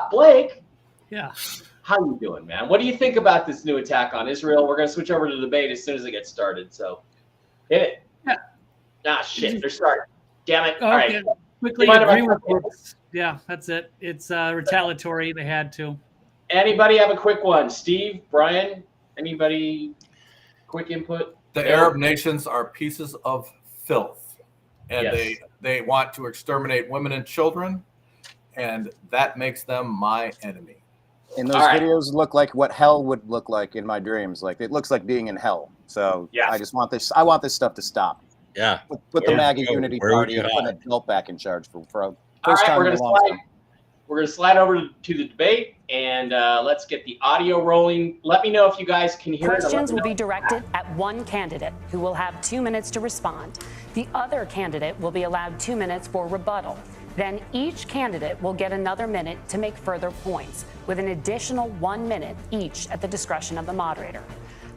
Blake. Yeah. How you doing, man? What do you think about this new attack on Israel? We're going to switch over to the debate as soon as it gets started. So, hit it. Yeah. Ah, shit. They're starting. Damn it. Okay. All right. Quickly agree with Brooks. Yeah, that's it. It's retaliatory. They had to. Anybody have a quick one? Steve, Brian, anybody? Quick input. The Arab nations are pieces of filth, and Yes. they want to exterminate women and children, and that makes them my enemy. And those videos look like what hell would look like in my dreams. Like, it looks like being in hell. So I just want this. I want this stuff to stop. Yeah. Put the MAGA Unity Party and put an adult back in charge for first time in a long time. We're going to slide over to the debate, and let's get the audio rolling. Let me know if you guys can hear it. Questions will be directed at one candidate who will have 2 minutes to respond. The other candidate will be allowed 2 minutes for rebuttal. Then each candidate will get another minute to make further points, with an additional 1 minute each at the discretion of the moderator.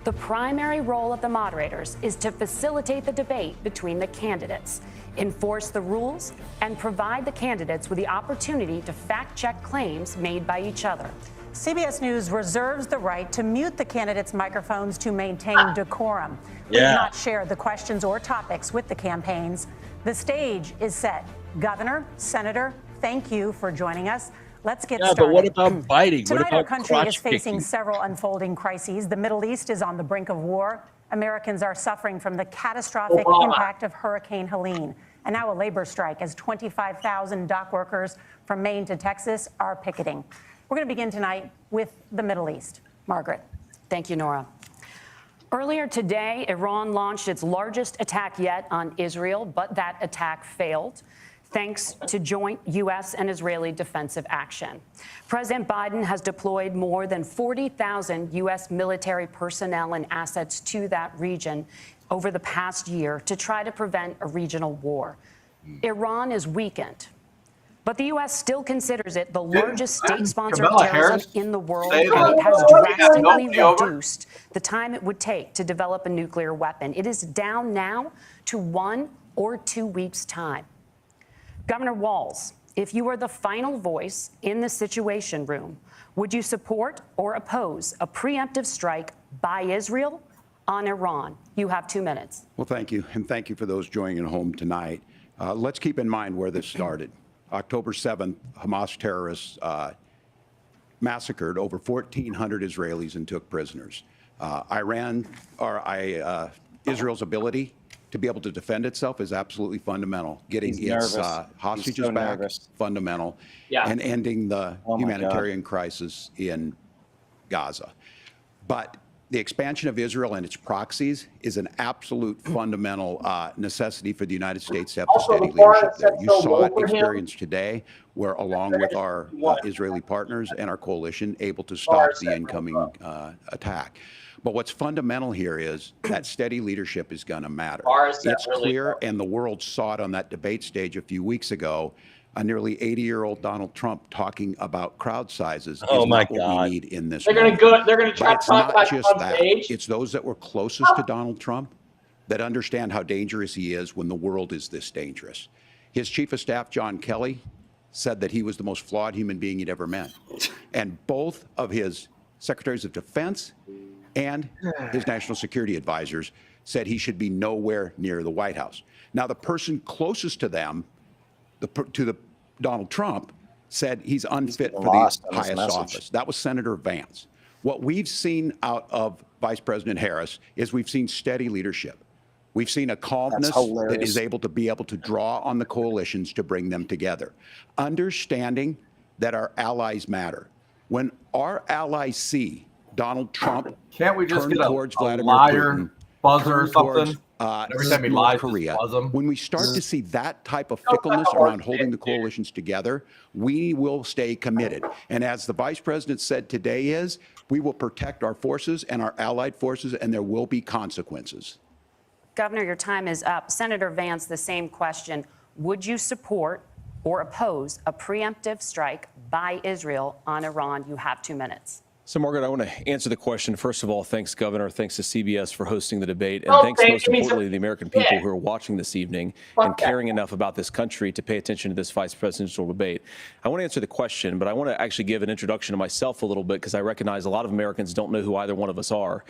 The primary role of the moderators is to facilitate the debate between the candidates, enforce the rules, and provide the candidates with the opportunity to fact-check claims made by each other. CBS News reserves the right to mute the candidates' microphones to maintain decorum. We do not share the questions or topics with the campaigns. The stage is set. Governor, Senator, thank you for joining us. Let's get started. But what about biting? Tonight, what our about country is facing kicking? several unfolding crises. The Middle East is on the brink of war. Americans are suffering from the catastrophic impact of Hurricane Helene. And now a labor strike as 25,000 dock workers from Maine to Texas are picketing. We're going to begin tonight with the Middle East. Margaret. Thank you, Nora. Earlier today, Iran launched its largest attack yet on Israel, but that attack failed, thanks to joint U.S. and Israeli defensive action. President Biden has deployed more than 40,000 U.S. military personnel and assets to that region over the past year to try to prevent a regional war. Iran is weakened, but the U.S. still considers it the largest state-sponsored terrorism in the world, and it has drastically reduced the time it would take to develop a nuclear weapon. It is down now to 1 or 2 weeks' time. Governor Walz, if you were the final voice in the Situation Room, would you support or oppose a preemptive strike by Israel on Iran? You have 2 minutes. Well, thank you. And thank you for those joining at home tonight. Let's keep in mind where this started. October 7th, Hamas terrorists massacred over 1,400 Israelis and took prisoners. Israel's ability to be able to defend itself is absolutely fundamental. Getting its hostages back, fundamental, and ending the humanitarian crisis in Gaza. But the expansion of Israel and its proxies is an absolute fundamental necessity for the United States to have steady leadership there. You saw it experienced today, where along with our Israeli partners and our coalition, able to stop the incoming attack. But what's fundamental here is that steady leadership is going to matter. It's clear, and the world saw it on that debate stage a few weeks ago. A nearly 80-year-old Donald Trump talking about crowd sizes is not what we need in this. They're going to try to talk about just that. It's those that were closest to Donald Trump that understand how dangerous he is when the world is this dangerous. His chief of staff, John Kelly, said that he was the most flawed human being he'd ever met. And both of his secretaries of defense and his national security advisors said he should be nowhere near the White House. Now, the person closest to them, to Donald Trump, said he's unfit for the highest office. That was Senator Vance. What we've seen out of Vice President Harris is we've seen steady leadership. We've seen a calmness that is able to draw on the coalitions to bring them together. Understanding that our allies matter. When our allies see Donald Trump Can't we just turn get towards a Vladimir liar Putin, buzzer or turn towards, something? Every time he lies, North Korea, just buzz him. when we start to see that type of fickleness around holding the coalitions together, we will stay committed. And as the vice president said today is, we will protect our forces and our allied forces, and there will be consequences. Governor, your time is up. Senator Vance, the same question. Would you support or oppose a preemptive strike by Israel on Iran? You have 2 minutes. So, Margaret, I want to answer the question. First of all, thanks, Governor. Thanks to CBS for hosting the debate. And thanks most importantly to the American people who are watching this evening and caring enough about this country to pay attention to this vice presidential debate. I want to answer the question, but I want to actually give an introduction to myself a little bit because I recognize a lot of Americans don't know who either one of us are.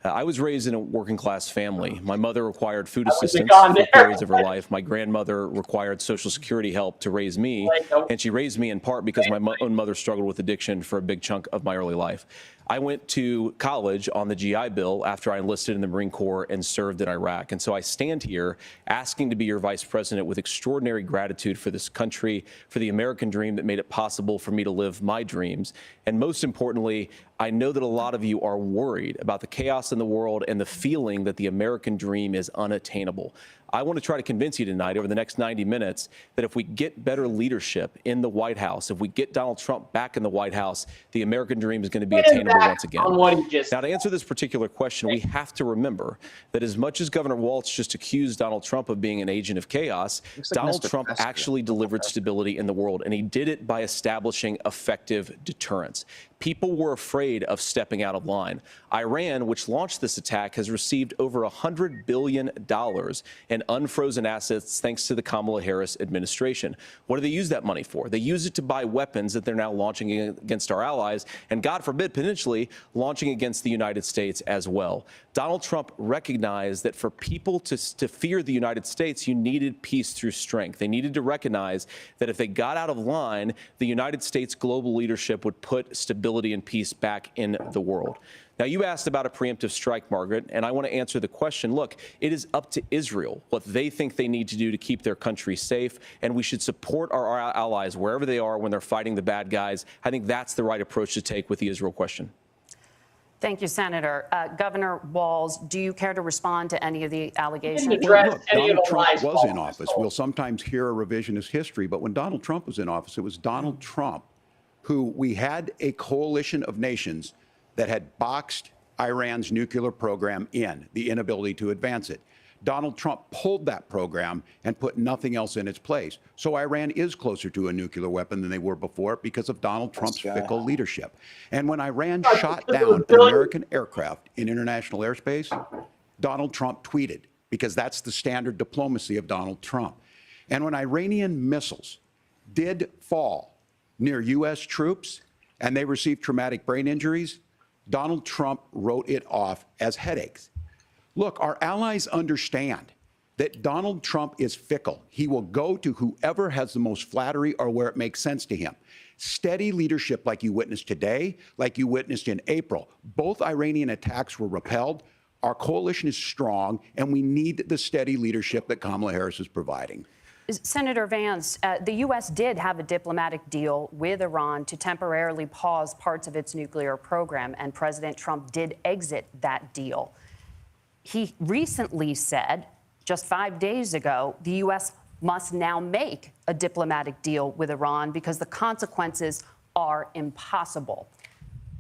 I was raised in a working class family. My mother required food assistance for periods of her life. My grandmother required Social Security help to raise me, and she raised me in part because my own mother struggled with addiction for a big chunk of my early life. I went to college on the GI Bill after I enlisted in the Marine Corps and served in Iraq. And so I stand here asking to be your vice president with extraordinary gratitude for this country, for the American dream that made it possible for me to live my dreams. And most importantly, I know that a lot of you are worried about the chaos in the world and the feeling that the American dream is unattainable. I want to try to convince you tonight over the next 90 minutes that if we get better leadership in the White House, if we get Donald Trump back in the White House, the American dream is going to be attainable once again. Now, to answer this particular question, we have to remember that as much as Governor Walz just accused Donald Trump of being an agent of chaos, Donald Trump actually delivered stability in the world, and he did it by establishing effective deterrence. People were afraid of stepping out of line. Iran, which launched this attack, has received over $100 billion in unfrozen assets thanks to the Kamala Harris administration. What do they use that money for? They use it to buy weapons that they're now launching against our allies and, God forbid, potentially launching against the United States as well. Donald Trump recognized that for people to fear the United States, you needed peace through strength. They needed to recognize that if they got out of line, the United States global leadership would put stability and peace back in the world. Now, you asked about a preemptive strike, Margaret, and I want to answer the question. Look, it is up to Israel what they think they need to do to keep their country safe, and we should support our allies wherever they are when they're fighting the bad guys. I think that's the right approach to take with the Israel question. Thank you, Senator. Governor Walz, do you care to respond to any of the allegations? Well, look, Donald Trump was in office. We'll sometimes hear a revisionist history, but when Donald Trump was in office, it was Donald Trump who we had a coalition of nations that had boxed Iran's nuclear program in, the inability to advance it. Donald Trump pulled that program and put nothing else in its place. So Iran is closer to a nuclear weapon than they were before because of Donald Trump's fickle leadership. And when Iran shot down an American aircraft in international airspace, Donald Trump tweeted, because that's the standard diplomacy of Donald Trump. And when Iranian missiles did fall near U.S. troops and they received traumatic brain injuries, Donald Trump wrote it off as headaches. Look, our allies understand that Donald Trump is fickle. He will go to whoever has the most flattery or where it makes sense to him. Steady leadership like you witnessed today, like you witnessed in April. Both Iranian attacks were repelled. Our coalition is strong, and we need the steady leadership that Kamala Harris is providing. Senator Vance, the U.S. did have a diplomatic deal with Iran to temporarily pause parts of its nuclear program, and President Trump did exit that deal. He recently said, just 5 days ago, the U.S. must now make a diplomatic deal with Iran because the consequences are impossible.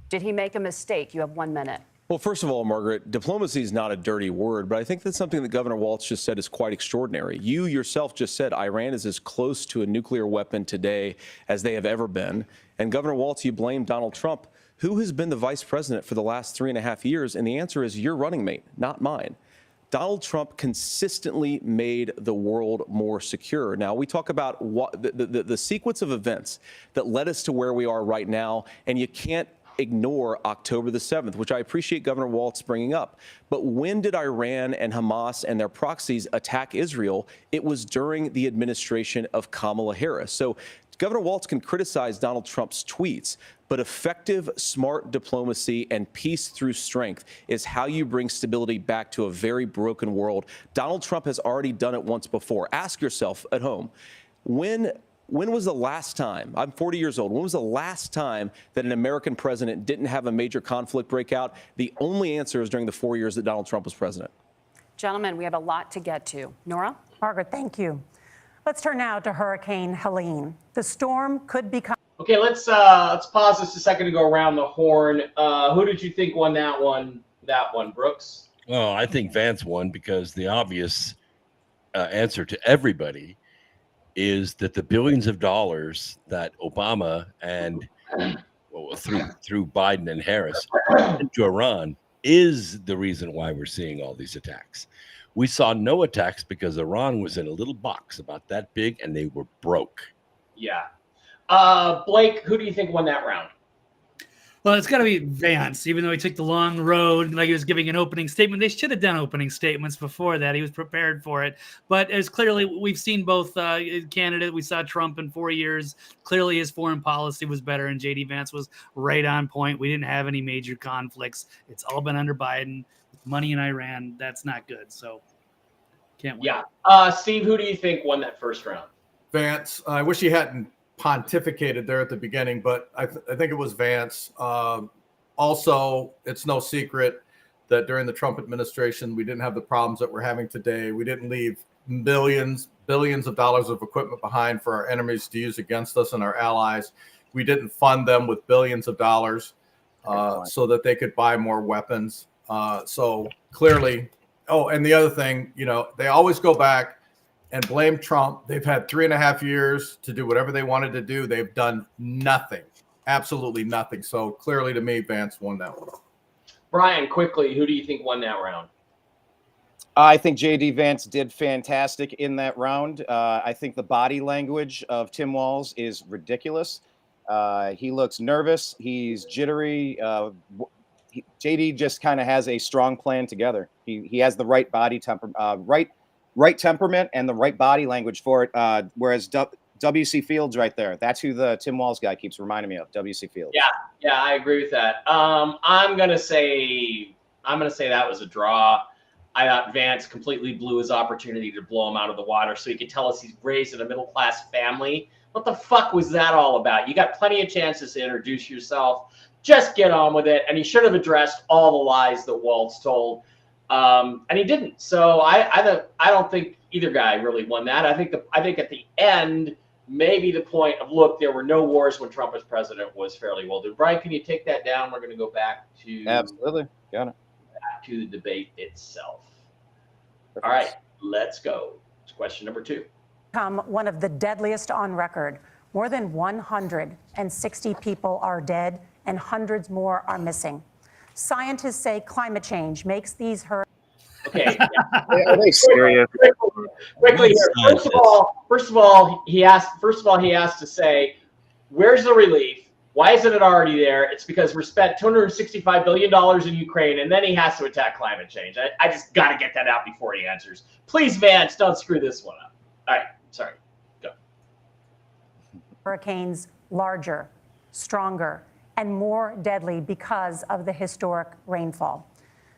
Did he make a mistake? You have 1 minute. Well, first of all, Margaret, diplomacy is not a dirty word, but I think that's something that Governor Walz just said is quite extraordinary. You yourself just said Iran is as close to a nuclear weapon today as they have ever been. And Governor Walz, you blame Donald Trump. Who has been the vice president for the last 3.5 years? And the answer is your running mate, not mine. Donald Trump consistently made the world more secure. Now, we talk about the sequence of events that led us to where we are right now, and you can't ignore October the 7th, which I appreciate Governor Walz bringing up. But when did Iran and Hamas and their proxies attack Israel? It was during the administration of Kamala Harris. So Governor Walz can criticize Donald Trump's tweets, but effective, smart diplomacy and peace through strength is how you bring stability back to a very broken world. Donald Trump has already done it once before. Ask yourself at home, when was the last time, I'm 40 years old, when was the last time that an American president didn't have a major conflict break out? The only answer is during the 4 years that Donald Trump was president. Gentlemen, we have a lot to get to. Nora? Margaret, thank you. Let's turn now to Hurricane Helene. The storm could become... Okay, let's pause this a second to go around the horn. Who did you think won that one? Brooks? Well, I think Vance won because the obvious answer to everybody is that the billions of dollars that Obama and through Biden and Harris into Iran is the reason why we're seeing all these attacks. We saw no attacks because Iran was in a little box about that big and they were broke. Yeah. Blake, who do you think won that round? Well, it's got to be Vance, even though he took the long road, like he was giving an opening statement. They should have done opening statements before that. He was prepared for it. But as clearly, we've seen both candidates. We saw Trump in 4 years. Clearly, his foreign policy was better, and J.D. Vance was right on point. We didn't have any major conflicts. It's all been under Biden. Money in Iran, that's not good. So, can't win. Yeah. Steve, who do you think won that first round? Vance. I wish he hadn't pontificated there at the beginning, but I think it was Vance. Also, it's no secret that during the Trump administration, we didn't have the problems that we're having today. We didn't leave billions of dollars of equipment behind for our enemies to use against us and our allies. We didn't fund them with billions of dollars so that they could buy more weapons. So clearly, and the other thing, they always go back and blame Trump. They've had 3.5 years to do whatever they wanted to do. They've done nothing, absolutely nothing. So clearly, to me, Vance won that one. Brian, quickly, who do you think won that round? I think J.D. Vance did fantastic in that round. I think the body language of Tim Walz is ridiculous. He looks nervous. He's jittery. JD just kind of has a strong plan together. He has the right body right temperament and the right body language for it. Whereas W.C. Fields right there, that's who the Tim Walz guy keeps reminding me of. W.C. Fields. Yeah, I agree with that. I'm gonna say that was a draw. I thought Vance completely blew his opportunity to blow him out of the water, so he could tell us he's raised in a middle-class family. What the fuck was that all about? You got plenty of chances to introduce yourself. Just get on with it. And he should have addressed all the lies that Walz told. And he didn't. So I don't think either guy really won that. I think at the end, maybe the point of, look, there were no wars when Trump was president was fairly well done. Brian, can you take that down? We're going to go back to absolutely got it. Back to the debate itself. All right, let's go. It's question number 2. One of the deadliest on record. More than 160 people are dead and hundreds more are missing. Scientists say climate change makes these hurricanes. Okay. Are they serious? Quickly here. First of all, he asked to say, where's the relief? Why isn't it already there? It's because we spent $265 billion in Ukraine, and then he has to attack climate change. I just got to get that out before he answers. Please, Vance, don't screw this one up. All right, sorry. Go. Hurricanes larger, stronger, and more deadly because of the historic rainfall.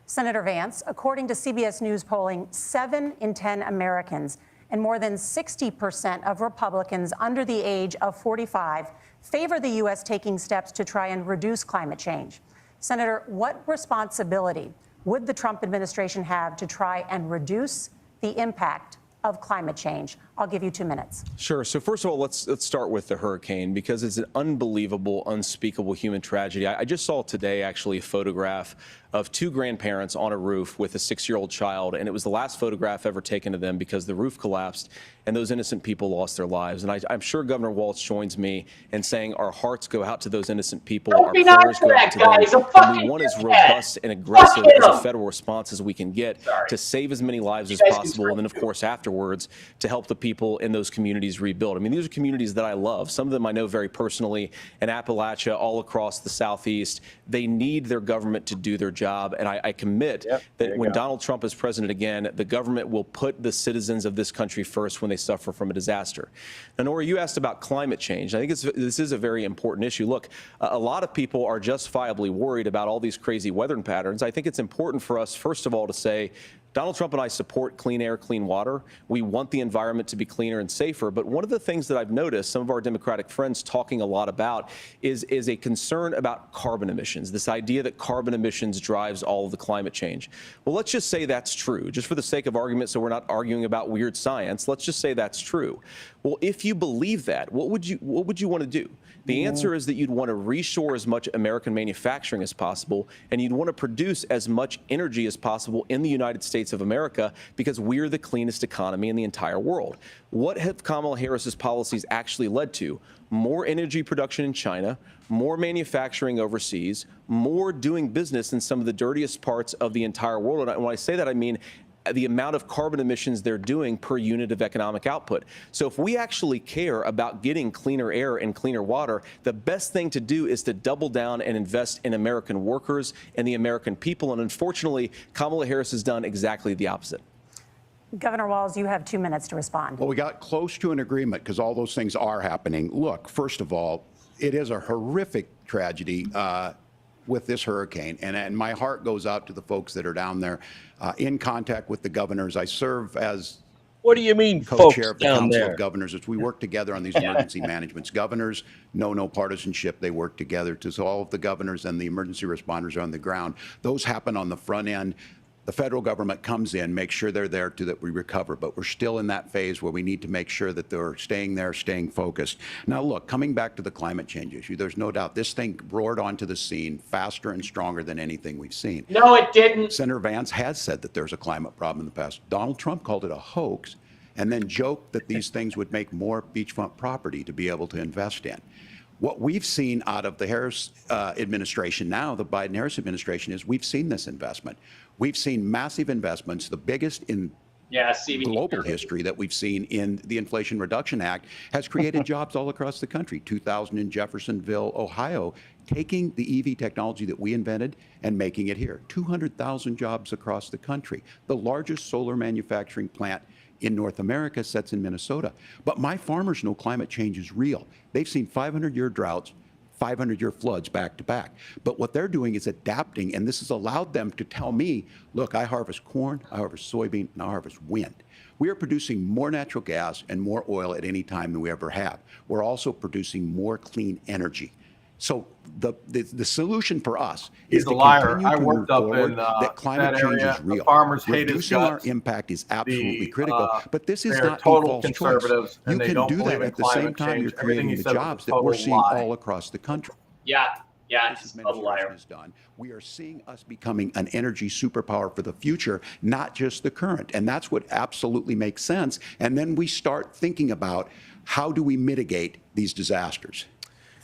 Senator Vance, according to CBS News polling, 7 in 10 Americans and more than 60% of Republicans under the age of 45 favor the U.S. taking steps to try and reduce climate change. Senator, what responsibility would the Trump administration have to try and reduce the impact of climate change? I'll give you 2 minutes. Sure. So first of all, let's start with the hurricane, because it's an unbelievable, unspeakable human tragedy. I just saw today actually a photograph of 2 grandparents on a roof with a 6-year-old child, and it was the last photograph ever taken of them because the roof collapsed and those innocent people lost their lives. And I'm sure Governor Walz joins me in saying our hearts go out to those innocent people. Our prayers go out to them. And we want as robust and aggressive as a federal response as we can get to save as many lives as possible, and then, of course, afterwards to help the people in those communities rebuild. I mean, these are communities that I love. Some of them I know very personally in Appalachia, all across the Southeast. They need their government to do their job, and I commit that when Donald Trump is president again, the government will put the citizens of this country first when they suffer from a disaster. Now, Nora, you asked about climate change. I think this is a very important issue. Look, a lot of people are justifiably worried about all these crazy weather patterns. I think it's important for us, first of all, to say Donald Trump and I support clean air, clean water. We want the environment to be cleaner and safer. But one of the things that I've noticed some of our Democratic friends talking a lot about is a concern about carbon emissions, this idea that carbon emissions drives all of the climate change. Well, let's just say that's true, just for the sake of argument, so we're not arguing about weird science. Let's just say that's true. Well, if you believe that, what would you want to do? The answer is that you'd want to reshore as much American manufacturing as possible, and you'd want to produce as much energy as possible in the United States of America because we're the cleanest economy in the entire world. What have Kamala Harris's policies actually led to? More energy production in China, more manufacturing overseas, more doing business in some of the dirtiest parts of the entire world. And when I say that, I mean the amount of carbon emissions they're doing per unit of economic output. So if we actually care about getting cleaner air and cleaner water, the best thing to do is to double down and invest in American workers and the American people. And unfortunately, Kamala Harris has done exactly the opposite. Governor Walz, you have 2 minutes to respond. Well, we got close to an agreement because all those things are happening. Look, first of all, it is a horrific tragedy with this hurricane. And my heart goes out to the folks that are down there in contact with the governors. I serve as what do you mean, co-chair of the down Council there? of Governors. As we work together on these emergency managements. Governors know no partisanship. They work together. So all of the governors and the emergency responders are on the ground. Those happen on the front end. The federal government comes in, makes sure they're there to that we recover, but we're still in that phase where we need to make sure that they're staying there, staying focused. Now, look, coming back to the climate change issue, there's no doubt this thing roared onto the scene faster and stronger than anything we've seen. No, it didn't. Senator Vance has said that there's a climate problem in the past. Donald Trump called it a hoax and then joked that these things would make more beachfront property to be able to invest in. What we've seen out of the Harris administration now, the Biden-Harris administration, is we've seen this investment. We've seen massive investments, the biggest in global history that we've seen in the Inflation Reduction Act, has created jobs all across the country. 2,000 in Jeffersonville, Ohio, taking the EV technology that we invented and making it here. 200,000 jobs across the country. The largest solar manufacturing plant in North America sits in Minnesota. But my farmers know climate change is real. They've seen 500-year droughts, 500-year floods back to back. But what they're doing is adapting, and this has allowed them to tell me, look, I harvest corn, I harvest soybean, and I harvest wind. We are producing more natural gas and more oil at any time than we ever have. We're also producing more clean energy. So the solution for us is to continue to move forward that climate change is real. Reducing our impact is absolutely critical, but this is not a false choice. You can do that at the same time you're creating the jobs that we're seeing all across the country. Yeah, it's a total liar. We are seeing us becoming an energy superpower for the future, not just the current. And that's what absolutely makes sense. And then we start thinking about how do we mitigate these disasters.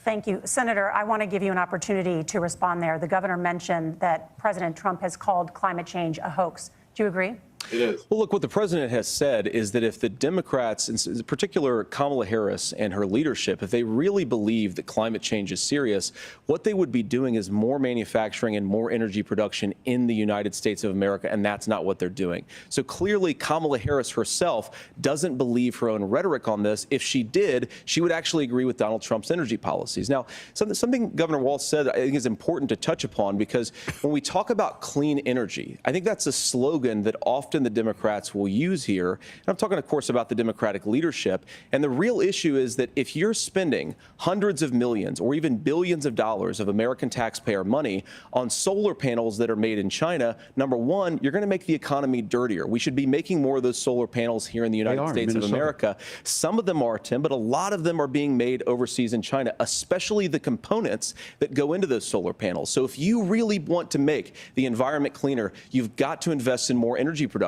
Thank you. Senator, I want to give you an opportunity to respond there. The governor mentioned that President Trump has called climate change a hoax. Do you agree? It is. Well, look, what the president has said is that if the Democrats, in particular Kamala Harris and her leadership, if they really believe that climate change is serious, what they would be doing is more manufacturing and more energy production in the United States of America, and that's not what they're doing. So clearly, Kamala Harris herself doesn't believe her own rhetoric on this. If she did, she would actually agree with Donald Trump's energy policies. Now, something Governor Walz said I think is important to touch upon, because when we talk about clean energy, I think that's a slogan that often the Democrats will use here. And I'm talking, of course, about the Democratic leadership. And the real issue is that if you're spending hundreds of millions or even billions of dollars of American taxpayer money on solar panels that are made in China, number one, you're going to make the economy dirtier. We should be making more of those solar panels here in the United States of America. Some of them are, Tim, but a lot of them are being made overseas in China, especially the components that go into those solar panels. So if you really want to make the environment cleaner, you've got to invest in more energy production.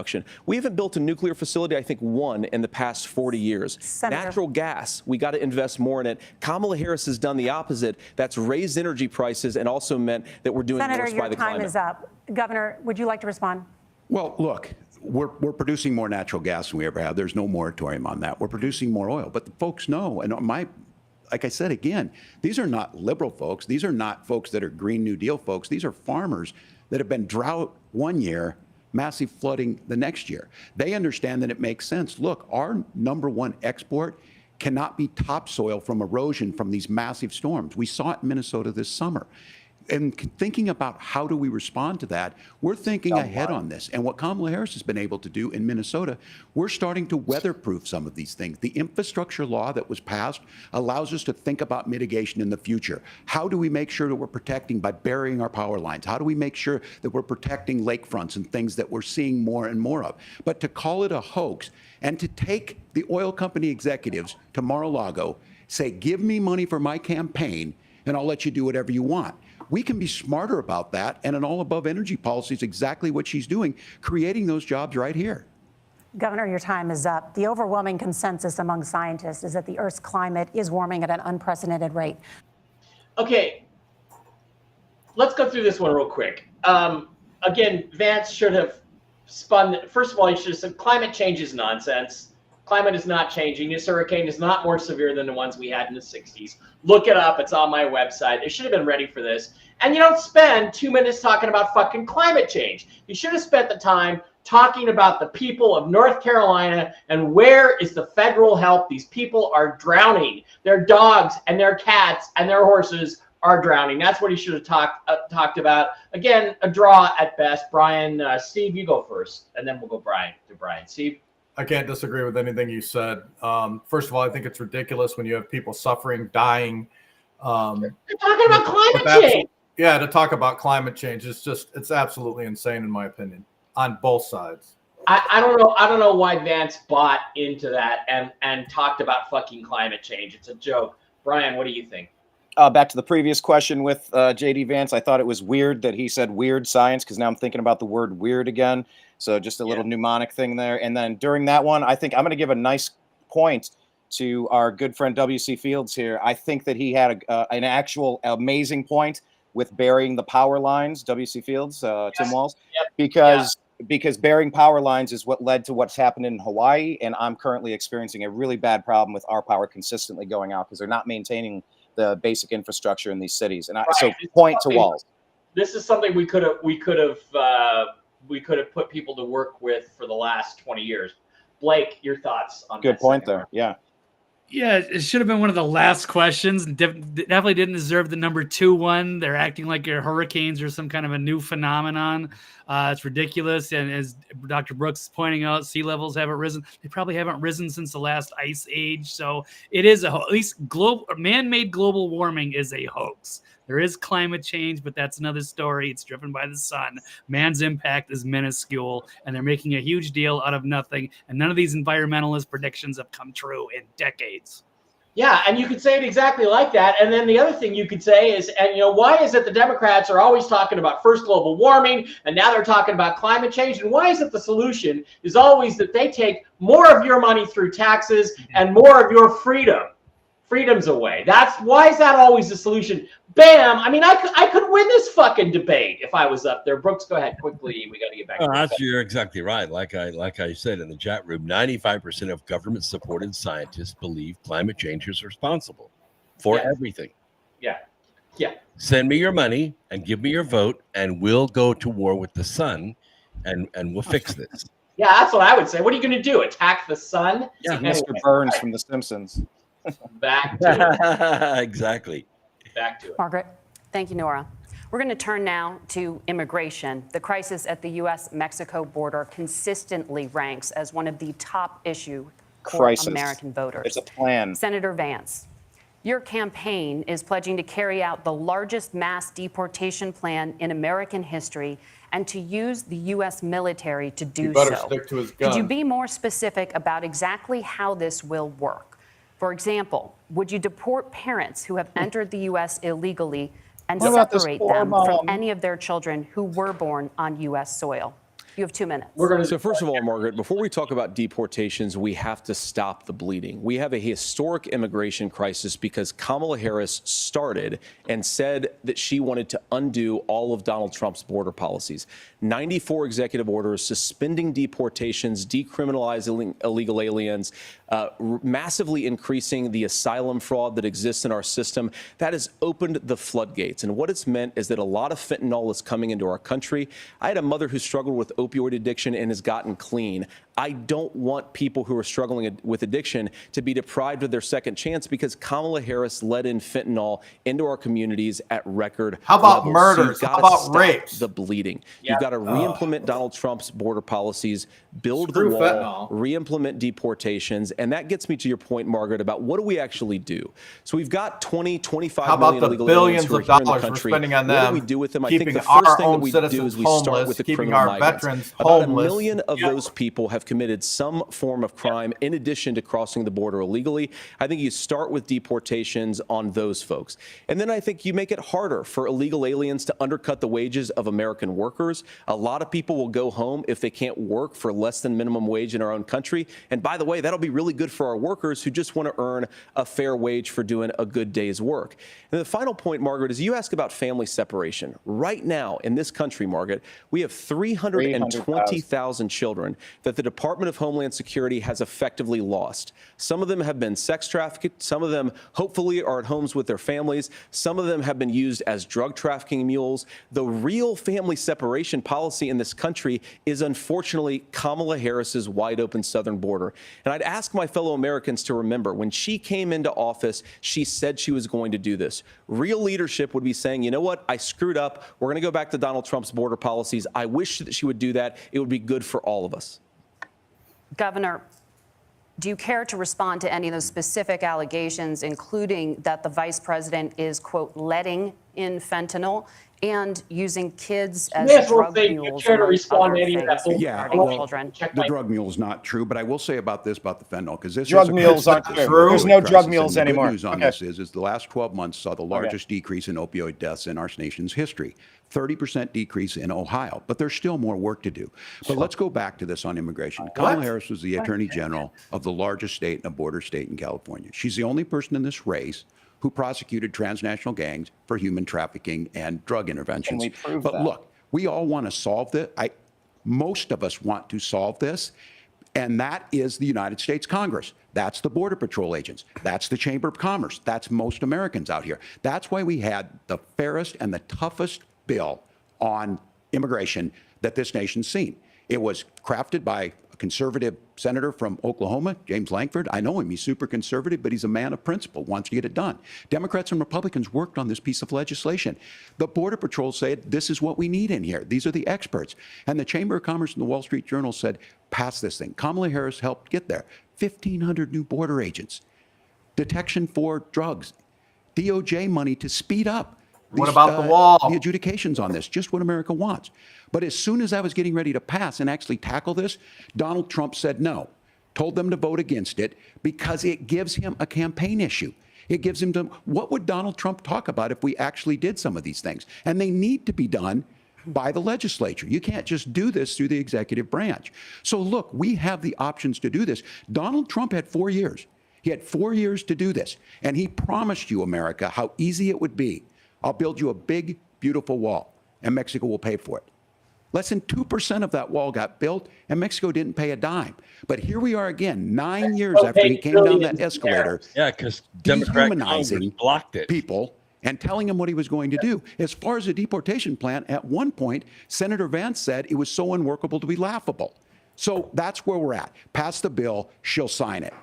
We haven't built a nuclear facility, I think, one in the past 40 years. Senator. Natural gas, we got to invest more in it. Kamala Harris has done the opposite. That's raised energy prices and also meant that we're doing Senator, worse by the climate. Senator, your time is up. Governor, would you like to respond? Well, look, we're producing more natural gas than we ever have. There's no moratorium on that. We're producing more oil. But the folks know, and like I said again, these are not liberal folks. These are not folks that are Green New Deal folks. These are farmers that have been drought one year, massive flooding the next year. They understand that it makes sense. Look, our number one export cannot be topsoil from erosion from these massive storms. We saw it in Minnesota this summer. And thinking about how do we respond to that, we're thinking ahead on this. And what Kamala Harris has been able to do in Minnesota, we're starting to weatherproof some of these things. The infrastructure law that was passed allows us to think about mitigation in the future. How do we make sure that we're protecting by burying our power lines? How do we make sure that we're protecting lakefronts and things that we're seeing more and more of? But to call it a hoax and to take the oil company executives to Mar-a-Lago Say, give me money for my campaign, and I'll let you do whatever you want. We can be smarter about that, and an all-above energy policy is exactly what she's doing, creating those jobs right here. Governor, your time is up. The overwhelming consensus among scientists is that the Earth's climate is warming at an unprecedented rate. Okay, let's go through this one real quick. Again, Vance should have first of all, he should have said climate change is nonsense. Climate is not changing. This hurricane is not more severe than the ones we had in the 60s. Look it up. It's on my website. They should have been ready for this. And you don't spend 2 minutes talking about fucking climate change. You should have spent the time talking about the people of North Carolina and where is the federal help. These people are drowning. Their dogs and their cats and their horses are drowning. That's what he should have talked about. Again, a draw at best. Brian, Steve, you go first, and then we'll go to Brian. Steve? I can't disagree with anything you said. First of all, I think it's ridiculous when you have people suffering, dying. You're talking about climate change. Yeah, to talk about climate change is it's absolutely insane in my opinion on both sides. I don't know why Vance bought into that and talked about fucking climate change. It's a joke. Brian, what do you think? Back to the previous question with JD Vance, I thought it was weird that he said weird science, because now I'm thinking about the word weird again. So just a little mnemonic thing there. And then during that one, I think I'm going to give a nice point to our good friend W.C. Fields here. I think that he had an actual amazing point with burying the power lines, W.C. Fields, Tim Walz, because burying power lines is what led to what's happened in Hawaii. And I'm currently experiencing a really bad problem with our power consistently going out because they're not maintaining the basic infrastructure in these cities. And so point to Walz. This is something we could have put people to work with for the last 20 years. Blake, your thoughts on good point there. Yeah. Yeah, it should have been one of the last questions. Definitely didn't deserve the number 2 one. They're acting like hurricanes are some kind of a new phenomenon. It's ridiculous. And as Dr. Brooks is pointing out, sea levels haven't risen. They probably haven't risen since the last ice age. So it is at least man-made global warming is a hoax. There is climate change, but that's another story. It's driven by the sun. Man's impact is minuscule, and they're making a huge deal out of nothing. And none of these environmentalist predictions have come true in decades. Yeah, and you could say it exactly like that. And then the other thing you could say is, why is it the Democrats are always talking about first global warming, and now they're talking about climate change? And why is it the solution is always that they take more of your money through taxes and more of your freedoms away? Why is that always the solution? Bam! I mean, I could win this fucking debate if I was up there. Brooks, go ahead quickly. We got to get back. You're exactly right. Like I said in the chat room, 95% of government-supported scientists believe climate change is responsible for everything. Yeah. Send me your money and give me your vote, and we'll go to war with the sun, and we'll fix this. Yeah, that's what I would say. What are you going to do? Attack the sun? Yeah, Mr. Burns from The Simpsons. Back to it. Exactly. Back to it. Margaret. Thank you, Nora. We're going to turn now to immigration. The crisis at the U.S.-Mexico border consistently ranks as one of the top issues for American voters. It's a plan. Senator Vance, your campaign is pledging to carry out the largest mass deportation plan in American history and to use the U.S. military to do so. Stick to his gun. Could you be more specific about exactly how this will work? For example, would you deport parents who have entered the U.S. illegally and separate them from any of their children who were born on U.S. soil? You have 2 minutes. So first of all, Margaret, before we talk about deportations, we have to stop the bleeding. We have a historic immigration crisis because Kamala Harris started and said that she wanted to undo all of Donald Trump's border policies. 94 executive orders suspending deportations, decriminalizing illegal aliens, massively increasing the asylum fraud that exists in our system. That has opened the floodgates. And what it's meant is that a lot of fentanyl is coming into our country. I had a mother who struggled with opioid addiction and has gotten clean. I don't want people who are struggling with addiction to be deprived of their second chance because Kamala Harris let in fentanyl into our communities at record How about levels. murders? So How about rapes? The bleeding. You've got to re-implement Donald Trump's border policies, build Screw the wall, fentanyl. re-implement deportations. And that gets me to your point, Margaret, about what do we actually do? So we've got 20, 25 How about million the illegal billions aliens who are of here in the dollars we're country. spending on What them? do we do with them? I Keeping think the our first thing own that we do citizens is we start homeless, with the keeping criminal our migrants. veterans About homeless. 1 million of those people have have committed some form of crime in addition to crossing the border illegally. I think you start with deportations on those folks. And then I think you make it harder for illegal aliens to undercut the wages of American workers. A lot of people will go home if they can't work for less than minimum wage in our own country. And by the way, that'll be really good for our workers who just want to earn a fair wage for doing a good day's work. And the final point, Margaret, is you ask about family separation. Right now in this country, Margaret, we have 320,000 children that the Department of Homeland Security has effectively lost. Some of them have been sex trafficked. Some of them hopefully are at homes with their families. Some of them have been used as drug trafficking mules. The real family separation policy in this country is unfortunately Kamala Harris's wide open southern border. And I'd ask my fellow Americans to remember when she came into office, she said she was going to do this. Real leadership would be saying, you know what, I screwed up. We're going to go back to Donald Trump's border policies. I wish that she would do that. It would be good for all of us. Governor, do you care to respond to any of those specific allegations, including that the vice president is, quote, letting in fentanyl and using kids as drug mules? Yeah, well, the drug mule is not true, but I will say about this, about the fentanyl, because this drug mules aren't true. There's no drug mules anymore. The good news on this is the last 12 months saw the largest decrease in opioid deaths in our nation's history. 30% decrease in Ohio, but there's still more work to do. But let's go back to this on immigration. Kamala Harris was the attorney general of the largest state and a border state in California. She's the only person in this race who prosecuted transnational gangs for human trafficking and drug interventions. Can we prove but that? Look, we all want to solve this. Most of us want to solve this, and that is the United States Congress. That's the Border Patrol agents. That's the Chamber of Commerce. That's most Americans out here. That's why we had the fairest and the toughest bill on immigration that this nation's seen. It was crafted by a conservative senator from Oklahoma, James Lankford. I know him. He's super conservative, but he's a man of principle, wants to get it done. Democrats and Republicans worked on this piece of legislation. The Border Patrol said, this is what we need in here. These are the experts. And the Chamber of Commerce and the Wall Street Journal said, pass this thing. Kamala Harris helped get there. 1,500 new border agents, detection for drugs, DOJ money to speed up. What about the wall? The adjudications on this, just what America wants. But as soon as I was getting ready to pass and actually tackle this, Donald Trump said no, told them to vote against it because it gives him a campaign issue. It gives him to, what would Donald Trump talk about if we actually did some of these things? And they need to be done by the legislature. You can't just do this through the executive branch. So look, we have the options to do this. Donald Trump had 4 years. He had 4 years to do this. And he promised you, America, how easy it would be. I'll build you a big, beautiful wall, and Mexico will pay for it. Less than 2% of that wall got built, and Mexico didn't pay a dime. But here we are again, 9 years after he came down that escalator. Yeah, because Democrat Congress blocked it. People and telling him what he was going to do. As far as the deportation plan, at one point, Senator Vance said it was so unworkable to be laughable. So that's where we're at. Pass the bill, she'll sign it.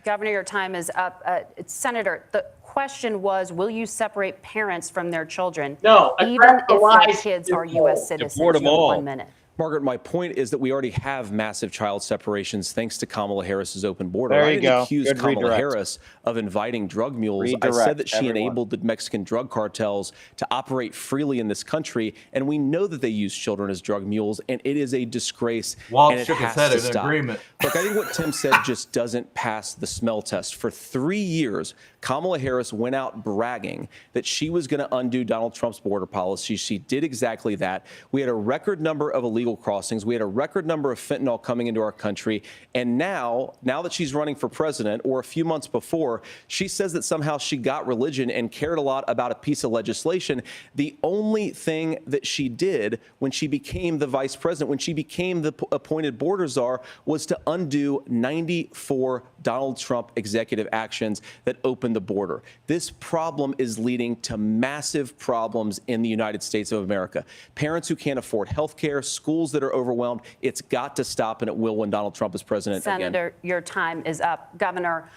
Governor, your time is up. Senator, the question was, will you separate parents from their children? No, even if their kids are U.S. citizens. Deport them all. 1 minute. Margaret, my point is that we already have massive child separations thanks to Kamala Harris's open border. There you I didn't go. accuse Good Kamala redirect. Harris of inviting drug mules. I Redirect said that she everyone. enabled the Mexican drug cartels to operate freely in this country, and we know that they use children as drug mules, and it is a disgrace. Walz and it shook his has head to in stop. agreement. Look, I think what Tim said just doesn't pass the smell test. For 3 years, Kamala Harris went out bragging that she was going to undo Donald Trump's border policy. She did exactly that. We had a record number of illegal crossings. We had a record number of fentanyl coming into our country. And now that she's running for president, or a few months before, she says that somehow she got religion and cared a lot about a piece of legislation. The only thing that she did when she became the vice president, when she became the appointed border czar, was to undo 94 Donald Trump executive actions that opened the border. This problem is leading to massive problems in the United States of America. Parents who can't afford health care, schools that are overwhelmed. It's got to stop, and it will when Donald Trump is president again. Senator, your time is up. Governor.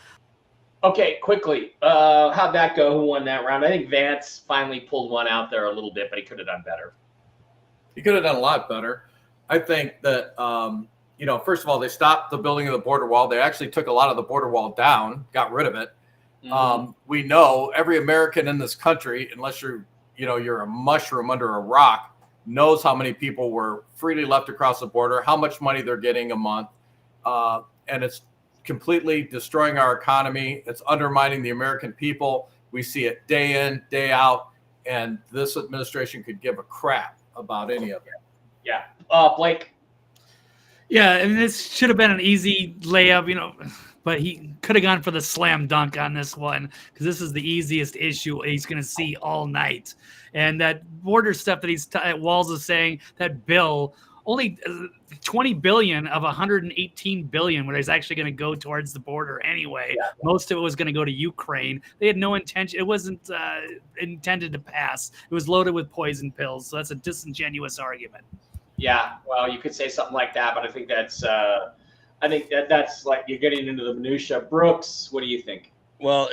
Okay, quickly. How'd that go? Who won that round? I think Vance finally pulled one out there a little bit, but he could have done better. He could have done a lot better. I think that, first of all, they stopped the building of the border wall. They actually took a lot of the border wall down, got rid of it. Mm-hmm. We know every American in this country, unless you're a mushroom under a rock, knows how many people were freely left across the border, how much money they're getting a month. and it's completely destroying our economy. It's undermining the American people. We see it day in, day out, and this administration could give a crap about any of it. Yeah. Blake? Yeah, I mean, this should have been an easy layup, but he could have gone for the slam dunk on this one because this is the easiest issue he's going to see all night. And that border stuff that Walz is saying, that bill, only 20 billion of 118 billion, where it's actually going to go towards the border anyway. Yeah. Most of it was going to go to Ukraine. They had no intention. It wasn't intended to pass. It was loaded with poison pills. So that's a disingenuous argument. Yeah, well, you could say something like that, but I think that's like you're getting into the minutia. Brooks, what do you think? Well,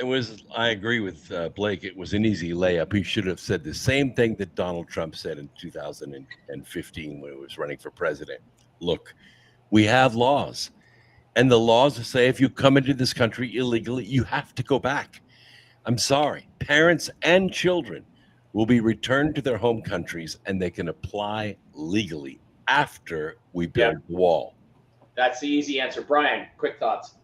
I agree with Blake. It was an easy layup. He should have said the same thing that Donald Trump said in 2015 when he was running for president. Look, we have laws, and the laws say if you come into this country illegally, you have to go back. I'm sorry. Parents and children will be returned to their home countries, and they can apply legally after we build the wall. That's the easy answer. Brian, quick thoughts.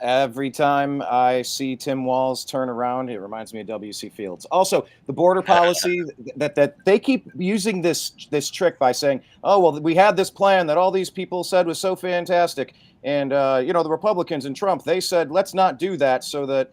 Every time I see Tim Walz turn around, it reminds me of W.C. Fields. Also, the border policy that they keep using this trick by saying, oh, well, we had this plan that all these people said was so fantastic. And, the Republicans and Trump, they said, let's not do that so that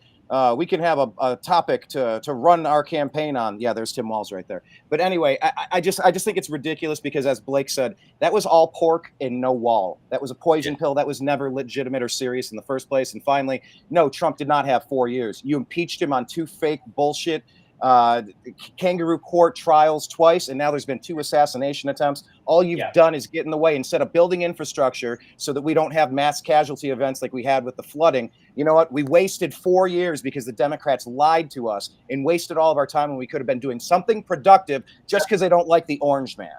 we can have a topic to run our campaign on. Yeah, there's Tim Walz right there. But anyway, I just think it's ridiculous because, as Blake said, that was all pork and no wall. That was a poison pill. That was never legitimate or serious in the first place. And finally, no, Trump did not have 4 years. You impeached him on 2 fake bullshit kangaroo court trials twice, and now there's been 2 assassination attempts. All you've done is get in the way instead of building infrastructure so that we don't have mass casualty events like we had with the flooding. You know what? We wasted 4 years because the Democrats lied to us and wasted all of our time when we could have been doing something productive just because they don't like the orange man.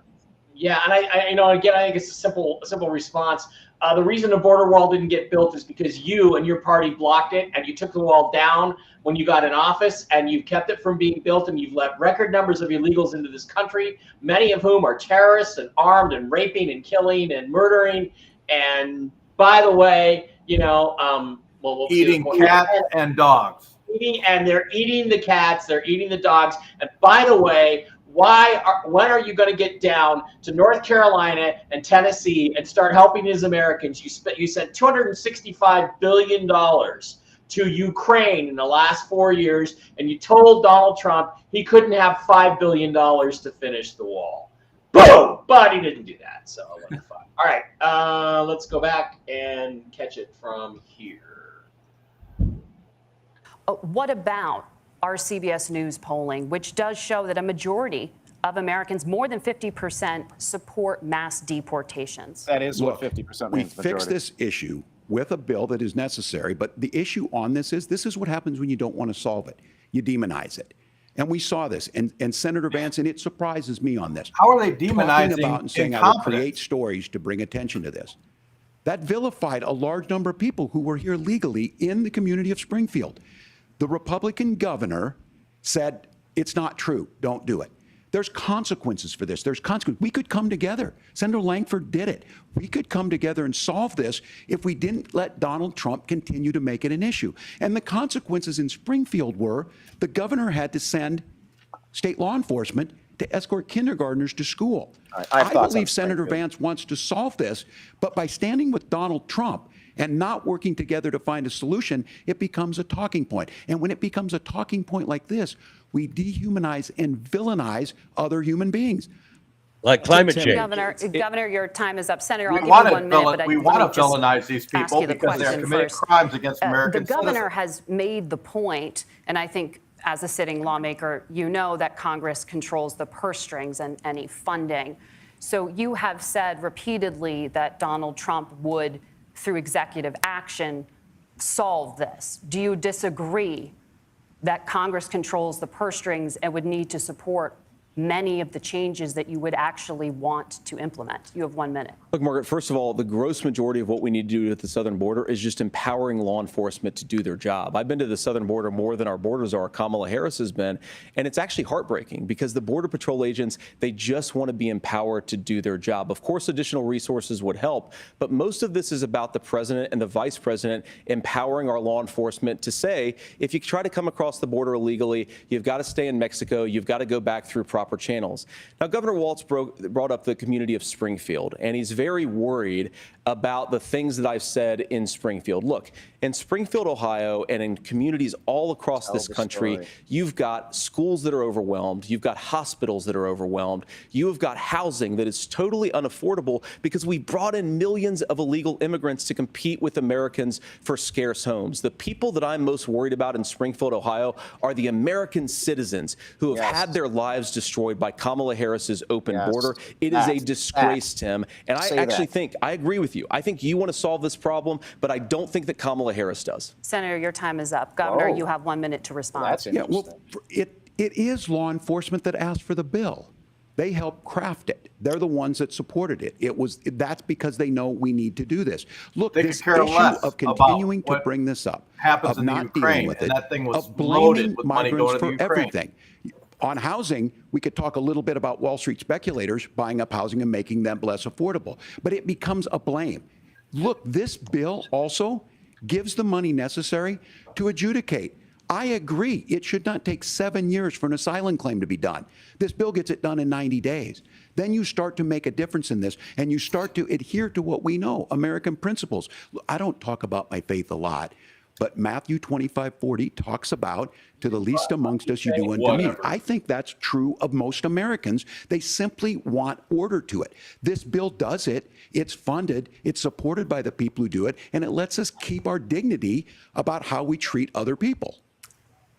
Yeah, and I think it's a simple response. The reason the border wall didn't get built is because you and your party blocked it, and you took the wall down when you got in office, and you've kept it from being built, and you've let record numbers of illegals into this country, many of whom are terrorists and armed and raping and killing and murdering. And by the way, we'll eating cats and dogs. They're eating the cats, they're eating the dogs. And by the way, when are you going to get down to North Carolina and Tennessee and start helping these Americans? You sent $265 billion to Ukraine in the last 4 years, and you told Donald Trump he couldn't have $5 billion to finish the wall. Boom! But he didn't do that, so fine. All right, let's go back and catch it from here. What about our CBS News polling, which does show that a majority of Americans, more than 50%, support mass deportations? That is what 50% means. We fix this issue with a bill that is necessary, but the issue on this is what happens when you don't want to solve it. You demonize it. And we saw this, and Senator Vance, and it surprises me on this. How are they demonizing about and saying I will create stories to bring attention to this? That vilified a large number of people who were here legally in the community of Springfield. The Republican governor said, it's not true, don't do it. There's consequences for this. There's consequences. We could come together. Senator Langford did it. We could come together and solve this if we didn't let Donald Trump continue to make it an issue. And the consequences in Springfield were the governor had to send state law enforcement to escort kindergartners to school. I believe Senator Vance wants to solve this, but by standing with Donald Trump and not working together to find a solution, it becomes a talking point. And when it becomes a talking point like this, we dehumanize and villainize other human beings. Like climate change. Governor, your time is up. Senator, I'll We give you 1 minute, but we want to villainize these people because they're committing crimes against American citizens. The governor citizens. has made the point, and I think as a sitting lawmaker, you know that Congress controls the purse strings and any funding. So you have said repeatedly that Donald Trump would, through executive action, solve this. Do you disagree that Congress controls the purse strings and would need to support many of the changes that you would actually want to implement? You have 1 minute. Look, Margaret, first of all, the gross majority of what we need to do at the southern border is just empowering law enforcement to do their job. I've been to the southern border more than our borders are. Kamala Harris has been, and it's actually heartbreaking because the Border Patrol agents, they just want to be empowered to do their job. Of course, additional resources would help, but most of this is about the president and the vice president empowering our law enforcement to say, if you try to come across the border illegally, you've got to stay in Mexico, you've got to go back through proper channels. Now, Governor Walz brought up the community of Springfield, and he's very worried about the things that I've said in Springfield. Look, in Springfield, Ohio, and in communities all across this country, you've got schools that are overwhelmed. You've got hospitals that are overwhelmed. You have got housing that is totally unaffordable because we brought in millions of illegal immigrants to compete with Americans for scarce homes. The people that I'm most worried about in Springfield, Ohio, are the American citizens who have had their lives destroyed by Kamala Harris's open border. It is a disgrace, Tim. And I actually think, I agree with you. I think you want to solve this problem, but I don't think that Kamala Harris does. Senator, your time is up. Governor, you have 1 minute to respond. That's interesting. Yeah, well, it is law enforcement that asked for the bill. They helped craft it. They're the ones that supported it. That's because they know we need to do this. Look, this issue of continuing to bring this up, happens of in not Ukraine, dealing with it, that thing was of blaming with money going migrants to for Ukraine. everything. On housing, we could talk a little bit about Wall Street speculators buying up housing and making them less affordable, but it becomes a blame. Look, this bill also gives the money necessary to adjudicate. I agree. It should not take 7 years for an asylum claim to be done. This bill gets it done in 90 days. Then you start to make a difference in this, and you start to adhere to what we know, American principles. I don't talk about my faith a lot, but Matthew 25:40 talks about, to the least amongst us you do unto me. I think that's true of most Americans. They simply want order to it. This bill does it. It's funded. It's supported by the people who do it, and it lets us keep our dignity about how we treat other people.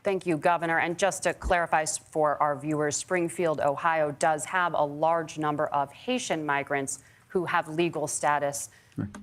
Thank you, Governor. And just to clarify for our viewers, Springfield, Ohio does have a large number of Haitian migrants who have legal status,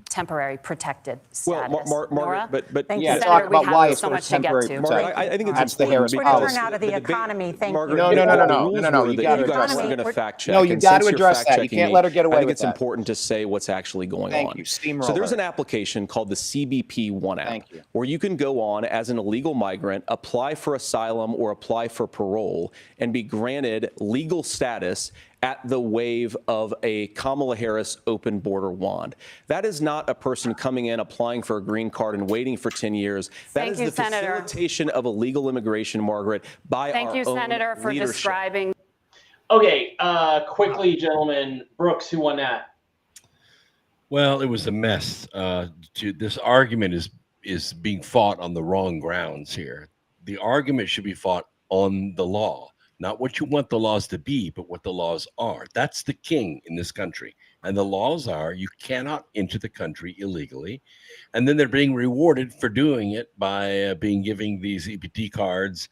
temporary protected status. Well, Margaret, but yeah, Senator, talk about we why have it's so much to get temporary to. protection. I think it's That's the Harris We're policy. turn out of the economy. Thank you. No. You got to address We're that. going to fact check. No, you And got to since you're address that. You fact-checking can't me, let her get away I think with it's that. important to say what's actually going Thank on. you. Steamroller. So there's an application called the CBP One app, Thank you. where you can go on as an illegal migrant, apply for asylum or apply for parole, and be granted legal status at the wave of a Kamala Harris open border wand. That is not a person coming in, applying for a green card and waiting for 10 years. That is the facilitation of illegal immigration, Margaret, by our own leadership. Thank you, Senator, for describing. Okay, quickly, gentlemen. Brooks, who won that? Well, it was a mess. This argument is being fought on the wrong grounds here. The argument should be fought on the law. Not what you want the laws to be, but what the laws are. That's the king in this country. And the laws are you cannot enter the country illegally. And then they're being rewarded for doing it by giving these EBT cards,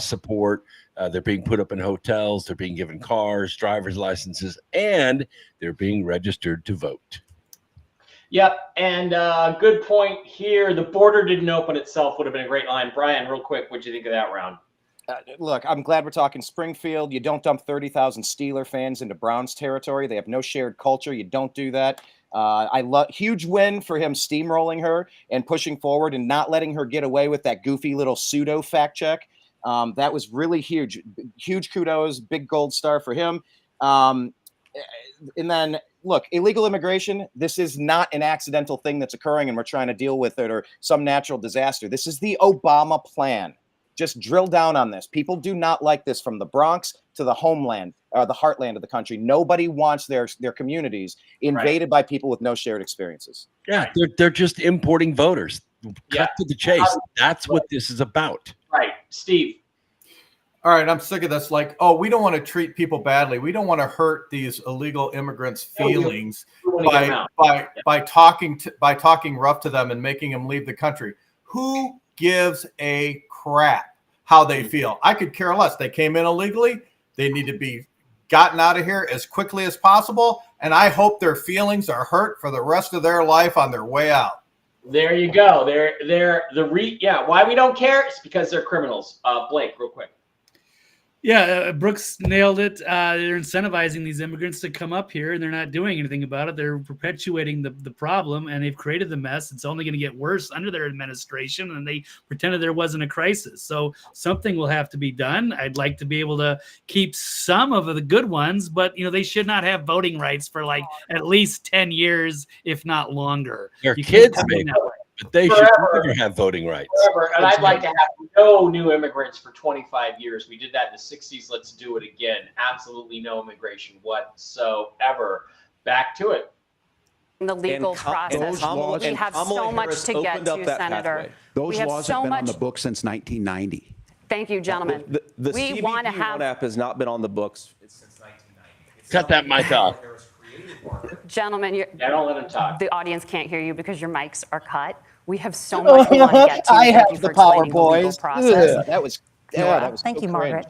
support. They're being put up in hotels. They're being given cars, driver's licenses, and they're being registered to vote. Yep, and good point here. The border didn't open itself would have been a great line. Brian, real quick, what'd you think of that round? Look, I'm glad we're talking Springfield. You don't dump 30,000 Steeler fans into Browns territory. They have no shared culture. You don't do that. I love huge win for him steamrolling her and pushing forward and not letting her get away with that goofy little pseudo fact check. That was really huge. Huge kudos, big gold star for him. And then, look, illegal immigration, this is not an accidental thing that's occurring and we're trying to deal with it or some natural disaster. This is the Obama plan. Just drill down on this. People do not like this, from the Bronx to the homeland, the heartland of the country. Nobody wants their communities invaded by people with no shared experiences. Yeah, they're just importing voters. Cut to the chase. That's what this is about. Right. Steve. All right, I'm sick of this. Like, oh, we don't want to treat people badly. We don't want to hurt these illegal immigrants' feelings by talking rough to them and making them leave the country. Who gives a crap how they feel? I could care less. They came in illegally. They need to be gotten out of here as quickly as possible. And I hope their feelings are hurt for the rest of their life on their way out. There you go. Why we don't care? It's because they're criminals. Blake, real quick. Yeah, Brooks nailed it. They're incentivizing these immigrants to come up here, and they're not doing anything about it. They're perpetuating the problem, and they've created the mess. It's only going to get worse under their administration, and they pretended there wasn't a crisis. So something will have to be done. I'd like to be able to keep some of the good ones, but they should not have voting rights for like at least 10 years, if not longer. Their kids may, but they should never have voting rights. Forever. And I'd like to have no new immigrants for 25 years. We did that in the 60s. Let's do it again. Absolutely no immigration whatsoever. Back to it. The legal process. We have so much to get to, Senator. Those laws have been on the books since 1990. Thank you, gentlemen. The we CBP want to have app has not been on the books since 1990. Cut that mic off. Gentlemen, don't let him talk. The audience can't hear you because your mics are cut. We have so much we want to get to. I Thank you have for the power, explaining the legal boys. process. That was Thank you, Margaret.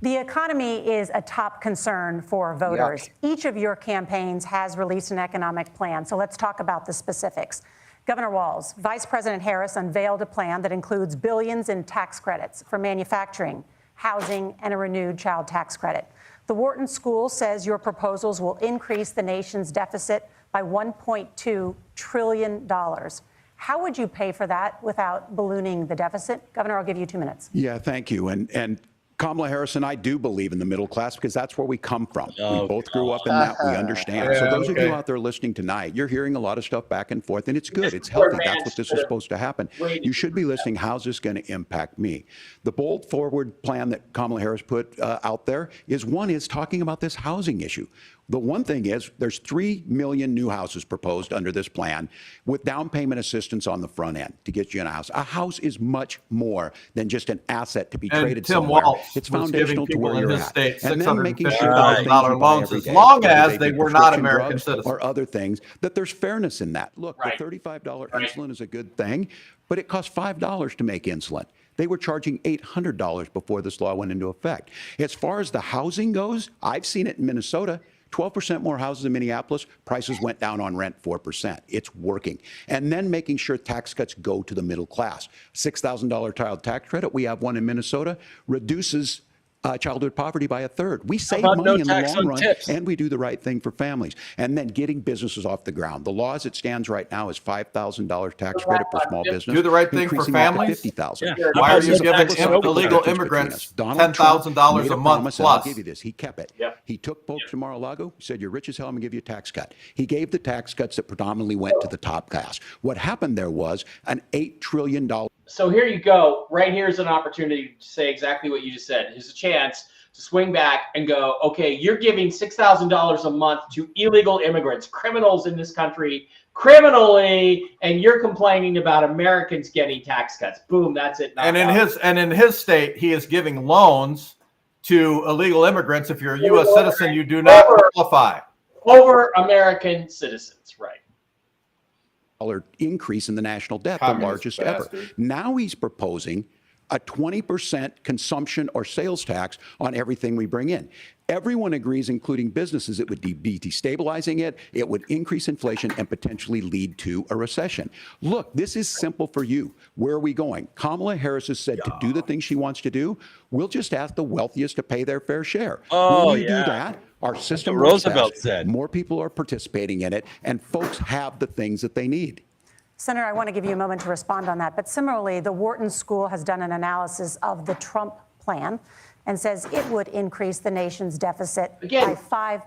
The economy is a top concern for voters. Each of your campaigns has released an economic plan, so let's talk about the specifics. Governor Walz, Vice President Harris unveiled a plan that includes billions in tax credits for manufacturing, housing, and a renewed child tax credit. The Wharton School says your proposals will increase the nation's deficit by $1.2 trillion. How would you pay for that without ballooning the deficit? Governor, I'll give you 2 minutes. Yeah, thank you. And Kamala Harris and I do believe in the middle class because that's where we come from. We both grew up in that. We understand. So those of you out there listening tonight, you're hearing a lot of stuff back and forth, and it's good. It's healthy. That's what this is supposed to happen. You should be listening. How's this going to impact me? The bold forward plan that Kamala Harris put out there is talking about this housing issue. The one thing is there's 3 million new houses proposed under this plan with down payment assistance on the front end to get you in a house. A house is much more than just an asset to be traded somewhere. It's foundational to where you're at. And then making sure that loans, as long as they were not American citizens or other things, that there's fairness in that. Look, the $35 insulin is a good thing, but it costs $5 to make insulin. They were charging $800 before this law went into effect. As far as the housing goes, I've seen it in Minnesota. 12% more houses in Minneapolis, prices went down on rent 4%. It's working. And then making sure tax cuts go to the middle class. $6,000 child tax credit, we have one in Minnesota, reduces childhood poverty by 1/3. We save money in the long run, and we do the right thing for families. And then getting businesses off the ground. The law as it stands right now is $5,000 tax credit for small business. Do the right thing for families. $50,000. Yeah. Why are you giving illegal immigrants $10,000 a month plus? I'll give you this. He kept it. He took folks from Mar-a-Lago, said, you're rich as hell, I'm going to give you a tax cut. He gave the tax cuts that predominantly went to the top class. What happened there was an $8 trillion. So here you go. Right here's an opportunity to say exactly what you just said. Here's a chance to swing back and go, okay, you're giving $6,000 a month to illegal immigrants, criminals in this country, criminally, and you're complaining about Americans getting tax cuts. Boom, that's it. And in his state, he is giving loans to illegal immigrants. If you're a U.S. citizen, you do not qualify. Over American citizens, right? Increase in the national debt, the largest ever. Now he's proposing a 20% consumption or sales tax on everything we bring in. Everyone agrees, including businesses, it would be destabilizing it. It would increase inflation and potentially lead to a recession. Look, this is simple for you. Where are we going? Kamala Harris has said to do the things she wants to do. We'll just ask the wealthiest to pay their fair share. When we do that, our system Roosevelt said. More people are participating in it, and folks have the things that they need. Senator, I want to give you a moment to respond on that. But similarly, the Wharton School has done an analysis of the Trump plan and says it would increase the nation's deficit by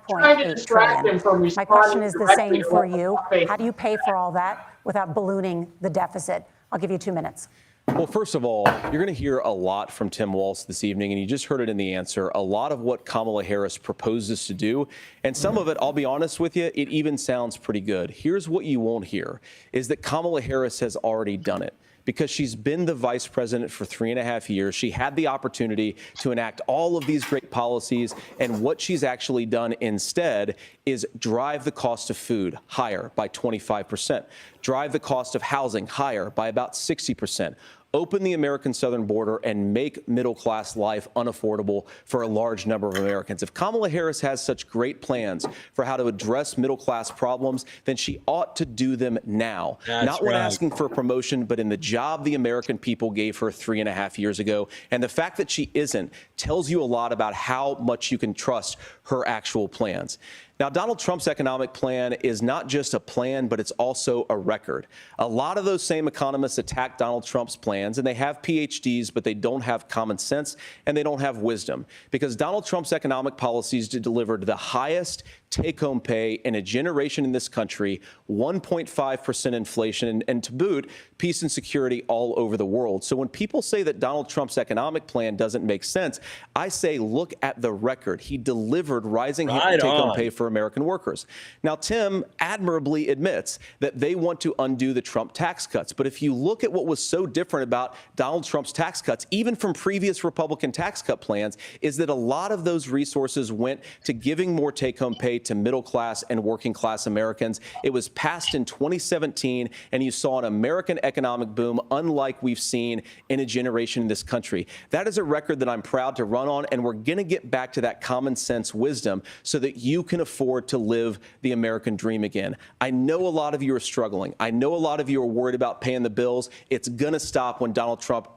$5.8 trillion. My question is the same for you. How do you pay for all that without ballooning the deficit? I'll give you 2 minutes. Well, first of all, you're going to hear a lot from Tim Walz this evening, and you just heard it in the answer, a lot of what Kamala Harris proposes to do. And some of it, I'll be honest with you, it even sounds pretty good. Here's what you won't hear, is that Kamala Harris has already done it. Because she's been the vice president for 3.5 years. She had the opportunity to enact all of these great policies. And what she's actually done instead is drive the cost of food higher by 25%, drive the cost of housing higher by about 60%, open the American southern border, and make middle-class life unaffordable for a large number of Americans. If Kamala Harris has such great plans for how to address middle-class problems, then she ought to do them now. Not when asking for a promotion, but in the job the American people gave her 3.5 years ago. And the fact that she isn't tells you a lot about how much you can trust her actual plans. Now, Donald Trump's economic plan is not just a plan, but it's also a record. A lot of those same economists attack Donald Trump's plans, and they have PhDs, but they don't have common sense and they don't have wisdom, because Donald Trump's economic policies delivered the highest take-home pay in a generation in this country, 1.5% inflation, and to boot, peace and security all over the world. So when people say that Donald Trump's economic plan doesn't make sense, I say look at the record. He delivered rising take-home pay for American workers. Now, Tim admirably admits that they want to undo the Trump tax cuts. But if you look at what was so different about Donald Trump's tax cuts, even from previous Republican tax cut plans, is that a lot of those resources went to giving more take-home pay to middle class and working class Americans. It was passed in 2017, and you saw an American economic boom unlike we've seen in a generation in this country. That is a record that I'm proud to run on, and we're going to get back to that common sense wisdom so that you can afford to live the American dream again. I know a lot of you are struggling. I know a lot of you are worried about paying the bills. It's going to stop when Donald Trump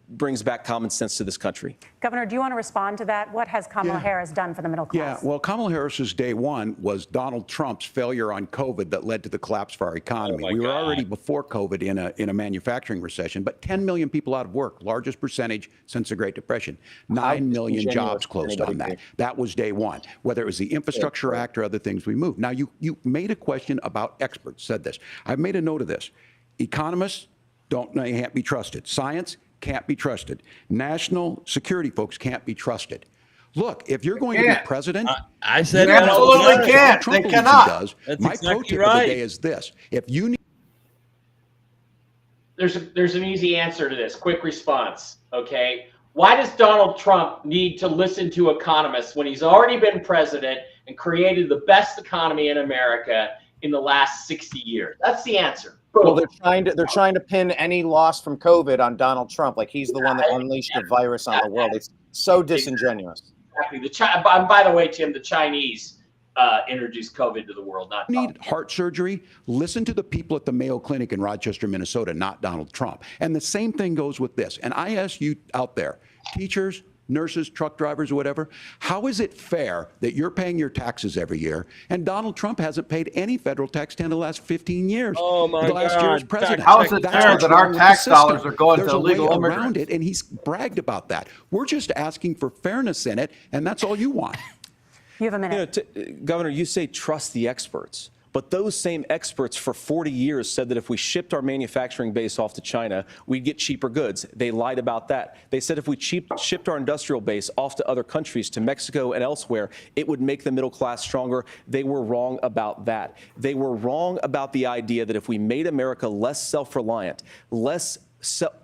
brings back common sense to this country. Governor, do you want to respond to that? What has Kamala Harris done for the middle class? Yeah, well, Kamala Harris's day one was Donald Trump's failure on COVID that led to the collapse of our economy. We were already before COVID in a manufacturing recession, but 10 million people out of work, largest percentage since the Great Depression. 9 million jobs closed on that. That was day one. Whether it was the Infrastructure Act or other things we moved. Now, you made a question about experts, said this. I've made a note of this. Economists can't be trusted. Science can't be trusted. National security folks can't be trusted. Look, if you're going to be president, I said you absolutely can't. They cannot. My pro tip of the day is this: if you need, there's an easy answer to this. Quick response. Okay, why does Donald Trump need to listen to economists when he's already been president and created the best economy in America in the last 60 years? That's the answer. Well, they're trying to pin any loss from COVID on Donald Trump, like he's the one that unleashed the virus on the world. It's so disingenuous. Exactly. By the way, Tim, the Chinese introduced COVID to the world. Not need heart surgery. Listen to the people at the Mayo Clinic in Rochester, Minnesota, not Donald Trump. And the same thing goes with this. And I ask you out there, teachers, nurses, truck drivers, or whatever, how is it fair that you're paying your taxes every year and Donald Trump hasn't paid any federal tax in the last 15 years? Oh my God. Last year's president. How is it fair that our tax dollars are going to illegal immigrants? immigrants? Around it, and he's bragged about that. We're just asking for fairness in it, and that's all you want. You have a minute. Governor, you say trust the experts. But those same experts for 40 years said that if we shipped our manufacturing base off to China, we'd get cheaper goods. They lied about that. They said if we shipped our industrial base off to other countries, to Mexico and elsewhere, it would make the middle class stronger. They were wrong about that. They were wrong about the idea that if we made America less self-reliant, less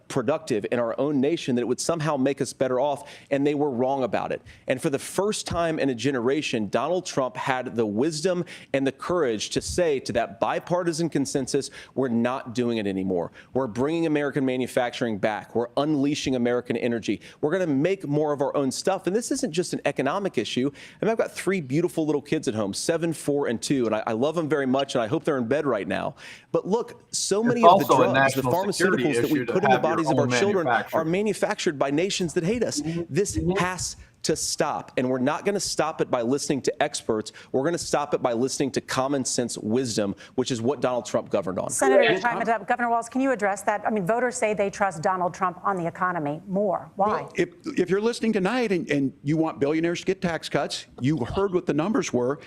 productive in our own nation, that it would somehow make us better off, and they were wrong about it. And for the first time in a generation, Donald Trump had the wisdom and the courage to say to that bipartisan consensus, we're not doing it anymore. We're bringing American manufacturing back. We're unleashing American energy. We're going to make more of our own stuff. And this isn't just an economic issue. I mean, I've got 3 beautiful little kids at home, 7, 4, and 2, and I love them very much, and I hope they're in bed right now. But look, so many of the drugs, the pharmaceuticals that we put in the bodies of our children are manufactured by nations that hate us. This has to stop, and we're not going to stop it by listening to experts. We're going to stop it by listening to common sense wisdom, which is what Donald Trump governed on. Senator, your time is up. Governor Walz, can you address that? I mean, voters say they trust Donald Trump on the economy more. Why? Well, if you're listening tonight and you want billionaires to get tax cuts, you heard what the numbers were.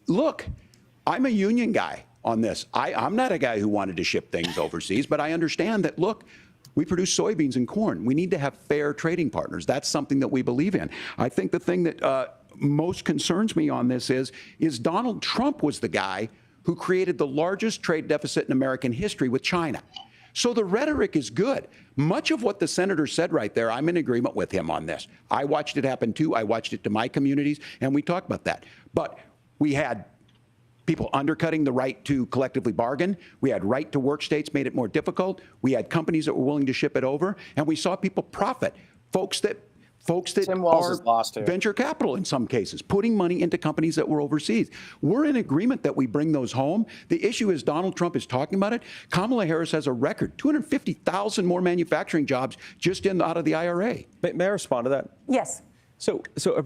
Look, I'm a union guy on this. I'm not a guy who wanted to ship things overseas, but I understand that, look, we produce soybeans and corn. We need to have fair trading partners. That's something that we believe in. I think the thing that most concerns me on this is Donald Trump was the guy who created the largest trade deficit in American history with China. So the rhetoric is good. Much of what the senator said right there, I'm in agreement with him on this. I watched it happen too. I watched it to my communities, and we talked about that. But we had people undercutting the right to collectively bargain. We had right to work states made it more difficult. We had companies that were willing to ship it over, and we saw people profit. Folks that Tim Walz is lost here. Venture capital in some cases, putting money into companies that were overseas. We're in agreement that we bring those home. The issue is Donald Trump is talking about it. Kamala Harris has a record, 250,000 more manufacturing jobs just out of the IRA. May I respond to that? Yes. So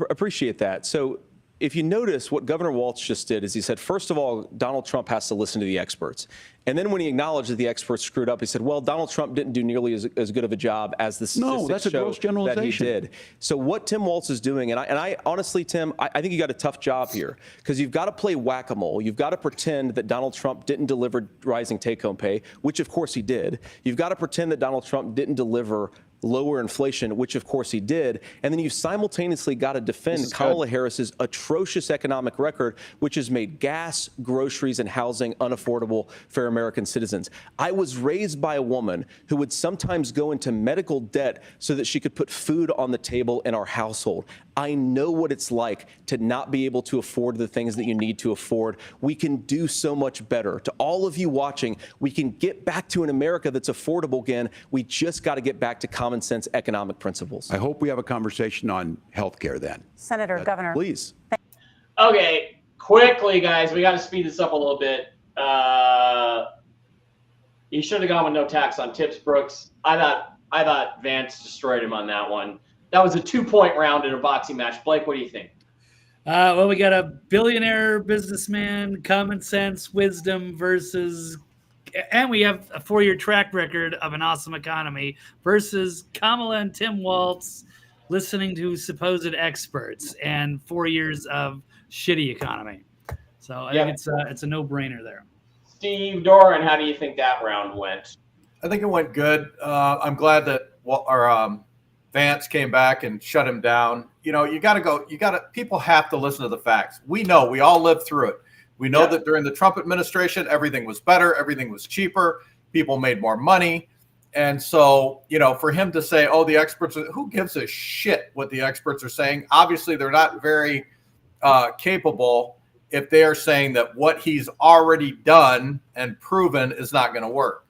appreciate that. So if you notice, what Governor Walz just did is he said, first of all, Donald Trump has to listen to the experts. And then when he acknowledged that the experts screwed up, he said, well, Donald Trump didn't do nearly as good of a job as the statistics that's a gross generalization. that he did. So what Tim Walz is doing, and I honestly, Tim, I think you got a tough job here because you've got to play whack-a-mole. You've got to pretend that Donald Trump didn't deliver rising take-home pay, which of course he did. You've got to pretend that Donald Trump didn't deliver lower inflation, which of course he did. And then you simultaneously got to defend Kamala Harris's atrocious economic record, which has made gas, groceries, and housing unaffordable for American citizens. I was raised by a woman who would sometimes go into medical debt so that she could put food on the table in our household. I know what it's like to not be able to afford the things that you need to afford. We can do so much better. To all of you watching, we can get back to an America that's affordable again. We just got to get back to common sense economic principles. I hope we have a conversation on healthcare then. Senator, Governor. Please. Okay, quickly, guys, we got to speed this up a little bit. He should have gone with no tax on tips, Brooks. I thought Vance destroyed him on that one. That was a 2-point round in a boxing match. Blake, what do you think? Well, we got a billionaire businessman, common sense, wisdom versus, and we have a 4-year track record of an awesome economy versus Kamala and Tim Walz listening to supposed experts and 4 years of shitty economy. So I think it's a no-brainer there. Steve Doran, how do you think that round went? I think it went good. I'm glad that Vance came back and shut him down. People have to listen to the facts. We all lived through it. We know that during the Trump administration, everything was better. Everything was cheaper. People made more money. And so, for him to say, oh, the experts, who gives a shit what the experts are saying? Obviously, they're not very capable if they are saying that what he's already done and proven is not going to work.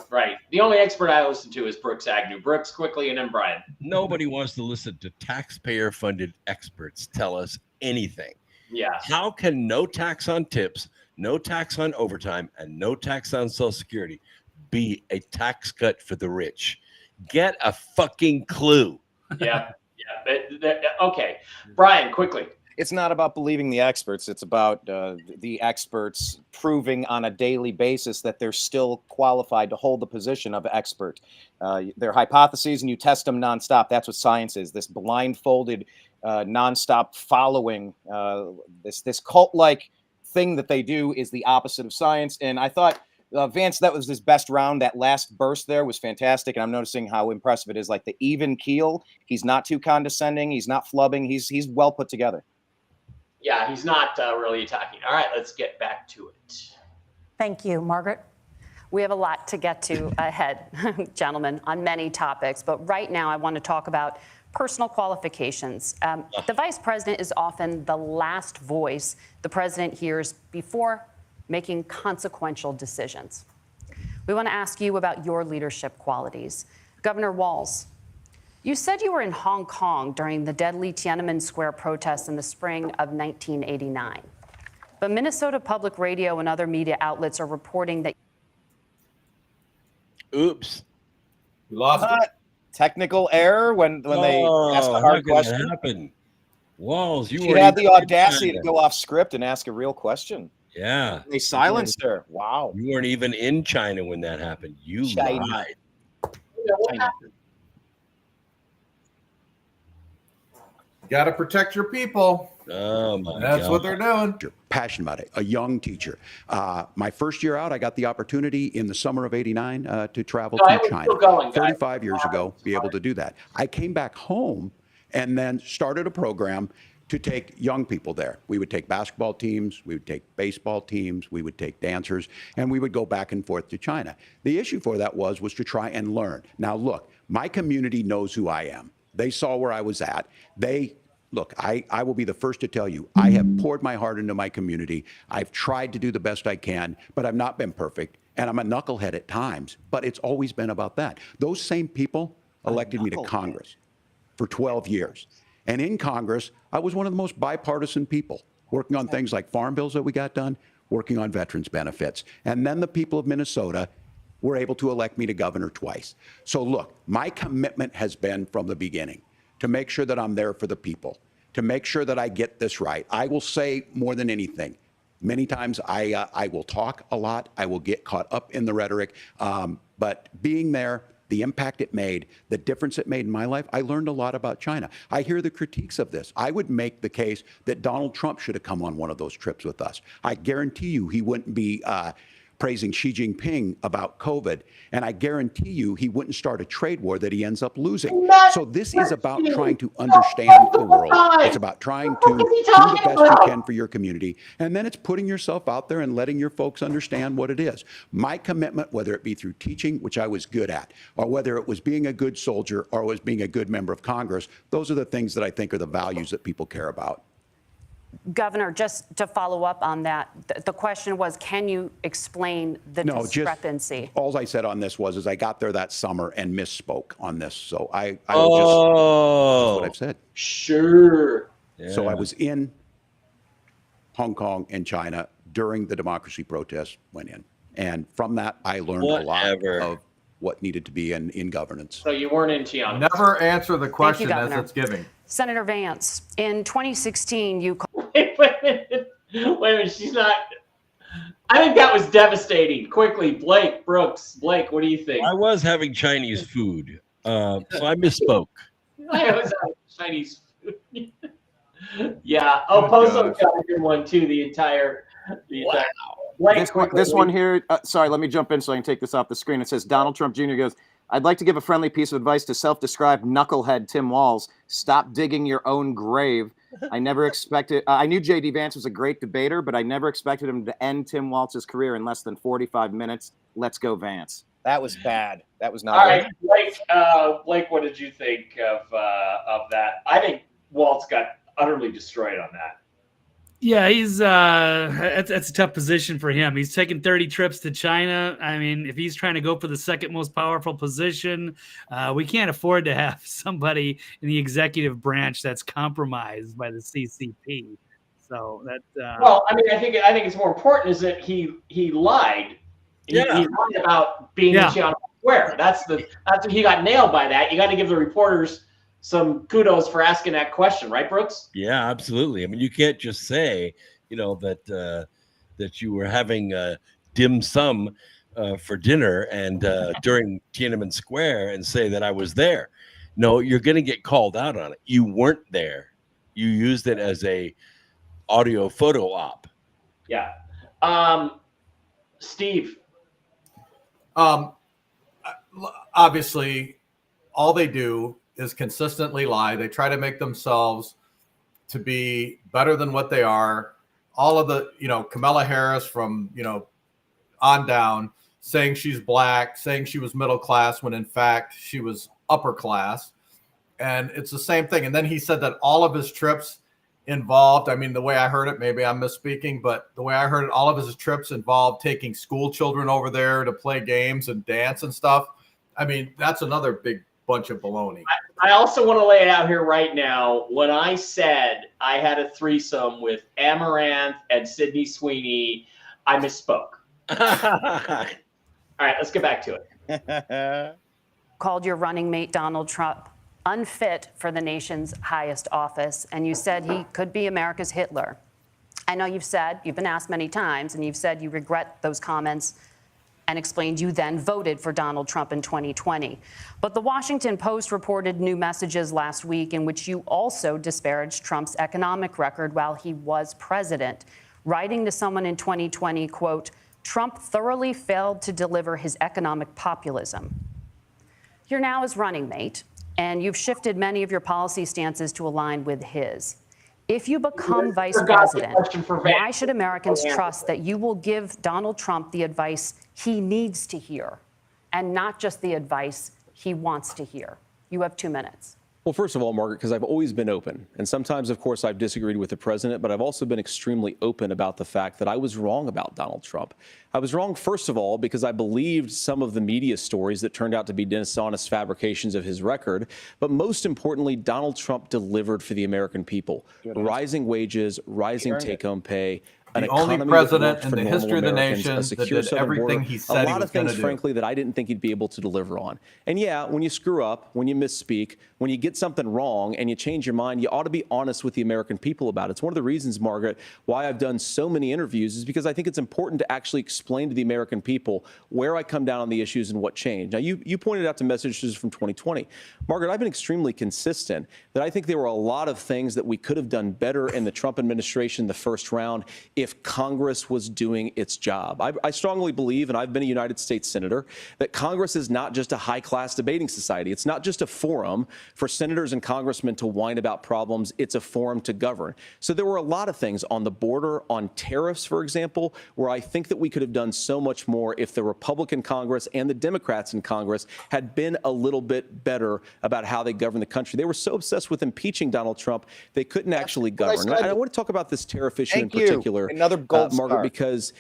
Right. The only expert I listen to is Brooks Agnew. Brooks, quickly, and then Brian. Nobody wants to listen to taxpayer-funded experts tell us anything. Yeah. How can no tax on tips, no tax on overtime, and no tax on Social Security be a tax cut for the rich? Get a fucking clue. Yeah. Okay. Brian, quickly. It's not about believing the experts. It's about the experts proving on a daily basis that they're still qualified to hold the position of expert. They're hypotheses, and you test them nonstop. That's what science is. This blindfolded, nonstop following, this cult-like thing that they do is the opposite of science. And I thought, Vance, that was his best round. That last burst there was fantastic. And I'm noticing how impressive it is. Like the even keel. He's not too condescending. He's not flubbing. He's well put together. Yeah, he's not really attacking. All right, let's get back to it. Thank you, Margaret. We have a lot to get to ahead, gentlemen, on many topics. But right now, I want to talk about personal qualifications. The vice president is often the last voice the president hears before making consequential decisions. We want to ask you about your leadership qualities. Governor Walz, you said you were in Hong Kong during the deadly Tiananmen Square protests in the spring of 1989. But Minnesota Public Radio and other media outlets are reporting that. Oops. We lost it. Technical error when they asked a hard question. Happen? Walz, She had the audacity to go off script and ask a real question. Yeah. They silenced her. Wow. You weren't even in China when that happened. You lied. Got to protect your people. Oh, my That's God. what they're doing. Passionate about it. A young teacher. My first year out, I got the opportunity in the summer of '89 to travel to China. 35 years ago, be able to do that. I came back home and then started a program to take young people there. We would take basketball teams, we would take baseball teams, we would take dancers, and we would go back and forth to China. The issue for that was to try and learn. Now, look, my community knows who I am. They saw where I was at. They look, I will be the first to tell you, I have poured my heart into my community. I've tried to do the best I can, but I've not been perfect. And I'm a knucklehead at times, but it's always been about that. Those same people elected me to Congress for 12 years. And in Congress, I was one of the most bipartisan people, working on things like farm bills that we got done, working on veterans benefits. And then the people of Minnesota were able to elect me to governor twice. So look, my commitment has been from the beginning to make sure that I'm there for the people, to make sure that I get this right. I will say more than anything, many times I will talk a lot. I will get caught up in the rhetoric. But being there, the impact it made, the difference it made in my life, I learned a lot about China. I hear the critiques of this. I would make the case that Donald Trump should have come on one of those trips with us. I guarantee you he wouldn't be praising Xi Jinping about COVID. And I guarantee you he wouldn't start a trade war that he ends up losing. So this is about trying to understand the world. It's about trying to do the best you can for your community. And then it's putting yourself out there and letting your folks understand what it is. My commitment, whether it be through teaching, which I was good at, or whether it was being a good soldier or was being a good member of Congress, those are the things that I think are the values that people care about. Governor, just to follow up on that, the question was, can you explain the discrepancy? All I said on this is I got there that summer and misspoke on this. So I will just, that's what I've said. Sure. Yeah. So I was in Hong Kong and China during the democracy protests went in. And from that, I learned a lot of what needed to be in governance. So you weren't in Tiana. Never answer the question as it's given. Senator Vance, in 2016, you Wait a minute, she's not. I think that was devastating. Quickly, Blake Brooks. Blake, what do you think? I was having Chinese food, so I misspoke. I was having Chinese food. Yeah. Oh, Pozo's got a good one too. The entire. Blake, this one here. Sorry, let me jump in so I can take this off the screen. It says Donald Trump Jr. goes, I'd like to give a friendly piece of advice to self-described knucklehead Tim Walz. Stop digging your own grave. I never expected. I knew J.D. Vance was a great debater, but I never expected him to end Tim Walz's career in less than 45 minutes. Let's go, Vance. That was bad. That was not all good. Right, Blake, what did you think of that? I think Walz got utterly destroyed on that. Yeah, he's that's a tough position for him. He's taken 30 trips to China. I mean, if he's trying to go for the second most powerful position, we can't afford to have somebody in the executive branch that's compromised by the CCP. So that. Well, I mean, I think it's more important is that he lied. He lied about being in Tiananmen Square. That's he got nailed by that. You got to give the reporters some kudos for asking that question, right, Brooks? Yeah, absolutely. I mean, you can't just say, that you were having dim sum for dinner and during Tiananmen Square and say that I was there. No, you're going to get called out on it. You weren't there. You used it as a audio photo op. Yeah. Steve. Obviously, all they do is consistently lie. They try to make themselves to be better than what they are. All of the, Kamala Harris from, on down, saying she's black, saying she was middle class when in fact she was upper class. And it's the same thing. And then he said that all of his trips involved, I mean, the way I heard it, maybe I'm misspeaking, but the way I heard it, all of his trips involved taking school children over there to play games and dance and stuff. I mean, that's another big bunch of baloney. I also want to lay it out here right now. When I said I had a threesome with Amaranth and Sydney Sweeney, I misspoke. All right, let's get back to it. Called your running mate Donald Trump unfit for the nation's highest office, and you said he could be America's Hitler. I know you've been asked many times, and you've said you regret those comments and explained you then voted for Donald Trump in 2020. But the Washington Post reported new messages last week in which you also disparaged Trump's economic record while he was president, writing to someone in 2020, quote, Trump thoroughly failed to deliver his economic populism. You're now his running mate, and you've shifted many of your policy stances to align with his. If you become vice president, why should Americans trust that you will give Donald Trump the advice he needs to hear and not just the advice he wants to hear? You have 2 minutes. Well, first of all, Margaret, because I've always been open. And sometimes, of course, I've disagreed with the president, but I've also been extremely open about the fact that I was wrong about Donald Trump. I was wrong, first of all, because I believed some of the media stories that turned out to be dishonest fabrications of his record. But most importantly, Donald Trump delivered for the American people. Rising wages, rising take-home pay, an only economy president that in worked the for history of the normal Americans, nation a secure that did southern everything border, he said a he lot was of things, gonna do. frankly, that I didn't think he'd be able to deliver on. And yeah, when you screw up, when you misspeak, when you get something wrong and you change your mind, you ought to be honest with the American people about it. It's one of the reasons, Margaret, why I've done so many interviews is because I think it's important to actually explain to the American people where I come down on the issues and what changed. Now, you pointed out to messages from 2020. Margaret, I've been extremely consistent that I think there were a lot of things that we could have done better in the Trump administration the first round if Congress was doing its job. I strongly believe, and I've been a United States senator, that Congress is not just a high-class debating society. It's not just a forum for senators and congressmen to whine about problems. It's a forum to govern. So there were a lot of things on the border, on tariffs, for example, where I think that we could have done so much more if the Republican Congress and the Democrats in Congress had been a little bit better about how they govern the country. They were so obsessed with impeaching Donald Trump, they couldn't actually govern. And I want to talk about this tariff issue in particular, Another gold Margaret, star. because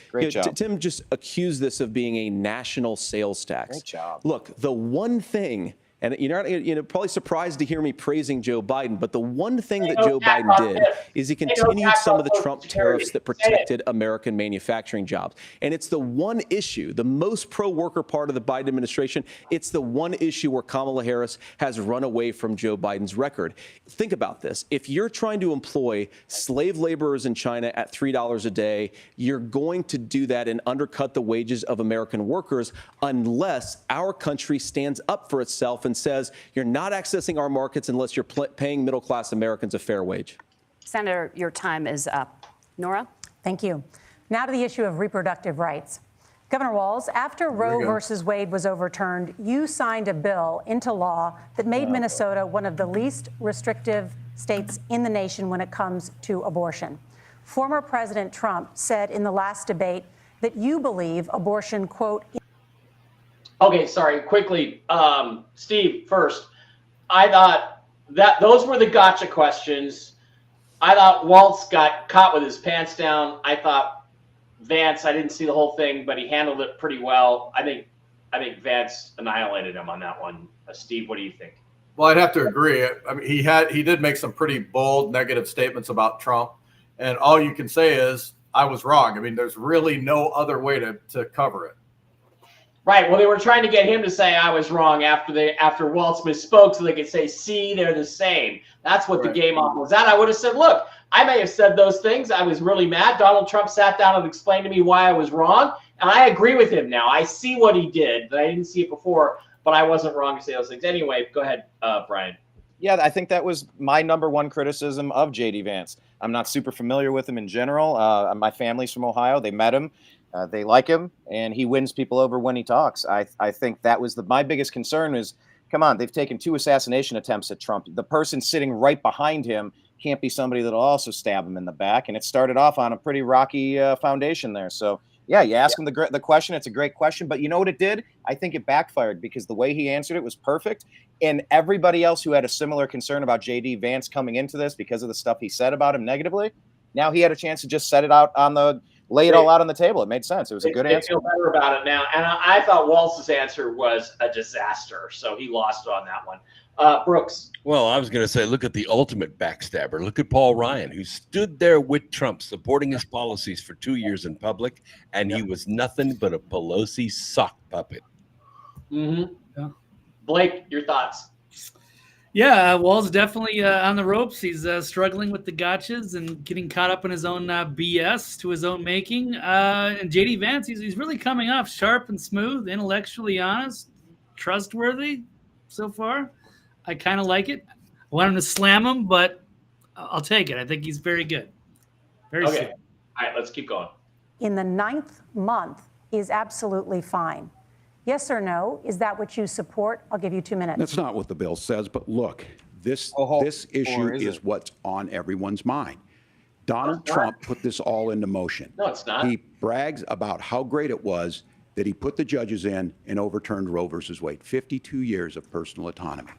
Tim just accused this of being a national sales tax. Great job. Look, the one thing, and you're not, probably surprised to hear me praising Joe Biden, but the one thing that Joe Biden did is he continued some of the Trump tariffs that protected American manufacturing jobs. And it's the one issue, the most pro-worker part of the Biden administration, it's the one issue where Kamala Harris has run away from Joe Biden's record. Think about this. If you're trying to employ slave laborers in China at $3 a day, you're going to do that and undercut the wages of American workers unless our country stands up for itself and says you're not accessing our markets unless you're paying middle-class Americans a fair wage. Senator, your time is up. Nora? Thank you. Now to the issue of reproductive rights. Governor Walz, after Roe versus Wade was overturned, you signed a bill into law that made Minnesota one of the least restrictive states in the nation when it comes to abortion. Former President Trump said in the last debate that you believe abortion, quote, Okay, sorry, quickly. Steve, first, I thought that those were the gotcha questions. I thought Walz got caught with his pants down. I thought Vance, I didn't see the whole thing, but he handled it pretty well. I think Vance annihilated him on that one. Steve, what do you think? Well, I'd have to agree. I mean, he did make some pretty bold negative statements about Trump, and all you can say is I was wrong. I mean, there's really no other way to cover it. Right. Well, they were trying to get him to say I was wrong after Walz misspoke, so they could say, "See, they're the same." That's what the game on was at. I would have said, "Look, I may have said those things. I was really mad. Donald Trump sat down and explained to me why I was wrong, and I agree with him now. I see what he did, but I didn't see it before. But I wasn't wrong to say those things anyway." Go ahead, Brian. Yeah, I think that was my number one criticism of J.D. Vance. I'm not super familiar with him in general. My family's from Ohio. They met him. They like him, and he wins people over when he talks. I think that was my biggest concern is, come on, they've taken 2 assassination attempts at Trump. The person sitting right behind him can't be somebody that'll also stab him in the back. And it started off on a pretty rocky foundation there. So, yeah, you ask him the question. It's a great question. But you know what it did? I think it backfired because the way he answered it was perfect. And everybody else who had a similar concern about J.D. Vance coming into this because of the stuff he said about him negatively, now he had a chance to just set it out lay it all out on the table. It made sense. It was a good answer. I feel better about it now. And I thought Walz's answer was a disaster, so he lost on that one. Brooks. Well, I was going to say, look at the ultimate backstabber. Look at Paul Ryan, who stood there with Trump, supporting his policies for 2 years in public, and he was nothing but a Pelosi sock puppet. Mm-hmm. Yeah. Blake, your thoughts? Yeah, Walz definitely on the ropes. He's struggling with the gotchas and getting caught up in his own BS to his own making. And J.D. Vance, he's really coming off sharp and smooth, intellectually honest, trustworthy so far. I kind of like it. I want him to slam him, but I'll take it. I think he's very good. Very okay. soon. All right, let's keep going. in the 9th month is absolutely fine. Yes or no? Is that what you support? I'll give you 2 minutes. That's not what the bill says, but look, this issue is what's on everyone's mind. Donald Trump put this all into motion. No, it's not. He brags about how great it was that he put the judges in and overturned Roe versus Wade. 52 years of personal autonomy.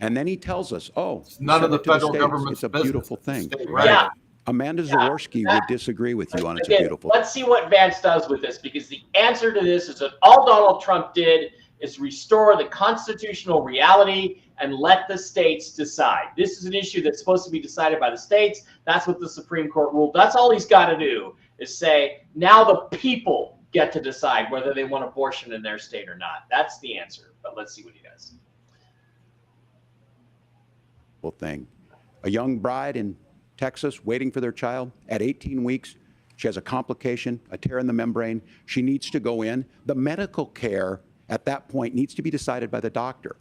And then he tells us, oh, none of the federal States. government's It's a business. beautiful thing. Yeah. Amanda Zaworski would disagree with you on it's a Again, beautiful let's see what Vance does with this, because the answer to this is that all Donald Trump did is restore the constitutional reality and let the states decide. This is an issue that's supposed to be decided by the states. That's what the Supreme Court ruled. That's all he's got to do, is say, now the people get to decide whether they want abortion in their state or not. That's the answer. But let's see what he does. thing. A young bride in Texas waiting for their child at 18 weeks. She has a complication, a tear in the membrane. She needs to go in. The medical care at that point needs to be decided by the doctor.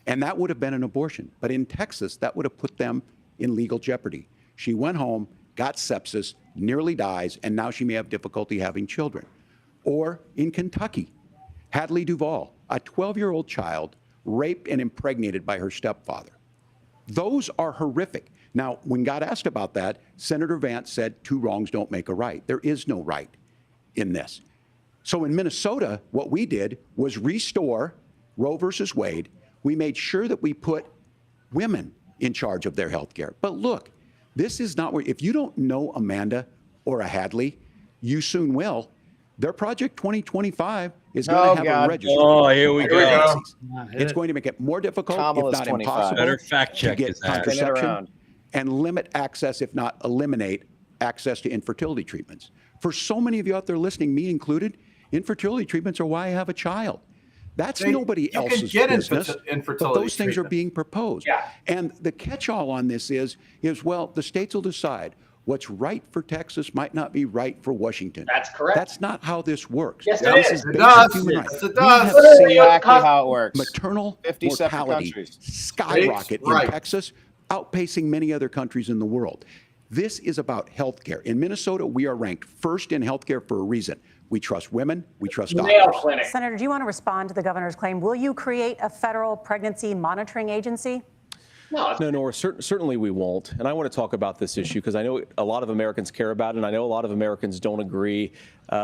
And that would have been an abortion. But in Texas, that would have put them in legal jeopardy. She went home, got sepsis, nearly dies, and now she may have difficulty having children. Or in Kentucky, Hadley Duvall, a 12-year-old child raped and impregnated by her stepfather. Those are horrific. Now, when God asked about that, Senator Vance said, 2 wrongs don't make a right. There is no right in this. So in Minnesota, what we did was restore Roe versus Wade. We made sure that we put women in charge of their health care. But look, this is not where, if you don't know Amanda or a Hadley, you soon will. Their Project 2025 is going to have a registry. Oh, here we go. It's going to make it more difficult, Kamala's if not 25. impossible, Better fact check to get is that. contraception and limit access, if not eliminate access to infertility treatments. For so many of you out there listening, me included, infertility treatments are why I have a child. That's nobody else's business, but those things are being proposed. Yeah. And the catch-all on this is, well, the states will decide. What's right for Texas might not be right for Washington. That's correct. That's not how this works. Yes, this it is. is It basic does. human Yes, rights. it We does. have That's seen exactly how it works. maternal 50 separate mortality countries. skyrocket States, right. in Texas, outpacing many other countries in the world. This is about health care. In Minnesota, we are ranked first in health care for a reason. We trust women. We trust Mayo doctors. Clinic. Senator, do you want to respond to the governor's claim? Will you create a federal pregnancy monitoring agency? No, No, certainly we won't. And I want to talk about this issue because I know a lot of Americans care about it, and I know a lot of Americans don't agree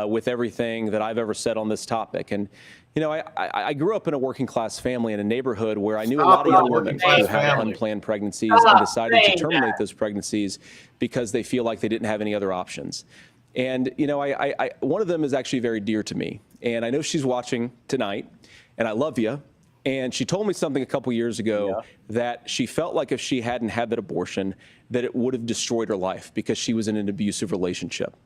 with everything that I've ever said on this topic. And, you know, I grew up in a working class family in a neighborhood where I knew a lot of young women who had unplanned pregnancies and decided to terminate those pregnancies because they feel like they didn't have any other options. And, you know, one of them is actually very dear to me. And I know she's watching tonight, and I love you. And she told me something a couple years ago that she felt like if she hadn't had that abortion, that it would have destroyed her life because she was in an abusive relationship.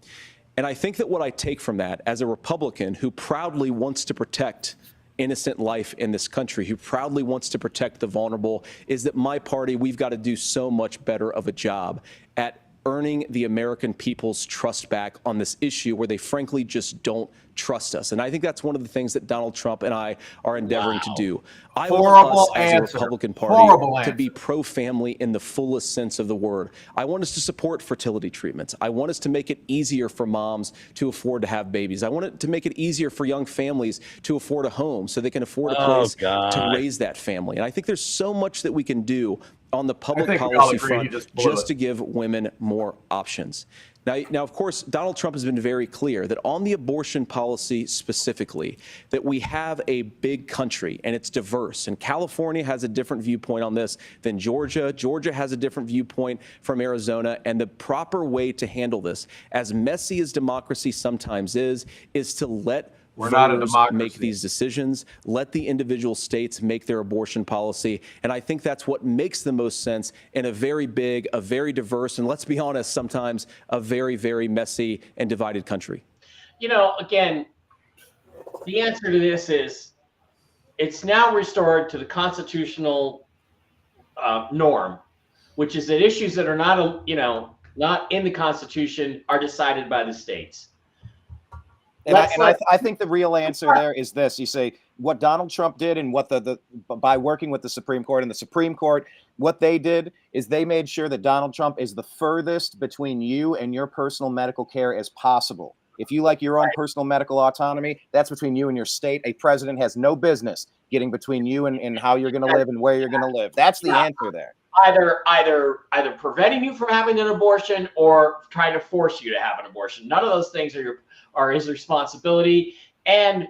And I think that what I take from that as a Republican who proudly wants to protect innocent life in this country, who proudly wants to protect the vulnerable, is that my party, we've got to do so much better of a job at earning the American people's trust back on this issue where they frankly just don't trust us. And I think that's one of the things that Donald Trump and I are endeavoring to do. I want us as a Republican Party to be pro-family in the fullest sense of the word. I want us to support fertility treatments. I want us to make it easier for moms to afford to have babies. I want it to make it easier for young families to afford a home so they can afford a place to raise that family. And I think there's so much that we can do on the public policy front just to give women more options. Now, of course, Donald Trump has been very clear that on the abortion policy specifically, that we have a big country and it's diverse. And California has a different viewpoint on this than Georgia. Georgia has a different viewpoint from Arizona. And the proper way to handle this, as messy as democracy sometimes is to let voters make these decisions, let the individual states make their abortion policy. And I think that's what makes the most sense in a very big, a very diverse, and let's be honest, sometimes a very, very messy and divided country. You know, again, the answer to this is it's now restored to the constitutional norm, which is that issues that are not, not in the Constitution are decided by the states. And I think the real answer there is this. You say what Donald Trump did and what by working with the Supreme Court, and the Supreme Court, what they did is they made sure that Donald Trump is the furthest between you and your personal medical care as possible. If you like your own personal medical autonomy, that's between you and your state. A president has no business getting between you and how you're going to live and where you're going to live. That's the answer there. Either preventing you from having an abortion or trying to force you to have an abortion. None of those things are his responsibility. And,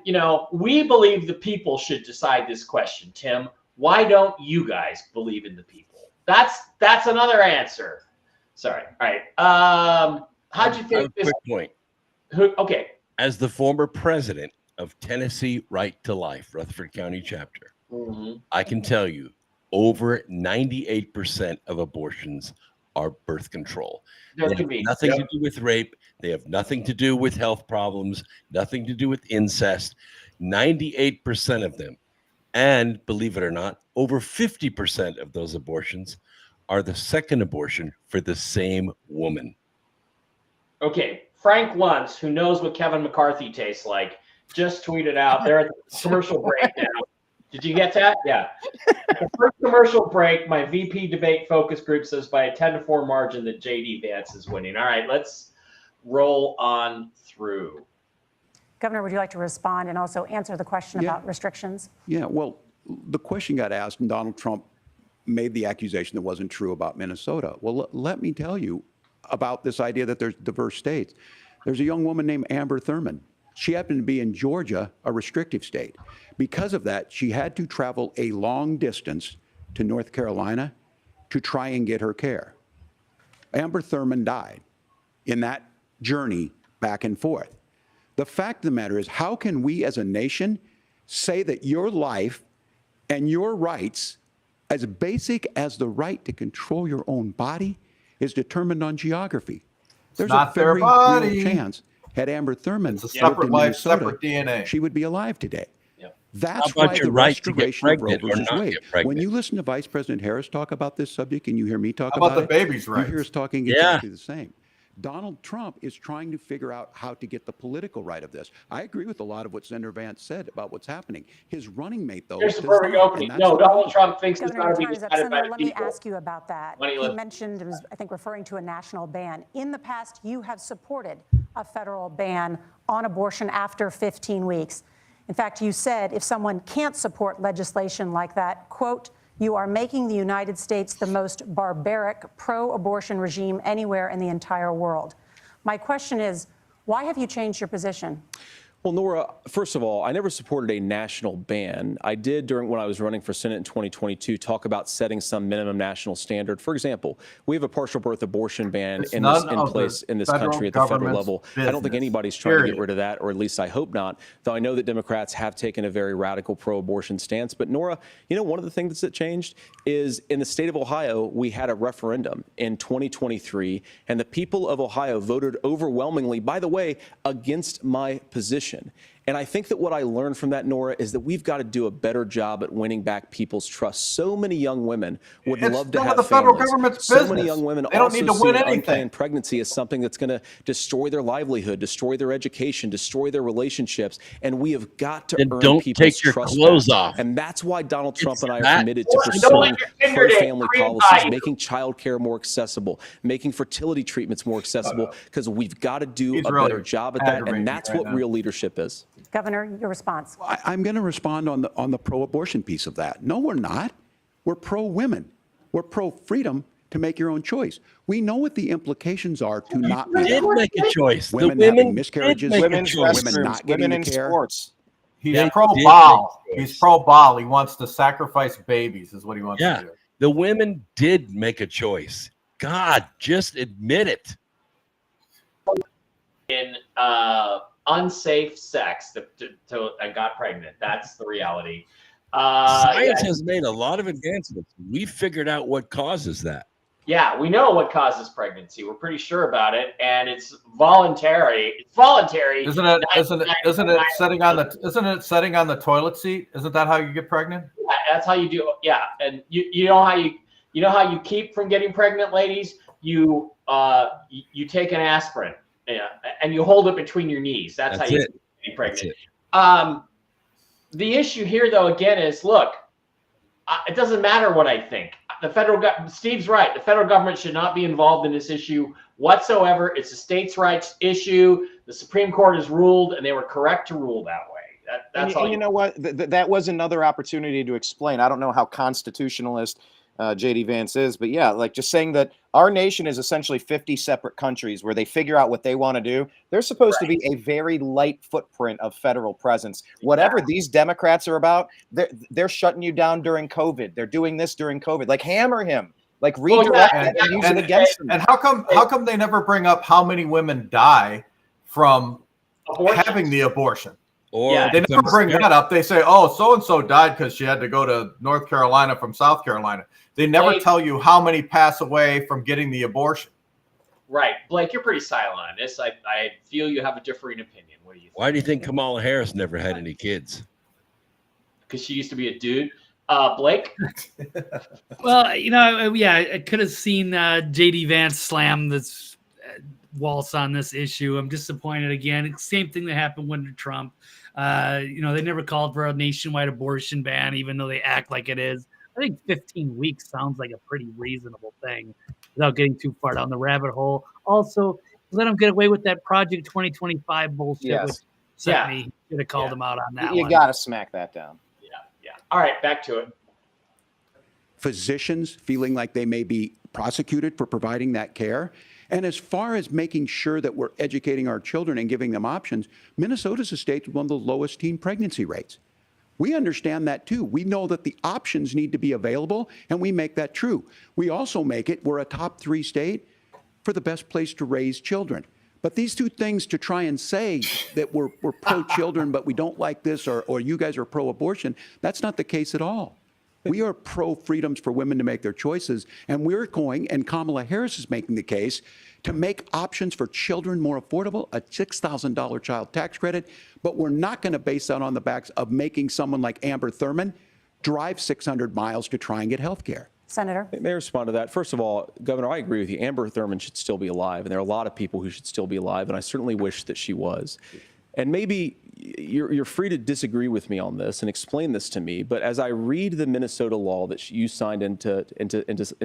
we believe the people should decide this question, Tim. Why don't you guys believe in the people? That's another answer. Sorry. All right. How'd you think this? Quick point. Okay. As the former president of Tennessee Right to Life, Rutherford County chapter, I can tell you over 98% of abortions are birth control. They have nothing to do with rape. They have nothing to do with health problems, nothing to do with incest. 98% of them. And believe it or not, over 50% of those abortions are the second abortion for the same woman. Okay. Frank Luntz, who knows what Kevin McCarthy tastes like, just tweeted out. They're at the commercial break now. Did you get that? Yeah. At the first commercial break, my VP debate focus group says by a 10-4 margin that JD Vance is winning. All right, let's roll on through. Governor, would you like to respond and also answer the question about restrictions? Yeah, well, the question got asked, and Donald Trump made the accusation that wasn't true about Minnesota. Well, let me tell you about this idea that there's diverse states. There's a young woman named Amber Thurman. She happened to be in Georgia, a restrictive state. Because of that, she had to travel a long distance to North Carolina to try and get her care. Amber Thurman died in that journey back and forth. The fact of the matter is, how can we as a nation say that your life and your rights, as basic as the right to control your own body, is determined on geography? There's a very real chance, had Amber Thurman lived in Minnesota, separate DNA, she would be alive today. Yep. That's why the restoration of Roe versus Wade. When you listen to Vice President Harris talk about this subject and you hear me talk about the baby's rights? You hear us talking exactly the same. Donald Trump is trying to figure out how to get the political right of this. I agree with a lot of what Senator Vance said about what's happening. His running mate, though, here's the perfect opening. No, Donald Trump thinks it's Governor, going to be decided by the let people. me ask you about that. He mentioned, it was, I think, referring to a national ban. In the past, you have supported a federal ban on abortion after 15 weeks. In fact, you said if someone can't support legislation like that, quote, you are making the United States the most barbaric pro-abortion regime anywhere in the entire world. My question is, why have you changed your position? Well, Nora, first of all, I never supported a national ban. I did when I was running for Senate in 2022 talk about setting some minimum national standard. For example, we have a partial birth abortion ban in place in this country at the federal level. I don't think anybody's trying to get rid of that, or at least I hope not, though I know that Democrats have taken a very radical pro-abortion stance. But Nora, you know, one of the things that changed is in the state of Ohio, we had a referendum in 2023, and the people of Ohio voted overwhelmingly, by the way, against my position. And I think that what I learned from that, Nora, is that we've got to do a better job at winning back people's trust. So many young women would love to have the federal families. government's So business. many young women They don't also need to see win anything. unplanned pregnancy as something that's going to destroy their livelihood, destroy their education, destroy their relationships. And we have got to earn don't people's take your trust clothes back. off. And that's why Donald Trump and I are that. committed to pursuing pro-family policies, making child care more accessible, making fertility treatments more accessible, because we've got to do a better job at that. And that's what real leadership is. Governor, your response. I'm going to respond on the pro-abortion piece of that. No, we're not. We're pro-women. We're pro-freedom to make your own choice. We know what the implications are to not be did make a choice. Women having miscarriages, women not getting the care. Sports. He's pro-ball. He's pro-ball. He wants to sacrifice babies is what he wants to do. The women did make a choice. God, just admit it. In unsafe sex I got pregnant. That's the reality. Science has made a lot of advancements. We figured out what causes that. Yeah, we know what causes pregnancy. We're pretty sure about it, and it's voluntary. It's voluntary. Isn't it setting on the toilet seat? Isn't that how you get pregnant? Yeah, that's how you do it. Yeah, and you know how you keep from getting pregnant, ladies? You take an aspirin. Yeah, and you hold it between your knees. That's how you get pregnant. The issue here, though, again, is look. It doesn't matter what I think. Steve's right. The federal government should not be involved in this issue whatsoever. It's a states' rights issue. The Supreme Court has ruled, and they were correct to rule that way. That's all. You know what? That was another opportunity to explain. I don't know how constitutionalist JD Vance is. But yeah, like just saying that our nation is essentially 50 separate countries where they figure out what they want to do. There's supposed to be a very light footprint of federal presence. Whatever these Democrats are about, they're shutting you down during COVID. They're doing this during COVID. Like hammer him. Like redirect and use it against them. And how come they never bring up how many women die from having the abortion? Or they never bring that up. They say, oh, so-and-so died because she had to go to North Carolina from South Carolina. They never tell you how many pass away from getting the abortion. Right. Blake, you're pretty silent on this. I feel you have a differing opinion. What do you think? Why do you think Kamala Harris never had any kids? Because she used to be a dude. Blake? Well, I could have seen JD Vance slam this Walz on this issue. I'm disappointed again. Same thing that happened under Trump. They never called for a nationwide abortion ban, even though they act like it is. I think 15 weeks sounds like a pretty reasonable thing without getting too far down the rabbit hole. Also, let them get away with that Project 2025 bullshit, which should have called them out on that one. You got to smack that down. Yeah. All right, back to it. Physicians feeling like they may be prosecuted for providing that care. And as far as making sure that we're educating our children and giving them options, Minnesota's a state with one of the lowest teen pregnancy rates. We understand that too. We know that the options need to be available, and we make that true. We also make it, we're a top 3 state for the best place to raise children. But these two things to try and say that we're pro-children, but we don't like this, or you guys are pro-abortion, that's not the case at all. We are pro-freedoms for women to make their choices, and we're going, and Kamala Harris is making the case, to make options for children more affordable, a $6,000 child tax credit, but we're not going to base that on the backs of making someone like Amber Thurman drive 600 miles to try and get health care. Senator? May I respond to that? First of all, Governor, I agree with you. Amber Thurman should still be alive, and there are a lot of people who should still be alive, and I certainly wish that she was. And maybe you're free to disagree with me on this and explain this to me, but as I read the Minnesota law that you signed into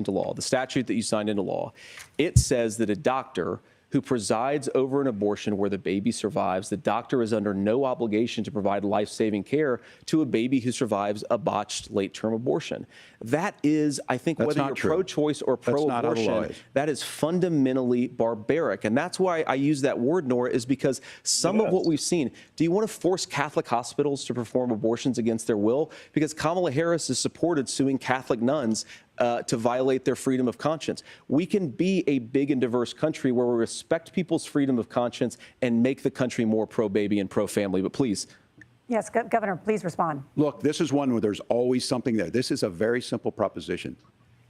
law, the statute that you signed into law, it says that a doctor who presides over an abortion where the baby survives, the doctor is under no obligation to provide life-saving care to a baby who survives a botched late-term abortion. That is, I think, whether you're pro-choice or pro-abortion, that is fundamentally barbaric. And that's why I use that word, Nora, is because some of what we've seen, do you want to force Catholic hospitals to perform abortions against their will? Because Kamala Harris has supported suing Catholic nuns to violate their freedom of conscience. We can be a big and diverse country where we respect people's freedom of conscience and make the country more pro-baby and pro-family. But please. Yes, Governor, please respond. Look, this is one where there's always something there. This is a very simple proposition.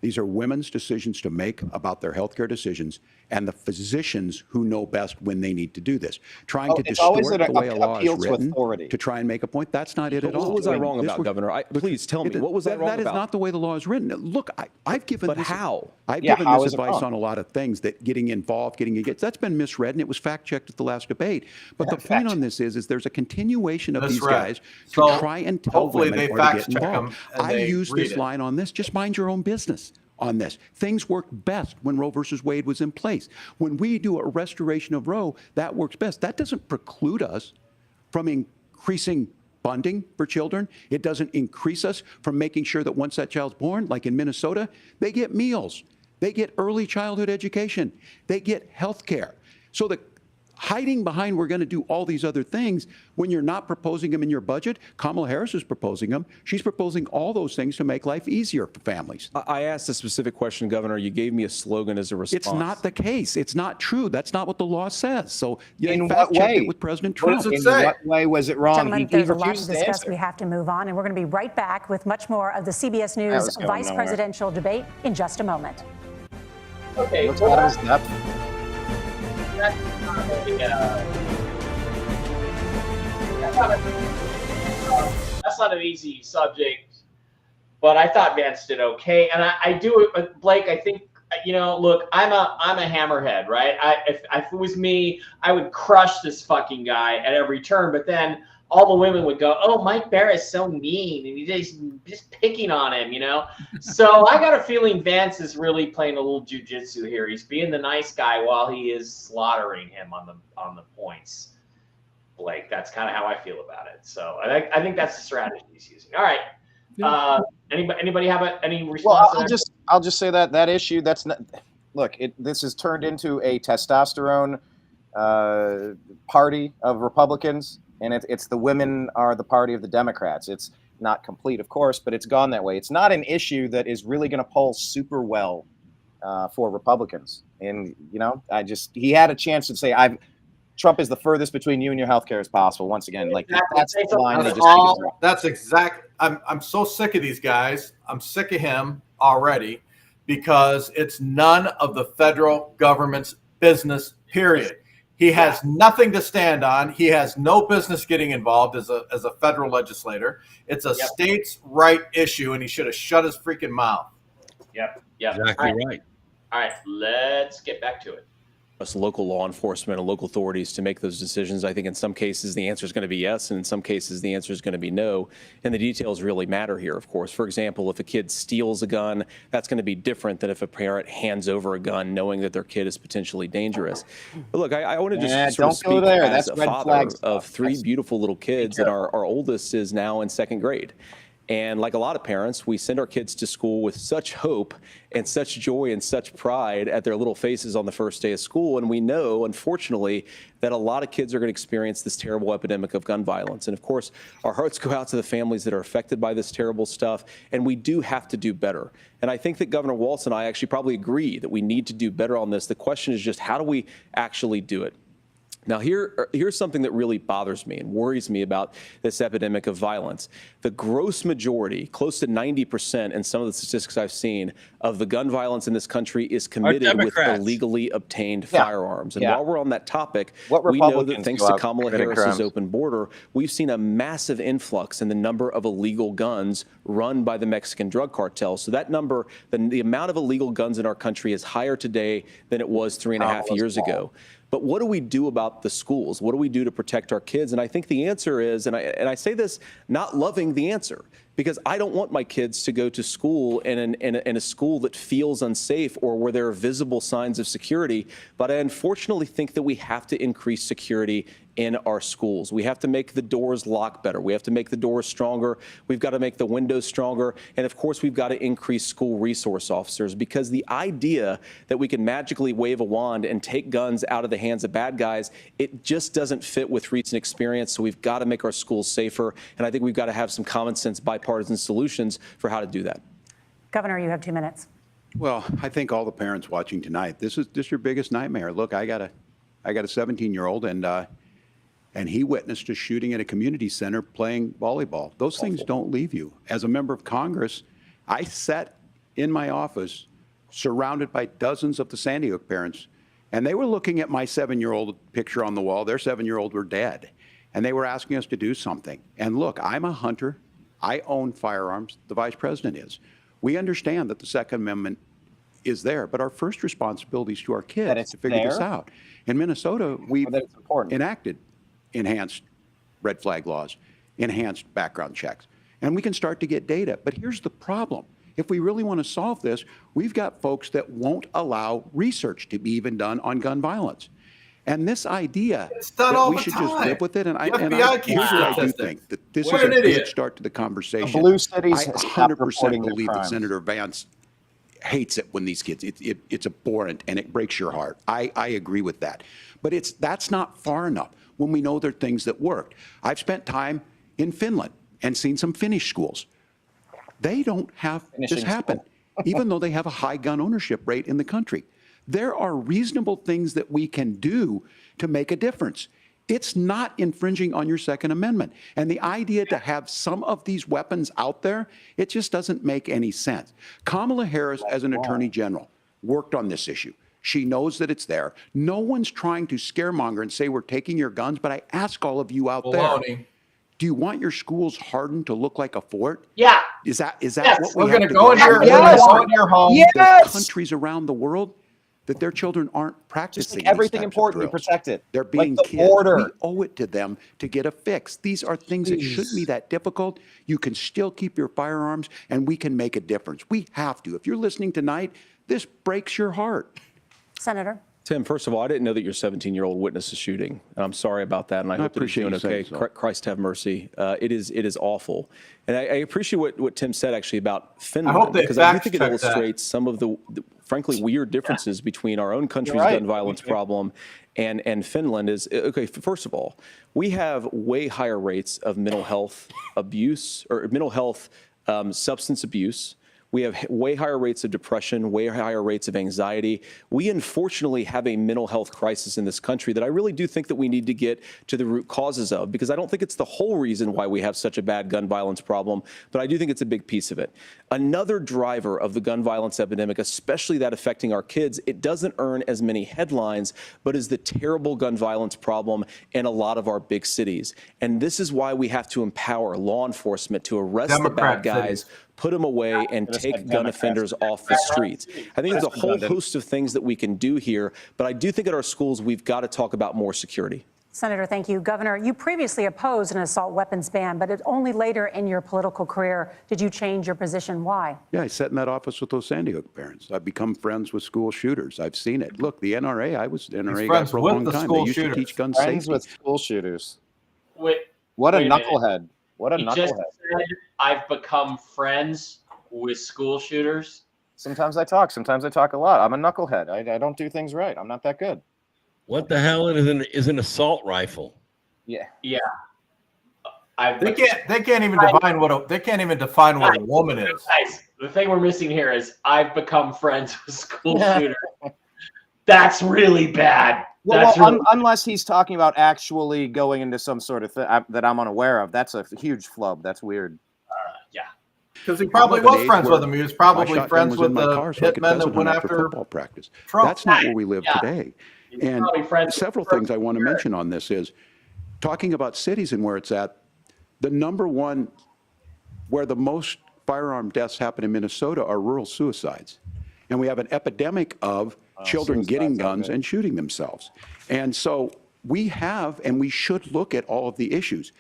These are women's decisions to make about their healthcare decisions, and the physicians who know best when they need to do this. Trying to distort the way a law is written to try and make a point, that's not it at all. What was I wrong about, Governor? Please tell me, what was I wrong about? That is not the way the law is written. Look, I've given but this, how? I've given this advice on a lot of things, that getting involved, that's been misread, and it was fact-checked at the last debate. But the point on this is there's a continuation of these guys to try and tell women where to get involved. I use this line on this, just mind your own business. On this. Things worked best when Roe versus Wade was in place. When we do a restoration of Roe, that works best. That doesn't preclude us from increasing funding for children. It doesn't increase us from making sure that once that child's born, like in Minnesota, they get meals, they get early childhood education, they get health care. So the hiding behind we're going to do all these other things when you're not proposing them in your budget. Kamala Harris is proposing them. She's proposing all those things to make life easier for families. I asked a specific question, Governor. You gave me a slogan as a response. It's not the case. It's not true. That's not what the law says. So in what way? It with President Trump. What does it say? In what way was it wrong? Gentlemen, there's a lot to discuss. We have to move on, and we're going to be right back with much more of the CBS News vice presidential debate in just a moment. Okay. What's all this depth? That's not an easy subject, but I thought Vance did okay, and I do it. Blake, I think look, I'm a hammerhead, right? If it was me, I would crush this fucking guy at every turn, but then all the women would go, "Oh, Mike Barrett is so mean, and he's just picking on him," So I got a feeling Vance is really playing a little jujitsu here. He's being the nice guy while he is slaughtering him on the points. Blake, that's kind of how I feel about it. So I think that's the strategy he's using. All right, Anybody have any response? Well, I'll just say that issue. That's not. Look, this has turned into a testosterone party of Republicans, and it's the women are the party of the Democrats. It's not complete, of course, but it's gone that way. It's not an issue that is really going to poll super well for Republicans. And he had a chance to say, Trump is the furthest between you and your healthcare as possible. Once again, like that's the line. That's exact. I'm so sick of these guys. I'm sick of him already because it's none of the federal government's business, period. He has nothing to stand on. He has no business getting involved as a federal legislator. It's a states' right issue, and he should have shut his freaking mouth. Yep. Exactly right. All right, let's get back to it. Us local law enforcement and local authorities to make those decisions. I think in some cases the answer is going to be yes, and in some cases the answer is going to be no. And the details really matter here, of course. For example, if a kid steals a gun, that's going to be different than if a parent hands over a gun knowing that their kid is potentially dangerous. But look, I want to just sort of speak as a father of three beautiful little kids, and our oldest is now in 2nd grade. And like a lot of parents, we send our kids to school with such hope and such joy and such pride at their little faces on the first day of school. And we know, unfortunately, that a lot of kids are going to experience this terrible epidemic of gun violence. And of course, our hearts go out to the families that are affected by this terrible stuff. And we do have to do better. And I think that Governor Walz and I actually probably agree that we need to do better on this. The question is just, how do we actually do it? Now, here's something that really bothers me and worries me about this epidemic of violence. The gross majority, close to 90% in some of the statistics I've seen, of the gun violence in this country is committed with illegally obtained firearms. And while we're on that topic, we know that thanks to Kamala Harris's open border, we've seen a massive influx in the number of illegal guns run by the Mexican drug cartels. So that number, the amount of illegal guns in our country is higher today than it was 3.5 years ago. But what do we do about the schools? What do we do to protect our kids? And I think the answer is, and I say this not loving the answer, because I don't want my kids to go to school in a school that feels unsafe or where there are visible signs of security. But I unfortunately think that we have to increase security in our schools. We have to make the doors lock better. We have to make the doors stronger. We've got to make the windows stronger. And of course, we've got to increase school resource officers, because the idea that we can magically wave a wand and take guns out of the hands of bad guys, it just doesn't fit with recent experience. So we've got to make our schools safer. And I think we've got to have some common sense bipartisan solutions for how to do that. Governor, you have 2 minutes. Well, I think all the parents watching tonight, this is your biggest nightmare. Look, I got a 17-year-old, and he witnessed a shooting at a community center playing volleyball. Those things don't leave you. As a member of Congress, I sat in my office surrounded by dozens of the Sandy Hook parents, and they were looking at my 7-year-old picture on the wall. Their 7-year-old were dead, and they were asking us to do something. And look, I'm a hunter. I own firearms. The vice president is. We understand that the Second Amendment is there, but our first responsibility is to our kids to figure this out. In Minnesota, we've enacted enhanced red flag laws, enhanced background checks, and we can start to get data. But here's the problem. If we really want to solve this, we've got folks that won't allow research to be even done on gun violence. And this idea that we should just live with it, and here's what I do think, that this is a good start to the conversation. Blue cities I 100% believe that Senator Vance hates it when these kids, it's abhorrent and it breaks your heart. I agree with that. But that's not far enough when we know there are things that worked. I've spent time in Finland and seen some Finnish schools. They don't have this happen, even though they have a high gun ownership rate in the country. There are reasonable things that we can do to make a difference. It's not infringing on your Second Amendment. And the idea to have some of these weapons out there, it just doesn't make any sense. Kamala Harris, as an attorney general, worked on this issue. She knows that it's there. No one's trying to scaremonger and say we're taking your guns, but I ask all of you out there, do you want your schools hardened to look like a fort? Yeah. Is that what we're we going have to go into your home? There's countries around the world that their children aren't practicing. Just everything important to protect it. They're being killed. We owe it to them to get a fix. These are things that shouldn't be that difficult. You can still keep your firearms, and we can make a difference. We have to. If you're listening tonight, this breaks your heart. Senator. Tim, first of all, I didn't know that your 17-year-old witnessed a shooting. And I'm sorry about that, and I hope that he's doing okay. Christ have mercy. It is awful. And I appreciate what Tim said, actually, about Finland. Because I do think it illustrates some of the frankly, weird differences between our own country's gun violence problem and Finland. Is, okay, first of all, we have way higher rates of mental health abuse or mental health substance abuse. We have way higher rates of depression, way higher rates of anxiety. We unfortunately have a mental health crisis in this country that I really do think that we need to get to the root causes of, because I don't think it's the whole reason why we have such a bad gun violence problem, but I do think it's a big piece of it. Another driver of the gun violence epidemic, especially that affecting our kids, it doesn't earn as many headlines, but is the terrible gun violence problem in a lot of our big cities. And this is why we have to empower law enforcement to arrest the bad guys, put them away, and take gun offenders off the streets. I think there's a whole host of things that we can do here, but I do think at our schools we've got to talk about more security. Senator, thank you. Governor, you previously opposed an assault weapons ban, but only later in your political career did you change your position. Why? Yeah, I sat in that office with those Sandy Hook parents. I've become friends with school shooters. I've seen it. Look, the NRA, I was an NRA guy for a long time. They used to teach gun safety. Friends with school shooters. What a knucklehead. What a knucklehead. Just said I've become friends with school shooters. Sometimes I talk a lot. I'm a knucklehead. I don't do things right. I'm not that good. What the hell is an assault rifle? Yeah. Yeah. They can't even define what a woman is. Guys, the thing we're missing here is I've become friends with school shooters. That's really bad. Unless he's talking about actually going into some sort of thing that I'm unaware of. That's a huge flub. That's weird. Yeah. Because he probably was friends with him. He was probably friends with the hitmen that went after football practice. Trump. That's not where we live today. And several things I want to mention on this is talking about cities and where it's at. The number one where the most firearm deaths happen in Minnesota are rural suicides. And we have an epidemic of children getting guns and shooting themselves. And so we have, and we should look at all of the issues.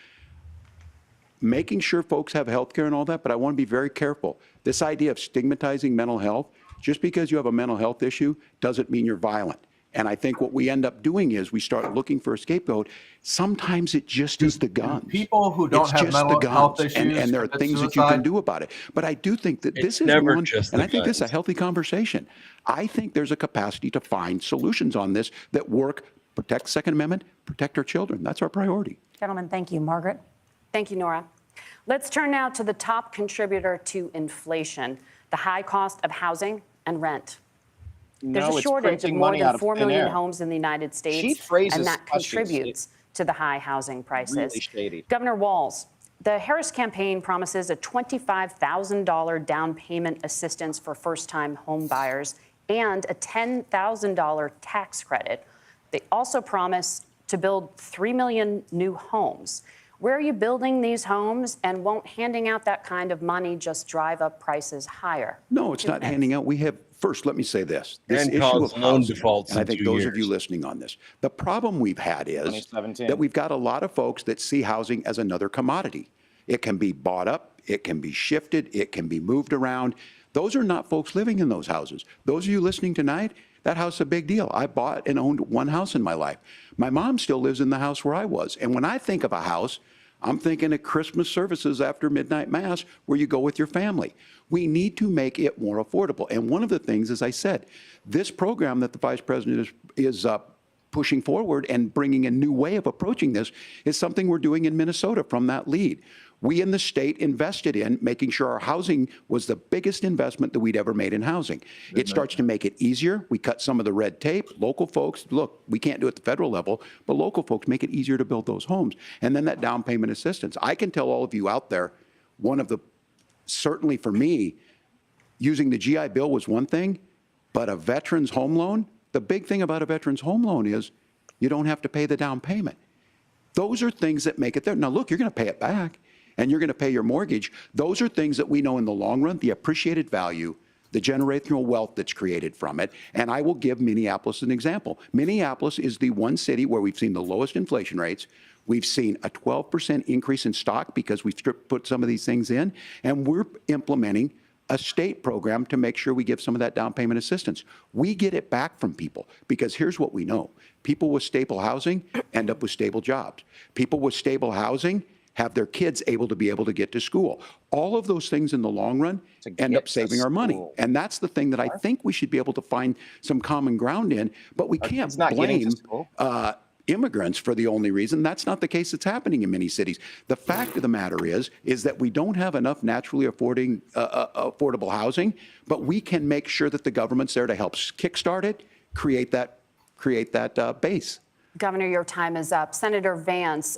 Making sure folks have health care and all that, but I want to be very careful. This idea of stigmatizing mental health, just because you have a mental health issue doesn't mean you're violent. And I think what we end up doing is we start looking for a scapegoat. Sometimes it just is the guns. People who don't have mental health issues, and there are things that you can do about it. But I do think that this is one, and I think this is a healthy conversation. I think there's a capacity to find solutions on this that work, protect the Second Amendment, protect our children. That's our priority. Gentlemen, thank you. Margaret? Thank you, Nora. Let's turn now to the top contributor to inflation, the high cost of housing and rent. There's a shortage of more than 4 million homes in the United States, and that contributes to the high housing prices. Really shady. Governor Walz, the Harris campaign promises a $25,000 down payment assistance for first-time home buyers and a $10,000 tax credit. They also promise to build 3 million new homes. Where are you building these homes, and won't handing out that kind of money just drive up prices higher? No, it's not handing out. We have, first, let me say this. This issue of housing, and I think those of you listening on this, the problem we've had is that we've got a lot of folks that see housing as another commodity. It can be bought up, it can be shifted, it can be moved around. Those are not folks living in those houses. Those of you listening tonight, that house is a big deal. I bought and owned one house in my life. My mom still lives in the house where I was. And when I think of a house, I'm thinking of Christmas services after midnight mass where you go with your family. We need to make it more affordable. And one of the things, as I said, this program that the Vice President is pushing forward and bringing a new way of approaching this is something we're doing in Minnesota from that lead. We in the state invested in making sure our housing was the biggest investment that we'd ever made in housing. It starts to make it easier. We cut some of the red tape. Local folks, look, we can't do it at the federal level, but local folks make it easier to build those homes. And then that down payment assistance. I can tell all of you out there, one of the, certainly for me, using the GI Bill was one thing, but a veteran's home loan, the big thing about a veteran's home loan is you don't have to pay the down payment. Those are things that make it there. Now, look, you're going to pay it back, and you're going to pay your mortgage. Those are things that we know in the long run, the appreciated value, the generational wealth that's created from it. And I will give Minneapolis an example. Minneapolis is the one city where we've seen the lowest inflation rates. We've seen a 12% increase in stock because we've put some of these things in, and we're implementing a state program to make sure we give some of that down payment assistance. We get it back from people because here's what we know. People with stable housing end up with stable jobs. People with stable housing have their kids able to get to school. All of those things in the long run end up saving our money. And that's the thing that I think we should be able to find some common ground in, but we can't blame immigrants for the only reason. That's not the case that's happening in many cities. The fact of the matter is that we don't have enough naturally affordable housing, but we can make sure that the government's there to help kickstart it, create that base. Governor, your time is up. Senator Vance,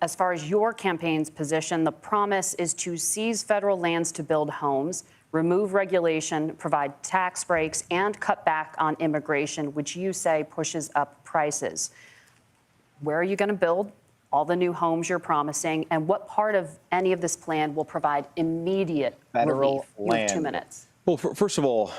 as far as your campaign's position, the promise is to seize federal lands to build homes, remove regulation, provide tax breaks, and cut back on immigration, which you say pushes up prices. Where are you going to build all the new homes you're promising, and what part of any of this plan will provide immediate Federal relief? You have 2 land. minutes. Well, first of all,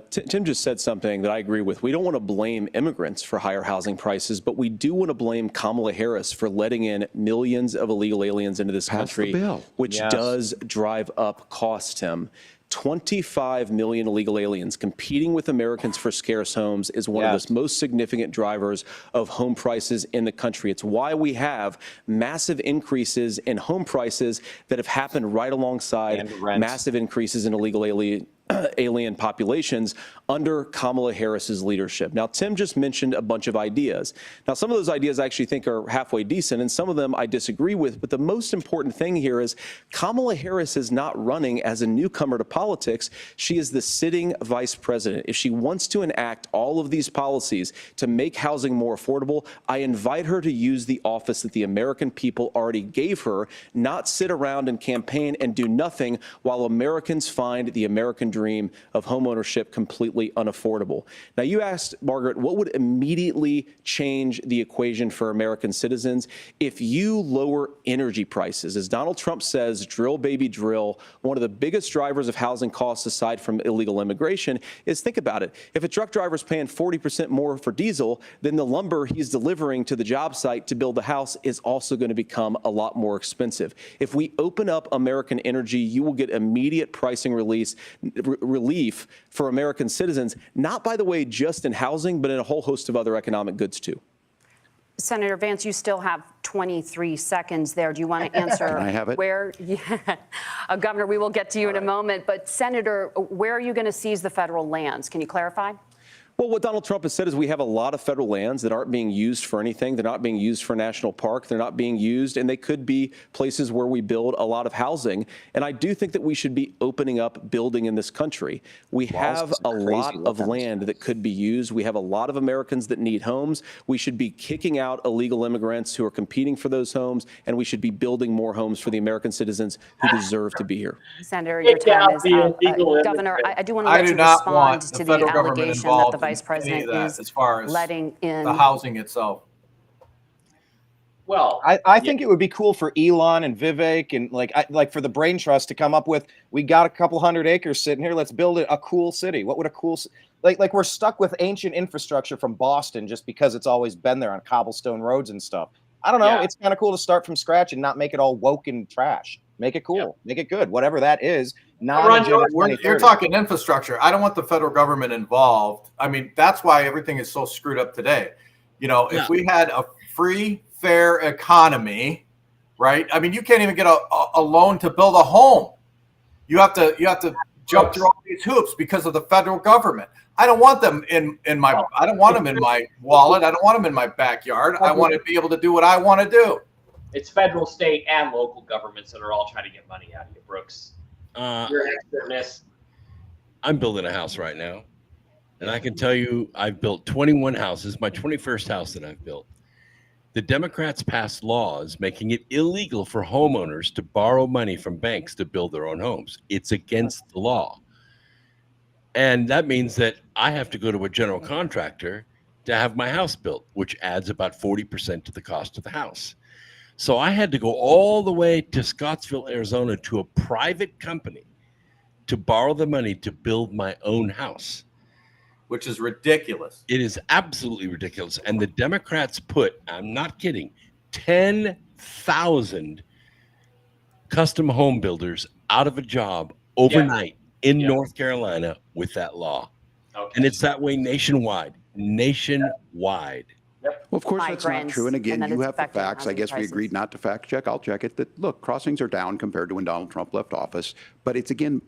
Tim just said something that I agree with. We don't want to blame immigrants for higher housing prices, but we do want to blame Kamala Harris for letting in millions of illegal aliens into this country, which does drive up costs, Tim. 25 million illegal aliens competing with Americans for scarce homes is one of the most significant drivers of home prices in the country. It's why we have massive increases in home prices that have happened right alongside massive increases in illegal alien populations under Kamala Harris's leadership. Now, Tim just mentioned a bunch of ideas. Now, some of those ideas I actually think are halfway decent, and some of them I disagree with. But the most important thing here is Kamala Harris is not running as a newcomer to politics. She is the sitting vice president. If she wants to enact all of these policies to make housing more affordable, I invite her to use the office that the American people already gave her, not sit around and campaign and do nothing while Americans find the American dream of homeownership completely unaffordable. Now, you asked, Margaret, what would immediately change the equation for American citizens if you lower energy prices? As Donald Trump says, drill, baby, drill. One of the biggest drivers of housing costs, aside from illegal immigration, is, think about it. If a truck driver's paying 40% more for diesel, then the lumber he's delivering to the job site to build the house is also going to become a lot more expensive. If we open up American energy, you will get immediate pricing relief for American citizens, not, by the way, just in housing, but in a whole host of other economic goods, too. Senator Vance, you still have 23 seconds there. Do you want to answer Can I have it? where? Yeah. Governor, we will get to you in a moment. But, Senator, where are you going to seize the federal lands? Can you clarify? Well, what Donald Trump has said is we have a lot of federal lands that aren't being used for anything. They're not being used for national park. They're not being used, and they could be places where we build a lot of housing. And I do think that we should be opening up building in this country. We have a lot of land that could be used. We have a lot of Americans that need homes. We should be kicking out illegal immigrants who are competing for those homes, and we should be building more homes for the American citizens who deserve to be here. Senator, your time is up. Governor, I do want to let you respond to the allegation that the Vice President is as far as letting in the housing itself. Well, I think it would be cool for Elon and Vivek and like for the Brain Trust to come up with, we got a couple hundred acres sitting here, let's build a cool city. What would a cool like we're stuck with ancient infrastructure from Boston just because it's always been there on cobblestone roads and stuff. I don't know. Yeah. It's kind of cool to start from scratch and not make it all woke and trash. Make it cool. Make it good. Whatever that is. You're talking infrastructure. I don't want the federal government involved. I mean, that's why everything is so screwed up today. You know, if we had a free, fair economy, right? I mean, you can't even get a loan to build a home. You have to jump through all these hoops because of the federal government. I don't want them in my wallet. I don't want them in my backyard. I want to be able to do what I want to do. It's federal, state, and local governments that are all trying to get money out of you, Brooks. Your expertness. I'm building a house right now, and I can tell you I've built 21 houses, my 21st house that I've built. The Democrats passed laws making it illegal for homeowners to borrow money from banks to build their own homes. It's against the law. And that means that I have to go to a general contractor to have my house built, which adds about 40% to the cost of the house. So I had to go all the way to Scottsville, Arizona, to a private company to borrow the money to build my own house. Which is ridiculous. It is absolutely ridiculous. And the Democrats put, I'm not kidding, 10,000 custom home builders out of a job overnight in North Carolina with that law. Okay. And it's that way nationwide. Nationwide. Yep. Well, of course, that's not true. And again, then you it's have the affecting facts. I housing guess we prices. agreed not to fact check. I'll check it. That look, crossings are down compared to when Donald Trump left office. But it's again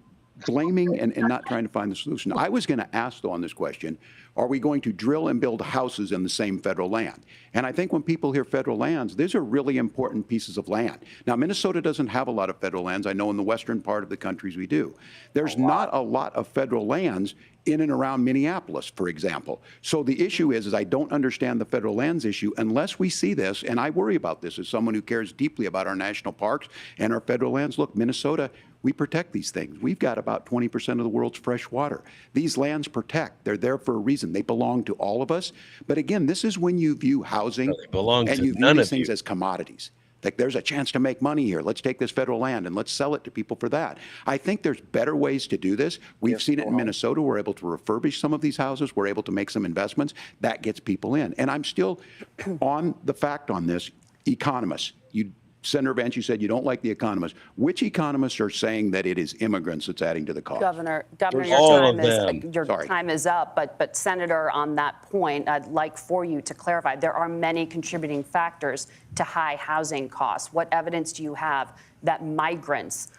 blaming and not trying to find the solution. I was going to ask though on this question, are we going to drill and build houses in the same federal land? And I think when people hear federal lands, these are really important pieces of land. Now, Minnesota doesn't have a lot of federal lands. I know in the western part of the countries we do. There's not a lot of federal lands in and around Minneapolis, for example. So the issue is I don't understand the federal lands issue unless we see this, and I worry about this as someone who cares deeply about our national parks and our federal lands. Look, Minnesota, we protect these things. We've got about 20% of the world's fresh water. These lands protect. They're there for a reason. They belong to all of us. But again, this is when you view housing and you view these things as commodities. Like there's a chance to make money here. Let's take this federal land and let's sell it to people for that. I think there's better ways to do this. We've seen it in Minnesota. We're able to refurbish some of these houses. We're able to make some investments. That gets people in. And I'm still on the fact on this. Economists, Senator Vance, you said you don't like the economists. Which economists are saying that it is immigrants that's adding to the cost? Governor, all your time is up. But Senator, on that point, I'd like for you to clarify. There are many contributing factors to high housing costs. What evidence do you have that migrants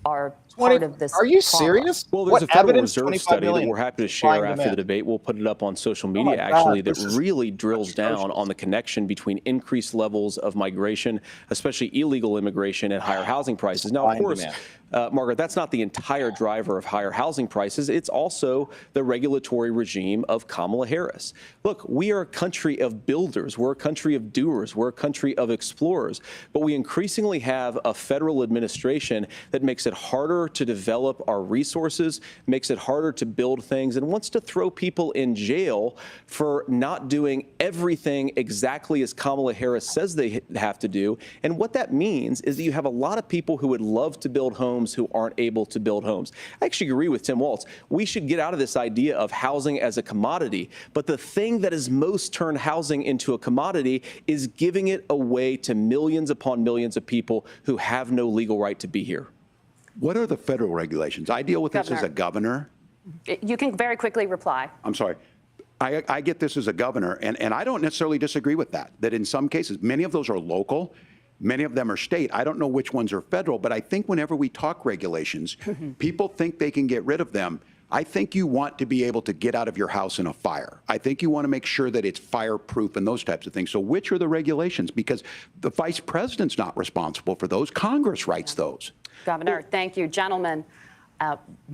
are part of this? Are you problem? serious? Well, there's What a Federal evidence? Reserve 25 study that million we're happy to supply share and after the demand. debate. We'll put it up on social my media, God, actually, that this is really drills down on the connection between increased levels of migration, especially illegal immigration, and higher housing prices. Now, Supply of and course, demand. Margaret, that's not the entire driver of higher housing prices. It's also the regulatory regime of Kamala Harris. Look, we are a country of builders. We're a country of doers. We're a country of explorers. But we increasingly have a federal administration that makes it harder to develop our resources, makes it harder to build things, and wants to throw people in jail for not doing everything exactly as Kamala Harris says they have to do. And what that means is that you have a lot of people who would love to build homes who aren't able to build homes. I actually agree with Tim Walz. We should get out of this idea of housing as a commodity. But the thing that has most turned housing into a commodity is giving it away to millions upon millions of people who have no legal right to be here. What are the federal regulations? I deal with this as a governor. You can very quickly reply. I'm sorry. I get this as a governor, and I don't necessarily disagree with that in some cases, many of those are local. Many of them are state. I don't know which ones are federal, but I think whenever we talk regulations, people think they can get rid of them. I think you want to be able to get out of your house in a fire. I think you want to make sure that it's fireproof and those types of things. So which are the regulations? Because the vice president's not responsible for those. Congress writes those. Governor, thank you. Gentlemen,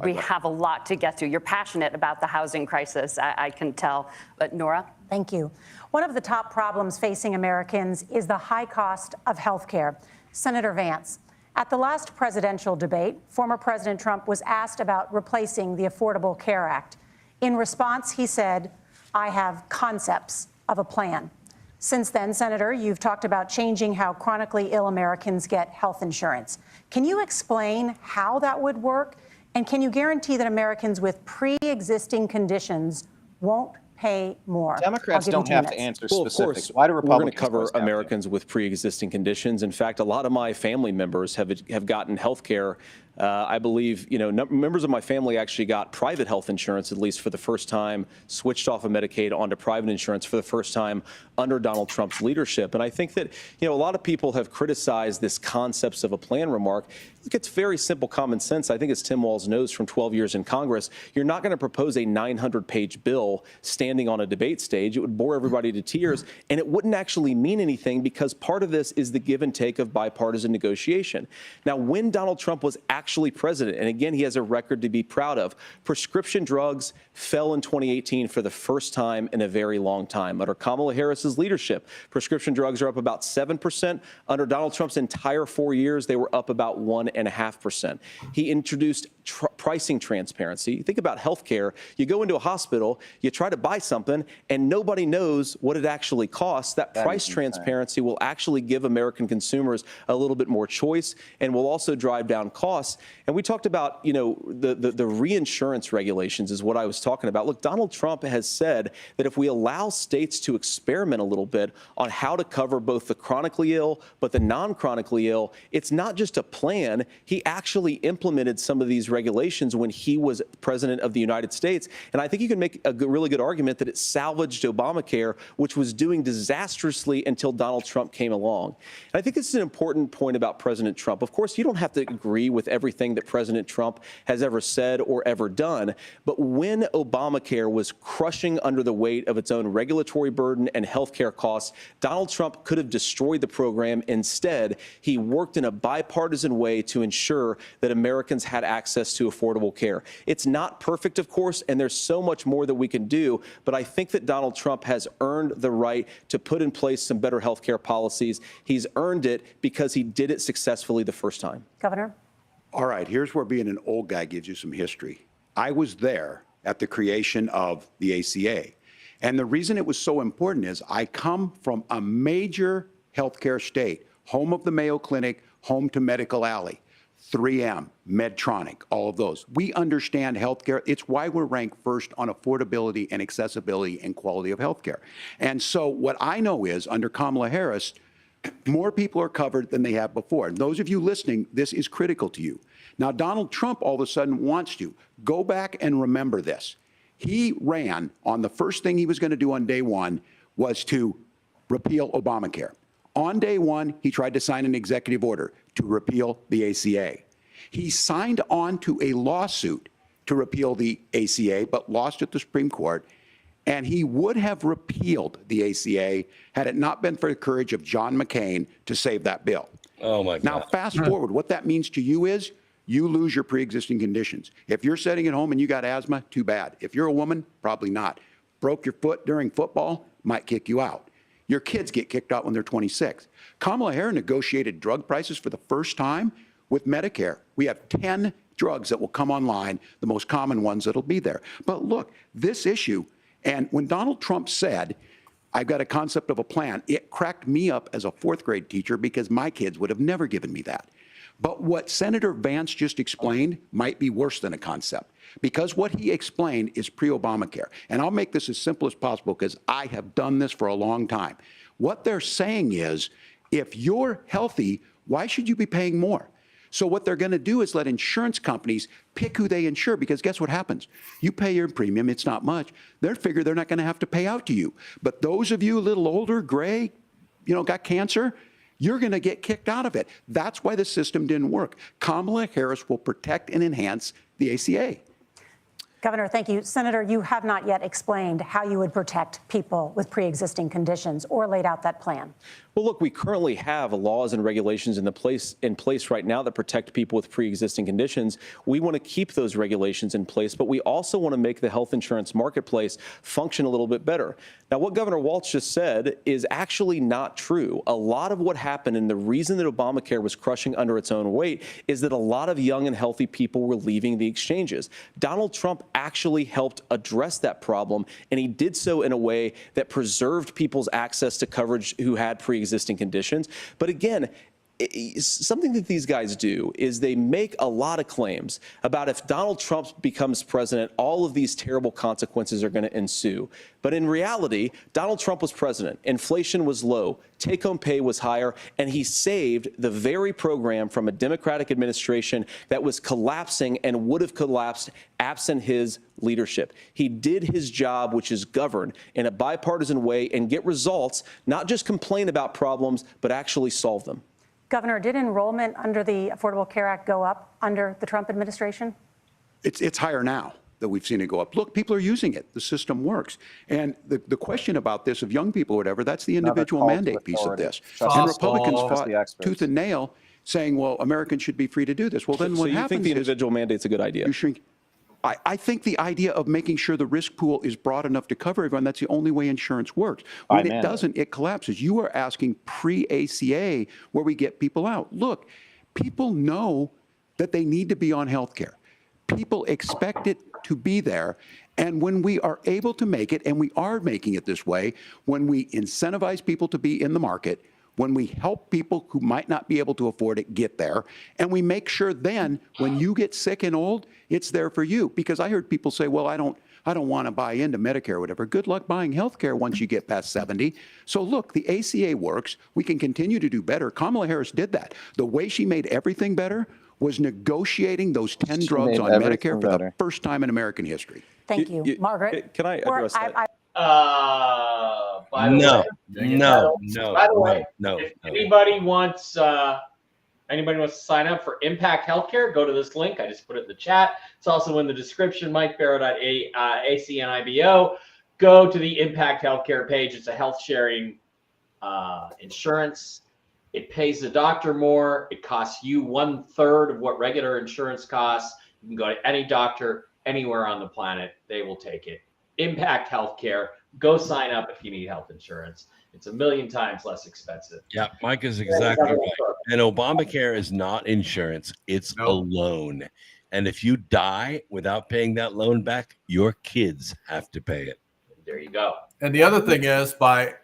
we have a lot to get to. You're passionate about the housing crisis, I can tell. But Nora? Thank you. One of the top problems facing Americans is the high cost of health care. Senator Vance, at the last presidential debate, former President Trump was asked about replacing the Affordable Care Act. In response, he said, "I have concepts of a plan." Since then, Senator, you've talked about changing how chronically ill Americans get health insurance. Can you explain how that would work? And can you guarantee that Americans with pre-existing conditions won't pay more? Democrats don't have to answer specifics. Of course, Why do we're going to Republicans cover must have to? Americans with pre-existing conditions. In fact, a lot of my family members have gotten health care. I believe, members of my family actually got private health insurance, at least for the first time, switched off of Medicaid onto private insurance for the first time under Donald Trump's leadership. And I think that, a lot of people have criticized this concepts of a plan remark. It's very simple common sense. I think as Tim Walz knows from 12 years in Congress, you're not going to propose a 900-page bill standing on a debate stage. It would bore everybody to tears, and it wouldn't actually mean anything because part of this is the give and take of bipartisan negotiation. Now, when Donald Trump was actually president, and again, he has a record to be proud of, prescription drugs fell in 2018 for the first time in a very long time. Under Kamala Harris's leadership, prescription drugs are up about 7%. Under Donald Trump's entire 4 years, they were up about 1.5%. He introduced pricing transparency. Think about healthcare. You go into a hospital, you try to buy something, and nobody knows what it actually costs. That price transparency will actually give American consumers a little bit more choice and will also drive down costs. And we talked about, the reinsurance regulations is what I was talking about. Look, Donald Trump has said that if we allow states to experiment a little bit on how to cover both the chronically ill but the non-chronically ill, it's not just a plan. He actually implemented some of these regulations when he was president of the United States. And I think you can make a really good argument that it salvaged Obamacare, which was doing disastrously until Donald Trump came along. And I think this is an important point about President Trump. Of course, you don't have to agree with everything that President Trump has ever said or ever done. But when Obamacare was crushing under the weight of its own regulatory burden and healthcare costs, Donald Trump could have destroyed the program. Instead, he worked in a bipartisan way to ensure that Americans had access to affordable care. It's not perfect, of course, and there's so much more that we can do, but I think that Donald Trump has earned the right to put in place some better health care policies. He's earned it because he did it successfully the first time. Governor? All right, here's where being an old guy gives you some history. I was there at the creation of the ACA. And the reason it was so important is I come from a major healthcare state, home of the Mayo Clinic, home to Medical Alley, 3M, Medtronic, all of those. We understand healthcare. It's why we're ranked first on affordability and accessibility and quality of healthcare. And so what I know is under Kamala Harris, more people are covered than they have before. And those of you listening, this is critical to you. Now, Donald Trump all of a sudden wants to go back and remember this. He ran on the first thing he was going to do on day one was to repeal Obamacare. On day one, he tried to sign an executive order to repeal the ACA. He signed on to a lawsuit to repeal the ACA, but lost at the Supreme Court. And he would have repealed the ACA had it not been for the courage of John McCain to save that bill. Oh, my God. Now, fast forward, what that means to you is you lose your pre-existing conditions. If you're sitting at home and you got asthma, too bad. If you're a woman, probably not. Broke your foot during football, might kick you out. Your kids get kicked out when they're 26. Kamala Harris negotiated drug prices for the first time with Medicare. We have 10 drugs that will come online, the most common ones that'll be there. But look, this issue, and when Donald Trump said, I've got a concept of a plan, it cracked me up as a fourth grade teacher because my kids would have never given me that. But what Senator Vance just explained might be worse than a concept, because what he explained is pre-Obamacare. And I'll make this as simple as possible because I have done this for a long time. What they're saying is, if you're healthy, why should you be paying more? So what they're going to do is let insurance companies pick who they insure, because guess what happens? You pay your premium, it's not much. They figure they're not going to have to pay out to you. But those of you a little older, gray, got cancer, you're going to get kicked out of it. That's why the system didn't work. Kamala Harris will protect and enhance the ACA. Governor, thank you. Senator, you have not yet explained how you would protect people with pre-existing conditions or laid out that plan. Well, look, we currently have laws and regulations in place right now that protect people with pre-existing conditions. We want to keep those regulations in place, but we also want to make the health insurance marketplace function a little bit better. Now, what Governor Walz just said is actually not true. A lot of what happened, and the reason that Obamacare was crushing under its own weight, is that a lot of young and healthy people were leaving the exchanges. Donald Trump actually helped address that problem, and he did so in a way that preserved people's access to coverage who had pre-existing conditions. But again, something that these guys do is they make a lot of claims about if Donald Trump becomes president, all of these terrible consequences are going to ensue. But in reality, Donald Trump was president. Inflation was low. Take-home pay was higher. And he saved the very program from a Democratic administration that was collapsing and would have collapsed absent his leadership. He did his job, which is govern in a bipartisan way and get results, not just complain about problems, but actually solve them. Governor, did enrollment under the Affordable Care Act go up under the Trump administration? It's higher now that we've seen it go up. Look, people are using it. The system works. And the question about this of young people or whatever, that's the individual mandate piece of this. And Republicans fought tooth and nail saying, well, Americans should be free to do this. Well, then what happens is... So you think the individual mandate's a good idea? You shrink. I think the idea of making sure the risk pool is broad enough to cover everyone, that's the only way insurance works. When it doesn't, it collapses. You are asking pre-ACA where we get people out. Look, people know that they need to be on health care. People expect it to be there. And when we are able to make it, and we are making it this way, when we incentivize people to be in the market, when we help people who might not be able to afford it get there, and we make sure then when you get sick and old, it's there for you. Because I heard people say, well, I don't want to buy into Medicare or whatever. Good luck buying health care once you get past 70. So look, the ACA works. We can continue to do better. Kamala Harris did that. The way she made everything better was negotiating those 10 drugs made on everything Medicare for better. the first time in American history. Thank you, Margaret. Can I address that? By the way, No. if anybody wants to sign up for Impact Healthcare, go to this link. I just put it in the chat. It's also in the description. MikeBarrow.acnibo. Go to the Impact Healthcare page. It's a health sharing insurance. It pays the doctor more. It costs you 1/3 of what regular insurance costs. You can go to any doctor anywhere on the planet. They will take it. Impact Healthcare. Go sign up if you need health insurance. It's 1,000,000 times less expensive. Yeah, Mike is exactly right. And Obamacare is not insurance. It's a loan. And if you die without paying that loan back, your kids have to pay it. There you go. And the other thing is, by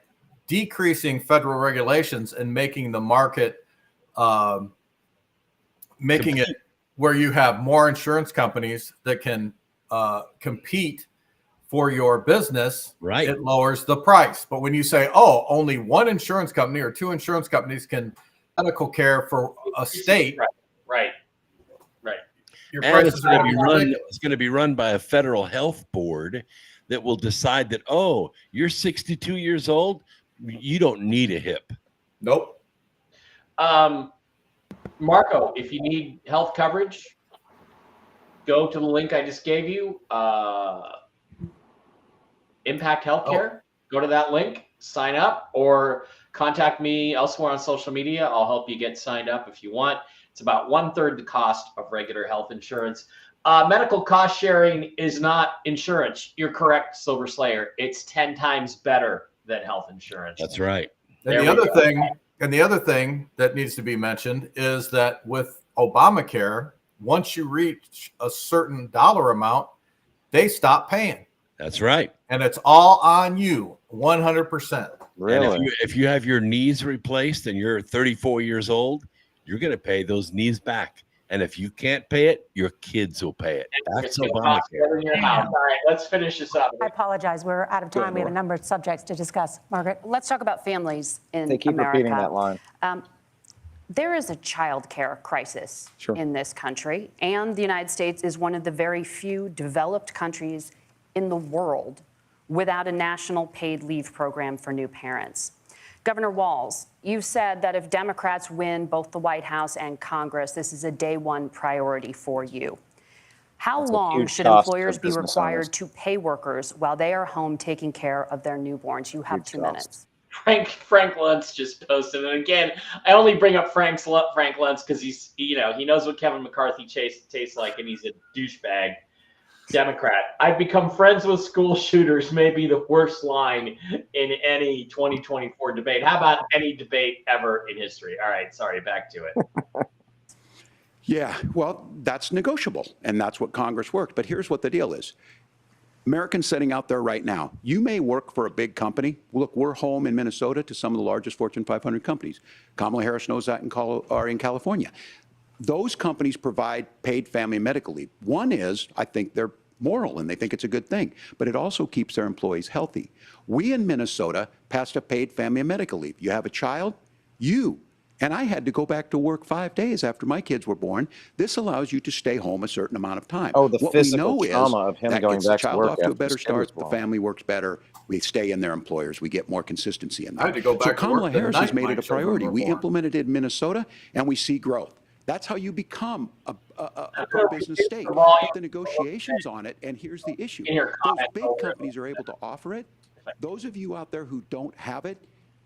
decreasing federal regulations and making the market, making it where you have more insurance companies that can compete for your business, right, it lowers the price. But when you say, oh, only one insurance company or two insurance companies can medical care for a state, right. Your and prices it's are going going to be run by a federal health board that will decide that, oh, you're 62 years old, you don't need a hip. Nope. Marco, if you need health coverage, go to the link I just gave you. Impact Healthcare. Go to that link, sign up, or contact me elsewhere on social media. I'll help you get signed up if you want. It's about 1/3 the cost of regular health insurance. Medical cost sharing is not insurance. You're correct, Silver Slayer. It's 10 times better than health insurance. That's right. And the other thing that needs to be mentioned is that with Obamacare, once you reach a certain dollar amount, they stop paying. That's right. And it's all on you, 100%. Really? And if you have your knees replaced and you're 34 years old, you're going to pay those knees back. And if you can't pay it, your kids will pay it. That's Obamacare. In your house. All right, let's finish this up. I apologize. We're out of time. We have a number of subjects to discuss. Margaret? Let's talk about families in America. They keep repeating that line. There is a child care crisis in this country, and the United States is one of the very few developed countries in the world without a national paid leave program for new parents. Governor Walz, you said that if Democrats win both the White House and Congress, this is a day one priority for you. How long should employers be required to pay workers while they are home taking care of their newborns? You have 2 minutes. Frank Luntz just posted, and again, I only bring up Frank Luntz because he knows what Kevin McCarthy tastes like, and he's a douchebag Democrat. I've become friends with school shooters may be the worst line in any 2024 debate. How about any debate ever in history? All right, sorry, back to it. Yeah, well, that's negotiable, and that's what Congress worked. But here's what the deal is. Americans sitting out there right now, you may work for a big company. Look, we're home in Minnesota to some of the largest Fortune 500 companies. Kamala Harris knows that in California. Those companies provide paid family medical leave. One is, I think they're moral and they think it's a good thing, but it also keeps their employees healthy. We in Minnesota passed a paid family medical leave. You have a child, and I had to go back to work 5 days after my kids were born. This allows you to stay home a certain amount of time. Oh, the what physical we know trauma is of him that going gets back the to child work off to a after better his kid was start. The born. family works better. We stay in their employers. We get more consistency in I had that. to go back So to Kamala work the Harris night has made my it a children priority. were We born. implemented it in Minnesota, and we see growth. That's how you become a pro-business state. But the negotiations on it, and here's the issue. Those big companies are able to offer it. Those of you out there who don't have it,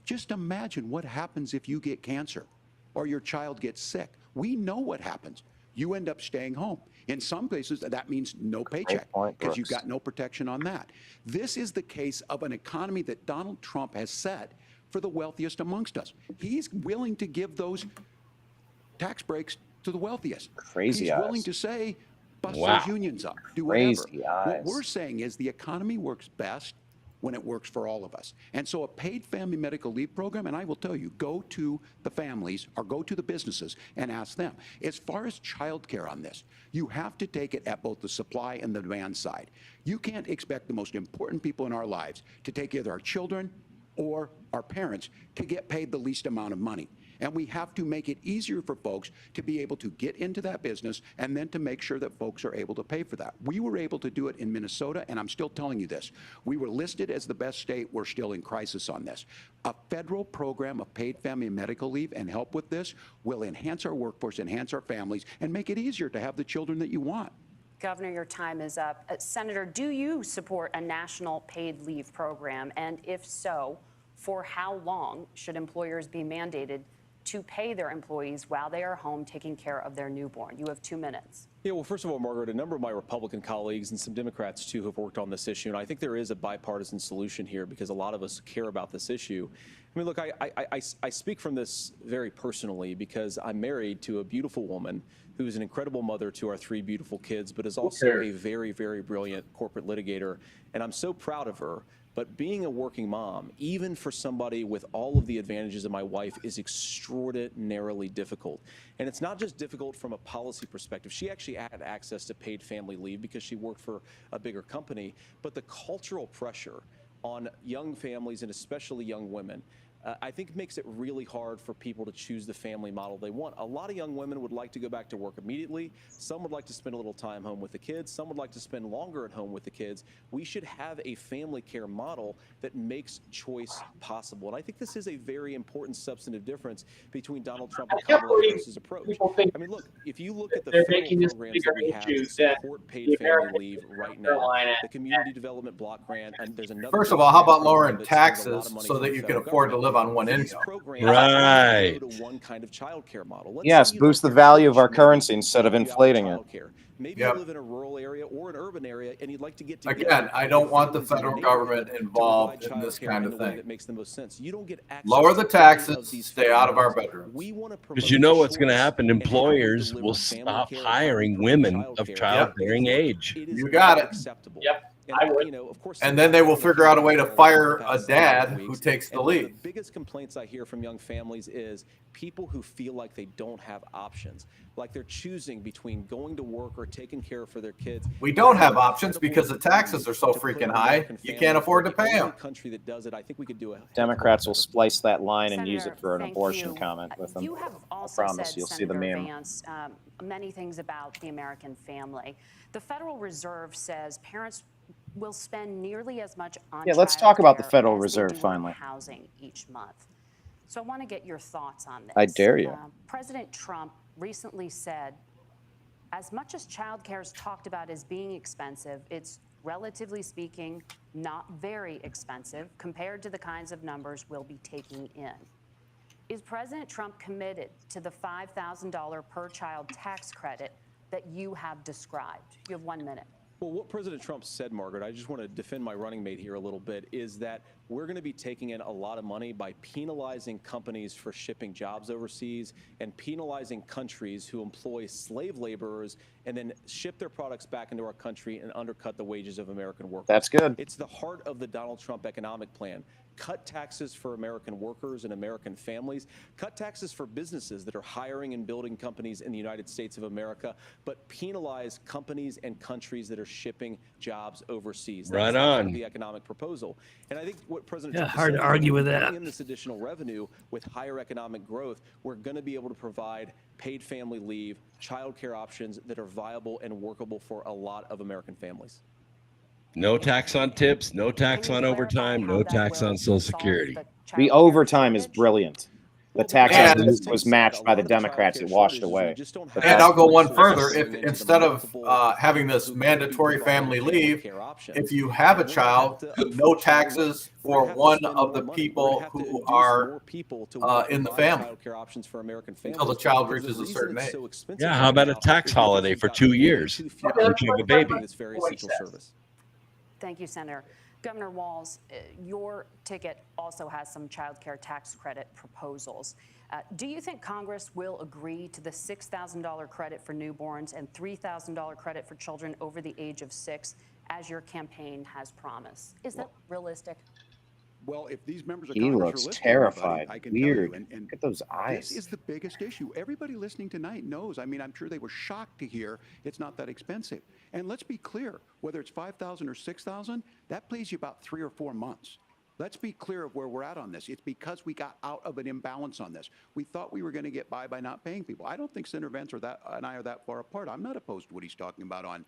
just imagine what happens if you get cancer or your child gets sick. We know what happens. You end up staying home. In some cases, that means no paycheck because you've got no protection on that. This is the case of an economy that Donald Trump has set for the wealthiest amongst us. He's willing to give those tax breaks to the wealthiest. Crazy eyes. He's willing to say, bust Wow. those unions up, do whatever. Crazy eyes. What we're saying is the economy works best when it works for all of us. And so a paid family medical leave program, and I will tell you, go to the families or go to the businesses and ask them. As far as childcare on this, you have to take it at both the supply and the demand side. You can't expect the most important people in our lives to take either our children or our parents to get paid the least amount of money. And we have to make it easier for folks to be able to get into that business and then to make sure that folks are able to pay for that. We were able to do it in Minnesota, and I'm still telling you this. We were listed as the best state. We're still in crisis on this. A federal program of paid family and medical leave and help with this will enhance our workforce, enhance our families, and make it easier to have the children that you want. Governor, your time is up. Senator, do you support a national paid leave program? And if so, for how long should employers be mandated to pay their employees while they are home taking care of their newborn? You have 2 minutes. Yeah, well, first of all, Margaret, a number of my Republican colleagues and some Democrats, too, have worked on this issue. And I think there is a bipartisan solution here because a lot of us care about this issue. I mean, look, I speak from this very personally because I'm married to a beautiful woman who is an incredible mother to our 3 beautiful kids, but is also a very, very brilliant corporate litigator. And I'm so proud of her. But being a working mom, even for somebody with all of the advantages of my wife, is extraordinarily difficult. And it's not just difficult from a policy perspective. She actually had access to paid family leave because she worked for a bigger company. But the cultural pressure on young families and especially young women, I think makes it really hard for people to choose the family model they want. A lot of young women would like to go back to work immediately. Some would like to spend a little time home with the kids. Some would like to spend longer at home with the kids. We should have a family care model that makes choice possible. And I think this is a very important substantive difference between Donald Trump and Kamala Harris's approach. I mean, look, if you look at the federal programs that we have to support paid family leave right now, the community development block grant, and there's another. First of all, how about lowering taxes so that you can afford to live on one income? Right. One kind of child care model. Yes, boost the value of our currency instead of inflating it. Maybe you live in a rural area or an urban area and you'd like to get together. Again, I don't want the federal government involved in this kind of thing. That makes the most sense. You don't get access. Lower the taxes, stay out of our bedrooms. Because you know what's going to happen? Employers will stop hiring women of childbearing age. You got it. Yep. I would. And then they will figure out a way to fire a dad who takes the lead. The biggest complaints I hear from young families is people who feel like they don't have options, like they're choosing between going to work or taking care for their kids. We don't have options because the taxes are so freaking high. You can't afford to pay them. Country that does it, I think we could do it. Democrats will splice that line and Senator, use it for an thank abortion you. comment with them. You have I also promise said, you'll see Senator the meme. Vance, many things about the American family. The Federal Reserve says parents will spend nearly as much on let's talk about the childcare Federal as they Reserve do on finally. housing each month. So I want to get your thoughts on this. I dare you. President Trump recently said, as much as childcare is talked about as being expensive, it's relatively speaking not very expensive compared to the kinds of numbers we'll be taking in. Is President Trump committed to the $5,000 per child tax credit that you have described? You have 1 minute. Well, what President Trump said, Margaret, I just want to defend my running mate here a little bit, is that we're going to be taking in a lot of money by penalizing companies for shipping jobs overseas and penalizing countries who employ slave laborers and then ship their products back into our country and undercut the wages of American workers. That's good. It's the heart of the Donald Trump economic plan. Cut taxes for American workers and American families. Cut taxes for businesses that are hiring and building companies in the United States of America, but penalize companies and countries that are shipping jobs overseas. Right on. The economic proposal. And I think what President Trump hard to argue with that. In this additional revenue with higher economic growth, we're going to be able to provide paid family leave, child care options that are viable and workable for a lot of American families. No tax on tips, no tax on overtime, no tax on Social Security. The overtime is brilliant. The tax was matched by the Democrats. It washed away. And I'll go one further. If instead of having this mandatory family leave, if you have a child, no taxes for one of the people who are in the family until the child reaches a certain age. Yeah, how about a tax holiday for 2 years if you have a baby? Thank you, Senator. Governor Walz, your ticket also has some child care tax credit proposals. Do you think Congress will agree to the $6,000 credit for newborns and $3,000 credit for children over the age of 6, as your campaign has promised? Is that realistic? Well, if these members of He Congress looks are listening, terrified. I can Weird. tell you, and Look at those eyes. this is the biggest issue. Everybody listening tonight knows. I mean, I'm sure they were shocked to hear it's not that expensive. And let's be clear, whether it's $5,000 or $6,000, that pays you about 3 or 4 months. Let's be clear of where we're at on this. It's because we got out of an imbalance on this. We thought we were going to get by not paying people. I don't think Senator Vance and I are that far apart. I'm not opposed to what he's talking about on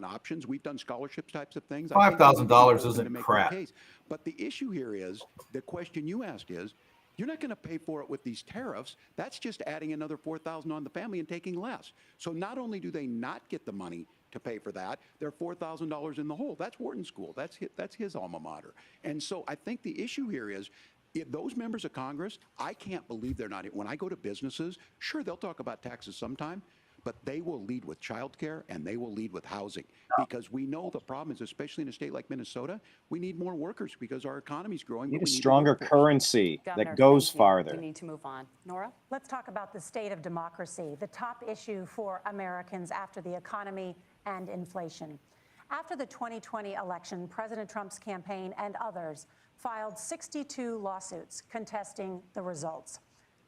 options. We've done scholarships types of things. $5,000 isn't crap. But the issue here is, the question you asked is, you're not going to pay for it with these tariffs. That's just adding another $4,000 on the family and taking less. So not only do they not get the money to pay for that, they're $4,000 in the hole. That's Wharton School. That's his alma mater. And so I think the issue here is, if those members of Congress, I can't believe they're not. When I go to businesses, sure, they'll talk about taxes sometime, but they will lead with childcare and they will lead with housing, because we know the problem is, especially in a state like Minnesota, we need more workers because our economy's growing. We need a stronger currency that goes farther. We need to move on. Nora? Let's talk about the state of democracy, the top issue for Americans after the economy and inflation. After the 2020 election, President Trump's campaign and others filed 62 lawsuits contesting the results.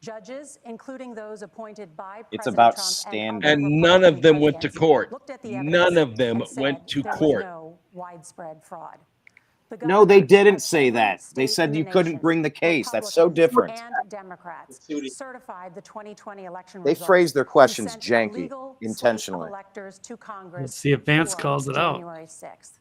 Judges, including those appointed by President about Trump standing. And none of them went to court. looked at the evidence None of them and said went to there was court. no widespread fraud. The No, they governors didn't of say every that. They state said in you the couldn't nation, bring the case. That's so Republicans different. And Democrats certified the 2020 election They results phrased their and questions sent janky, illegal slate of intentionally. electors to Congress Let's see if Vance before calls it out. January 6th.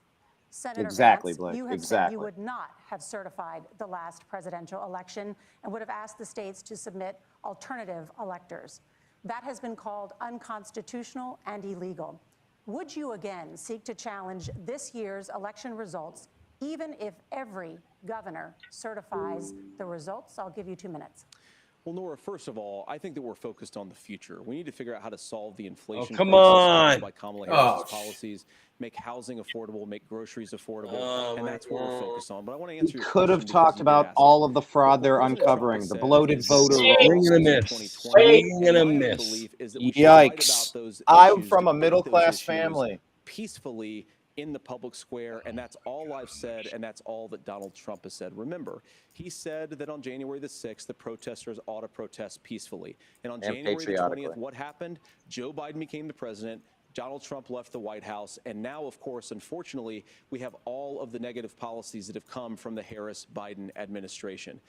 Senator Exactly, Vance, Blake, you have said exactly. you would not have certified the last presidential election and would have asked the states to submit alternative electors. That has been called unconstitutional and illegal. Would you again seek to challenge this year's election results, even if every governor certifies the results? I'll give you 2 minutes. Well, Nora, first of all, I think that we're focused on the future. We need to figure out how to solve the inflation come crisis on. caused by Kamala Harris's policies, make housing affordable, make groceries affordable, and that's what we're focused on. But I want to We answer your could have question because talked you did about ask all it. of the fraud they're What President Trump uncovering, has the said bloated is voter that rolls. Swing and a miss. 2020, Swing and a my miss. belief is that we should fight about Yikes. those I'm issues, from a debate middle-class those issues family. peacefully in the public square, and that's all I've said, and that's all that Donald Trump has said. Remember, he said that on January the 6th, the protesters ought to protest peacefully. And on And January the patriotically. 20th, what happened? Joe Biden became the president. Donald Trump left the White House. And now, of course, unfortunately, we have all of the negative policies that have come from the Harris-Biden administration.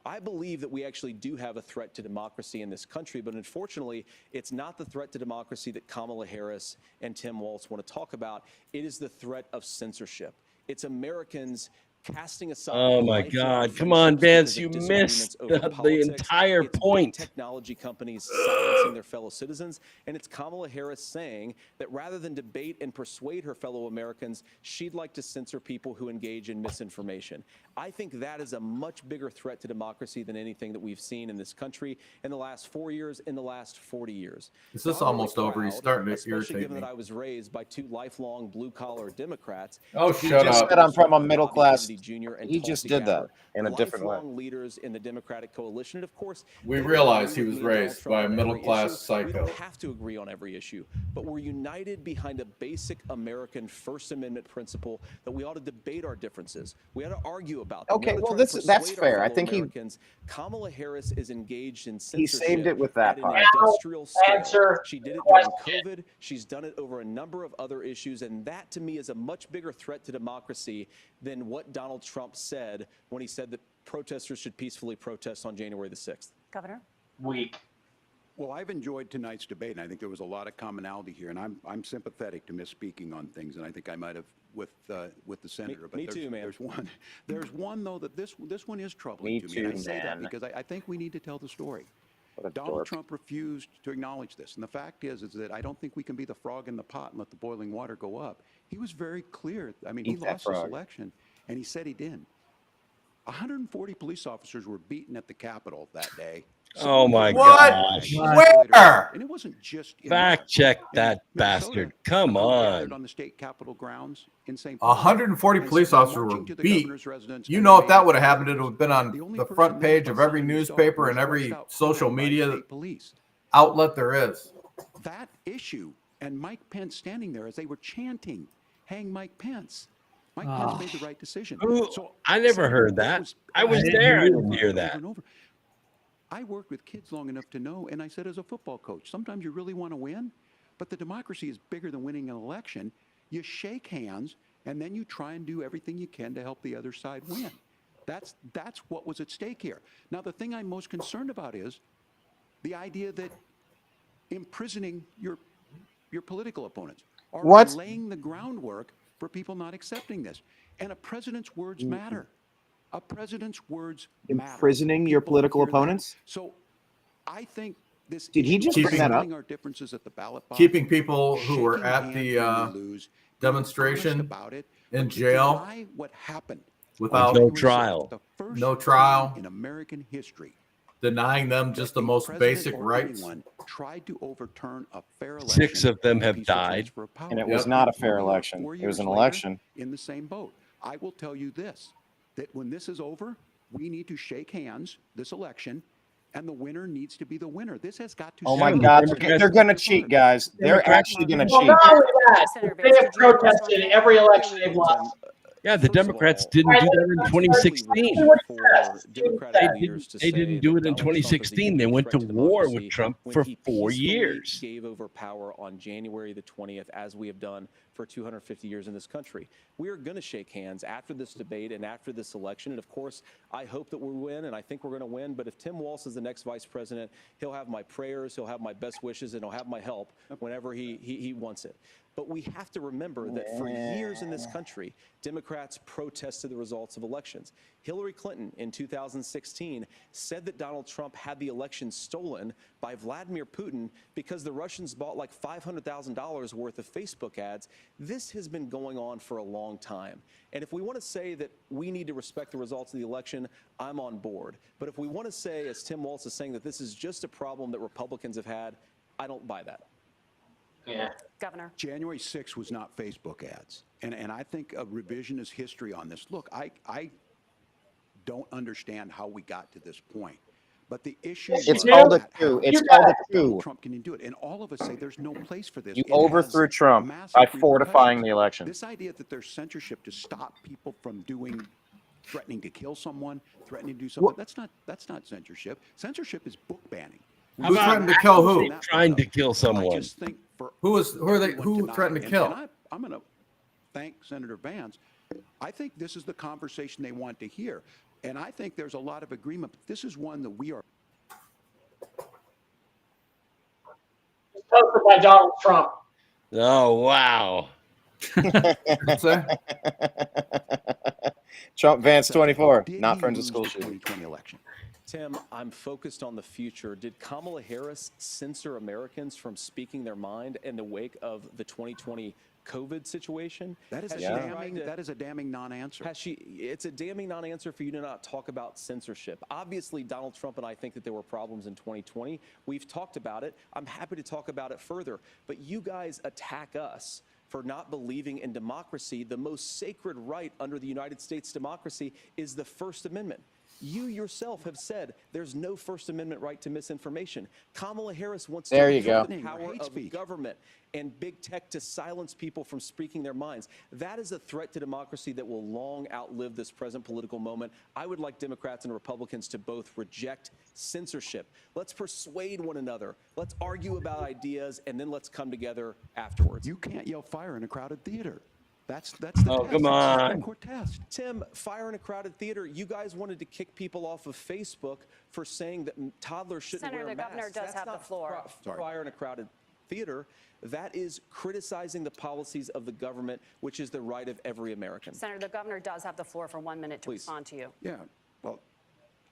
I believe that we actually do have a threat to democracy in this country, but unfortunately, it's not the threat to democracy that Kamala Harris and Tim Walz want to talk about. It is the threat of censorship. It's Americans casting aside. Oh my God. Come on, Vance, you missed the entire point. Technology companies silencing their fellow citizens, and it's Kamala Harris saying that rather than debate and persuade her fellow Americans, she'd like to censor people who engage in misinformation. I think that is a much bigger threat to democracy than anything that we've seen in this country in the last 4 years, in the last 40 years. Is this Now, I'm almost really over? He's proud, starting to especially irritate given me. that I was raised by two lifelong blue-collar Democrats. Oh, to shut just up. said I'm from a middle Bobby class. Kennedy Jr. and He Tulsi just did that Gabbard, in a different way. lifelong leaders in the Democratic coalition. And of course, We they don't realize agree he with was me and Donald raised Trump by a on every middle-class issue. We psycho. don't have to agree on every issue, but we're united behind a basic American First Amendment principle that we ought to debate our differences. We ought to argue about them. We Okay, ought to well, try to that's persuade our fair. I fellow think Americans. Kamala Harris is engaged in he censorship saved it with that at part. an industrial scale. Answer She did it the during question. COVID. She's done it over a number of other issues, and that to me is a much bigger threat to democracy than what Donald Trump said when he said that protesters should peacefully protest on January the 6th. Governor? Weak. Well, I've enjoyed tonight's debate, and I think there was a lot of commonality here. And I'm sympathetic to misspeaking on things, and I think I might have with the senator. Me too, man. There's one though that this one is troubling Me to me. And I too, say that man. because I think we need to tell the story. What a Donald dork. Trump refused to acknowledge this, and the fact is that I don't think we can be the frog in the pot and let the boiling water go up. He was very clear. I mean, he Eat that lost this frog. election, and he said he didn't. 140 police officers were beaten at the Capitol that day. Oh my What? gosh. Where? And it wasn't just in Fact check that Minnesota. bastard. Come People gathered on. on the state capitol grounds in St. Paul. 140 And police started officers were marching to the beat. governor's residence You and know, if made that it would have clear happened, it would have been on the only the person front page there of every saying he saw newspaper was and every rushed out social by media state police. outlet there is. That issue and Mike Pence standing there as they were chanting, "Hang Mike Pence." Mike Pence made the right decision. Ooh, So I never heard that. I was didn't there. I hear didn't hear over that. and over. I worked with kids long enough to know, and I said as a football coach, sometimes you really want to win, but the democracy is bigger than winning an election. You shake hands, and then you try and do everything you can to help the other side win. That's what was at stake here. Now, the thing I'm most concerned about is the idea that imprisoning your political opponents are laying the groundwork for people not accepting this. And a president's words matter. A president's words matter. Imprisoning your political opponents? So I think this Did he just bring that up? our differences at the ballot box, Keeping people who were at the demonstration in jail what happened without no trial. no trial, in American history. Denying them just the most basic rights. Tried to overturn a fair election. 6 of them have died. And it was not a fair election. It was an election. In the same boat. I will tell you this, that when this is over, we need to shake hands this election, and the winner needs to be the winner. This has got to. Oh my God, they're going to cheat, guys. They're actually going to cheat. Not only that, they have protested every election they've lost. Yeah, the Democrats didn't do that in 2016. They didn't do it in 2016. They went to war with Trump for 4 years. Gave over power on January the 20th, as we have done for 250 years in this country. We are going to shake hands after this debate and after this election. And of course, I hope that we win, and I think we're going to win. But if Tim Walz is the next vice president, he'll have my prayers, he'll have my best wishes, and he'll have my help whenever he wants it. But we have to remember that for years in this country, Democrats protested the results of elections. Hillary Clinton in 2016 said that Donald Trump had the election stolen by Vladimir Putin because the Russians bought like $500,000 worth of Facebook ads. This has been going on for a long time. And if we want to say that we need to respect the results of the election, I'm on board. But if we want to say, as Tim Walz is saying, that this is just a problem that Republicans have had, I don't buy that. Yeah. Governor. January 6th was not Facebook ads. And I think a revisionist history on this. Look, I don't understand how we got to this point. But the issue It's called a coup. It's called a coup. Trump can do it. And all of us say there's no place for this. You overthrew Trump by fortifying the election. This idea that there's censorship to stop people from threatening to kill someone, threatening to do something, that's not censorship. Censorship is book banning. Who threatened to kill who? Trying to kill someone. Who threatened to kill? I'm going to thank Senator Vance. I think this is the conversation they want to hear. And I think there's a lot of agreement. But this is one that we are. Posted by Donald Trump. Oh, wow. Trump Vance 24, not friends of school shooting. 2020 election. Tim, I'm focused on the future. Did Kamala Harris censor Americans from speaking their mind in the wake of the 2020 COVID situation? That is a damning non-answer. It's a damning non-answer for you to not talk about censorship. Obviously, Donald Trump and I think that there were problems in 2020. We've talked about it. I'm happy to talk about it further. But you guys attack us for not believing in democracy. The most sacred right under the United States democracy is the First Amendment. You yourself have said there's no First Amendment right to misinformation. Kamala Harris wants to use the power of government and big tech to silence people from speaking their minds. That is a threat to democracy that will long outlive this present political moment. I would like Democrats and Republicans to both reject censorship. Let's persuade one another. Let's argue about ideas, and then let's come together afterwards. You can't yell fire in a crowded theater. That's the test. Come on. Test. Tim, fire in a crowded theater. You guys wanted to kick people off of Facebook for saying that toddlers shouldn't wear masks. Senator, the governor does have the floor. Fire in a crowded theater. That is criticizing the policies of the government, which is the right of every American. Senator, the governor does have the floor for 1 minute to respond to you. Yeah. Well,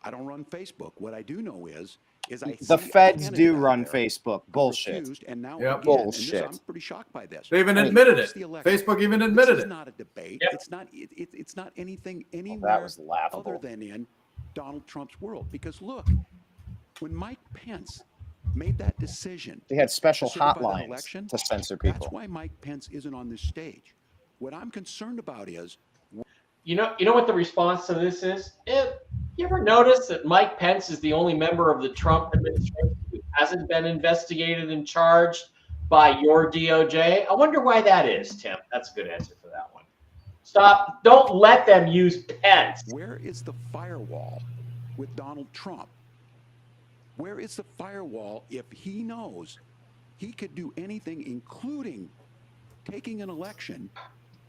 I don't run Facebook. What I do know is the feds do run Facebook. Bullshit. And now bullshit. I'm pretty shocked by this. They even admitted it. Facebook even admitted it. It's not a debate. Yep. It's not anything anywhere that was laughable. other than in Donald Trump's world. Because look, when Mike Pence made that decision, they had special hotlines election to censor people. That's why Mike Pence isn't on this stage. What I'm concerned about is, you know what the response to this is? You ever notice that Mike Pence is the only member of the Trump administration who hasn't been investigated and charged by your DOJ? I wonder why that is, Tim. That's a good answer for that one. Stop. Don't let them use Pence. Where is the firewall with Donald Trump? Where is the firewall if he knows he could do anything, including taking an election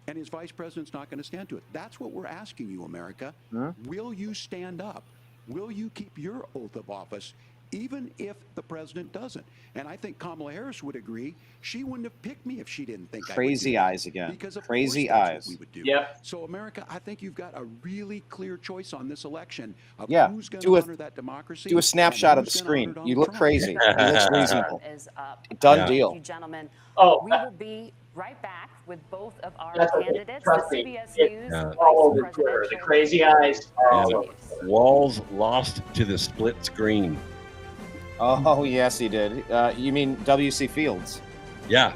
and his vice president's not going to stand to it. That's what we're asking you, America. Will you stand up? Will you keep your oath of office, even if the president doesn't? And I think Kamala Harris would agree. She wouldn't have picked me if she didn't think I would do Crazy that, eyes again. because of Crazy course that's eyes. what we would do. Yep. So America, I think you've got a really clear choice on this election of Yeah. who's going Do to a- honor that democracy. Do a snapshot of and the who's gonna screen. honor Donald You look Trump. crazy. He looks reasonable. Is up. Done Yeah. deal. Thank you, gentlemen. Oh, We will be right back with both of our That's okay. candidates. Trust The me. CBS It's News Yeah. all Vice over Twitter. The Presidential crazy eyes are all Yeah. over. Walz lost to the split screen. Oh, yes, he did. You mean W.C. Fields? Yeah.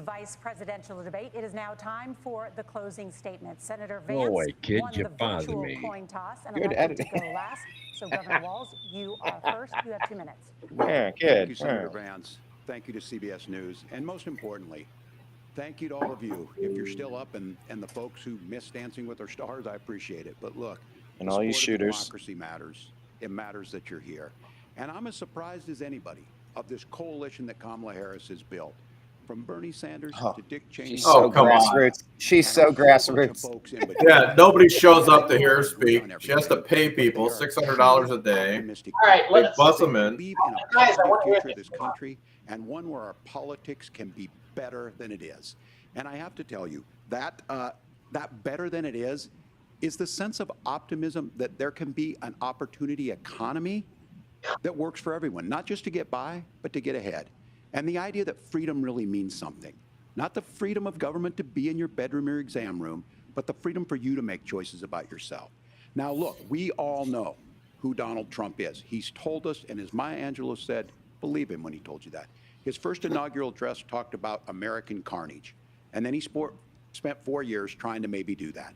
Vice presidential debate. It is now time for the closing statement. Senator Go Vance away, kid. won You the bother virtual me. coin toss and Good elected to editing. go last. So Governor Walz, you are first. You have 2 minutes. Yeah, Thank good. you, Senator Vance. Thank you to CBS News. And most importantly, thank you to all of you. If you're still up and the folks who miss Dancing with Our Stars, I appreciate it. But look, And the all you sport of shooters. democracy matters. It matters that you're here. And I'm as surprised as anybody of this coalition that Kamala Harris has built. From Bernie Sanders to Dick Cheney. Oh, She's so come on. grassroots. She's so grassroots. Yeah, nobody shows up to hear her speak. She has to pay people $600 a day. All right, let's bus them in. Believe in a Guys, I want to positive hear future of this country, and one where our politics can be better than it is. And I have to tell you that that better than it is the sense of optimism that there can be an opportunity economy that works for everyone, not just to get by, but to get ahead. And the idea that freedom really means something, not the freedom of government to be in your bedroom or exam room, but the freedom for you to make choices about yourself. Now, look, we all know who Donald Trump is. He's told us, and as Maya Angelou said, believe him when he told you that. His first inaugural address talked about American carnage, and then he spent 4 years trying to maybe do that.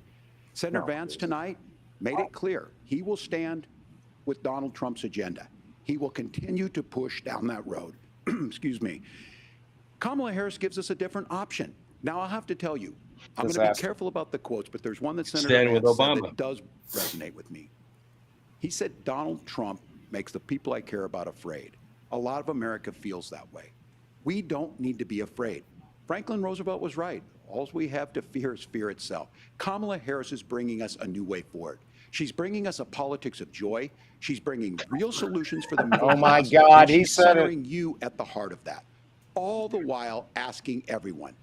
Senator Vance tonight made it clear he will stand with Donald Trump's agenda. He will continue to push down that road. Excuse me. Kamala Harris gives us a different option. Now, I'll have to tell you, I'm going to be careful about the quotes, but there's one that Senator Stand with Vance said Obama. that does resonate with me. He said, Donald Trump makes the people I care about afraid. A lot of America feels that way. We don't need to be afraid. Franklin Roosevelt was right. All we have to fear is fear itself. Kamala Harris is bringing us a new way forward. She's bringing us a politics of joy. She's bringing real solutions for the middle class. Oh my God, and he she's said it. centering you at the heart of that. All the while asking everyone,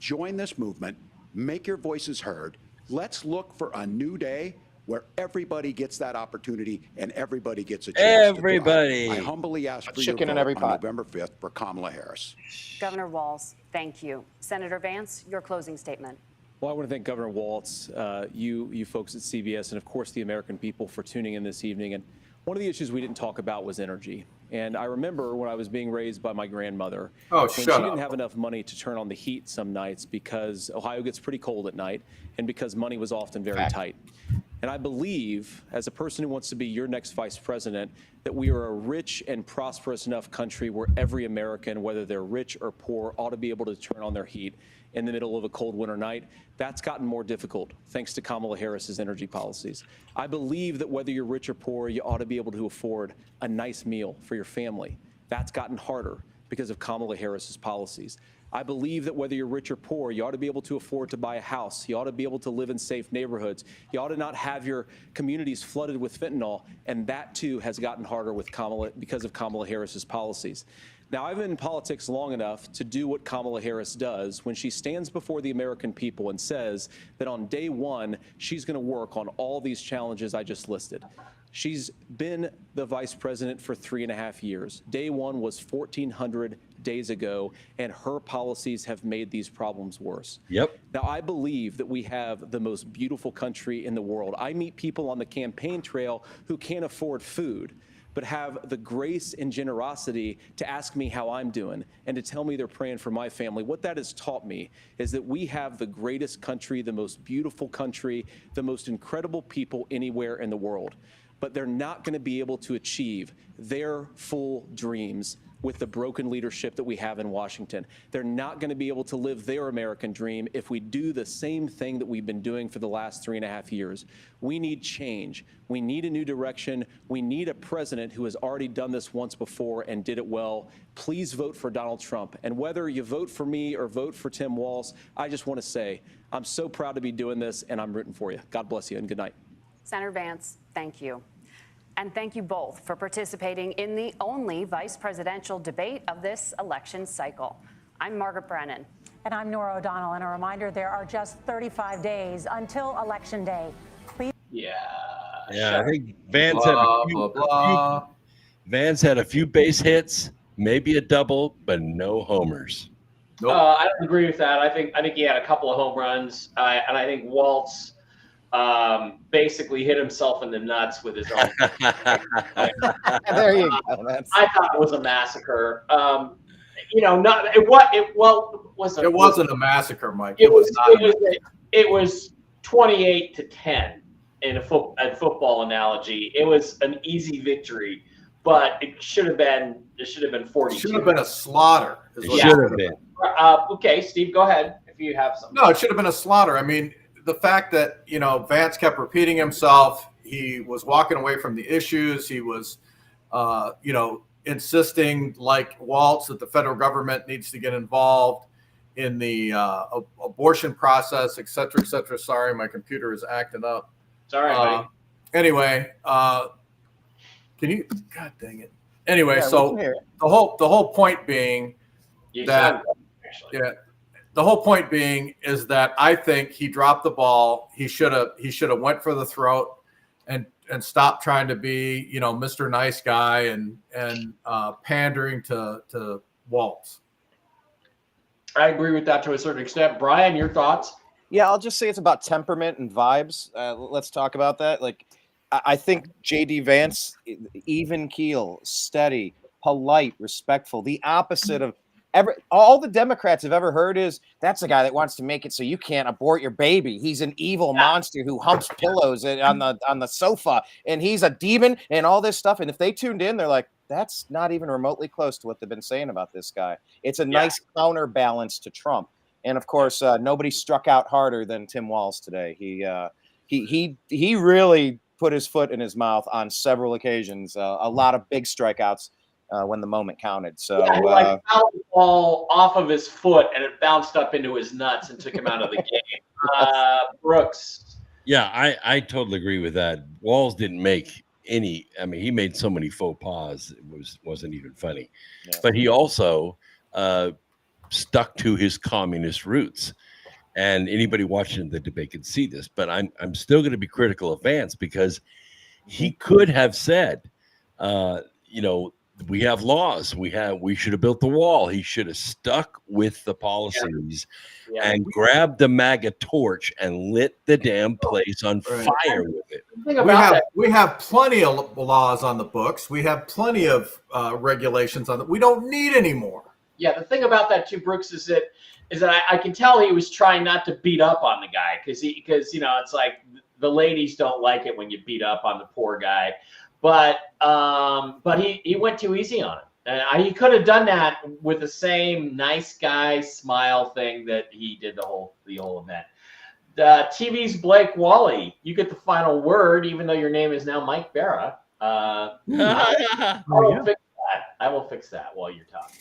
join this movement, make your voices heard. Let's look for a new day where everybody gets that opportunity and everybody gets a chance Everybody. to thrive. I humbly ask for Chicken your in vote every on pot. November 5th for Kamala Harris. Governor Walz, thank you. Senator Vance, your closing statement. Well, I want to thank Governor Walz, you folks at CBS, and of course the American people for tuning in this evening. And one of the issues we didn't talk about was energy. And I remember when I was being raised by my grandmother, when she didn't have enough money to turn on the heat some nights because Ohio gets pretty cold at night and because money was often very tight. And I believe, as a person who wants to be your next vice president, that we are a rich and prosperous enough country where every American, whether they're rich or poor, ought to be able to turn on their heat in the middle of a cold winter night. That's gotten more difficult thanks to Kamala Harris's energy policies. I believe that whether you're rich or poor, you ought to be able to afford a nice meal for your family. That's gotten harder because of Kamala Harris's policies. I believe that whether you're rich or poor, you ought to be able to afford to buy a house. You ought to be able to live in safe neighborhoods. You ought to not have your communities flooded with fentanyl. And that, too, has gotten harder with because of Kamala Harris's policies. Now, I've been in politics long enough to do what Kamala Harris does when she stands before the American people and says that on day one, she's going to work on all these challenges I just listed. She's been the vice president for 3.5 years. Day one was 1,400 days ago, and her policies have made these problems worse. Yep. Now, I believe that we have the most beautiful country in the world. I meet people on the campaign trail who can't afford food, but have the grace and generosity to ask me how I'm doing and to tell me they're praying for my family. What that has taught me is that we have the greatest country, the most beautiful country, the most incredible people anywhere in the world. but they're not going to be able to achieve their full dreams with the broken leadership that we have in Washington. They're not going to be able to live their American dream if we do the same thing that we've been doing for the last 3.5 years. We need change. We need a new direction. We need a president who has already done this once before and did it well. Please vote for Donald Trump. And whether you vote for me or vote for Tim Walz, I just want to say I'm so proud to be doing this, and I'm rooting for you. God bless you, and good night. Senator Vance, thank you. And thank you both for participating in the only vice presidential debate of this election cycle. I'm Margaret Brennan. And I'm Nora O'Donnell. And a reminder, there are just 35 days until Election Day. Please. Yeah. Yeah, I think Vance had a few base hits, maybe a double, but no homers. Nope. I don't agree with that. I think he had a couple of home runs, and I think Walz basically hit himself in the nuts with his own. There you go. I thought it was a massacre. It wasn't a massacre, Mike. It was 28-10 in a football analogy. It was an easy victory, but it should have been 40. It should have been a slaughter. It should have been. Okay, Steve, go ahead if you have something. No, it should have been a slaughter. I mean, the fact that, Vance kept repeating himself, he was walking away from the issues. He was, insisting like Walz that the federal government needs to get involved in the abortion process, et cetera, et cetera. Sorry, my computer is acting up. Sorry, buddy. Anyway, can you, God dang it. Anyway, so the whole point being that, the whole point being is that I think he dropped the ball. He should have went for the throat and stopped trying to be, Mr. Nice Guy and pandering to Walz. I agree with that to a certain extent. Brian, your thoughts? Yeah, I'll just say it's about temperament and vibes. Let's talk about that. I think J.D. Vance, even keel, steady, polite, respectful, the opposite of all the Democrats have ever heard is that's a guy that wants to make it so you can't abort your baby. He's an evil monster who humps pillows on the sofa, and he's a demon and all this stuff. And if they tuned in, they're like, that's not even remotely close to what they've been saying about this guy. It's a nice counterbalance to Trump. And of course, nobody struck out harder than Tim Walz today. He really put his foot in his mouth on several occasions. A lot of big strikeouts. When the moment counted. So he fouled the ball off of his foot and it bounced up into his nuts and took him out of the game. Brooks. Yeah, I totally agree with that. Walz didn't make any. I mean, he made so many faux pas. It wasn't even funny. Yeah. But he also stuck to his communist roots. And anybody watching the debate can see this. But I'm still going to be critical of Vance because he could have said, we have laws. We should have built the wall. He should have stuck with the policies and grabbed the MAGA torch and lit the damn place on fire with it. We have plenty of laws on the books. We have plenty of regulations on it. We don't need any more. Yeah, the thing about that too, Brooks, is that I can tell he was trying not to beat up on the guy because it's like the ladies don't like it when you beat up on the poor guy. But he went too easy on him. And he could have done that with the same nice guy smile thing that he did the whole event. TV's Blake Walley, you get the final word, even though your name is now Mike Barra. I will fix that while you're talking.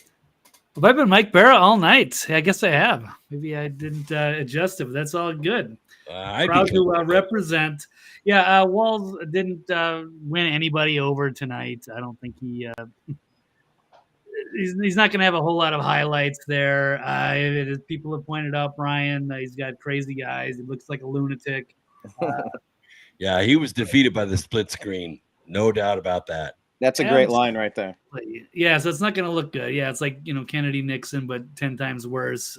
Well, I've been Mike Barra all night. I guess I have. Maybe I didn't adjust it, but that's all good. Proud to represent. Yeah, Walz didn't win anybody over tonight. I don't think he's not going to have a whole lot of highlights there. As people have pointed out, Brian, he's got crazy guys. He looks like a lunatic. Yeah, he was defeated by the split screen. No doubt about that. That's a great line right there. Yeah, so it's not going to look good. Yeah, it's like, Kennedy Nixon, but 10 times worse.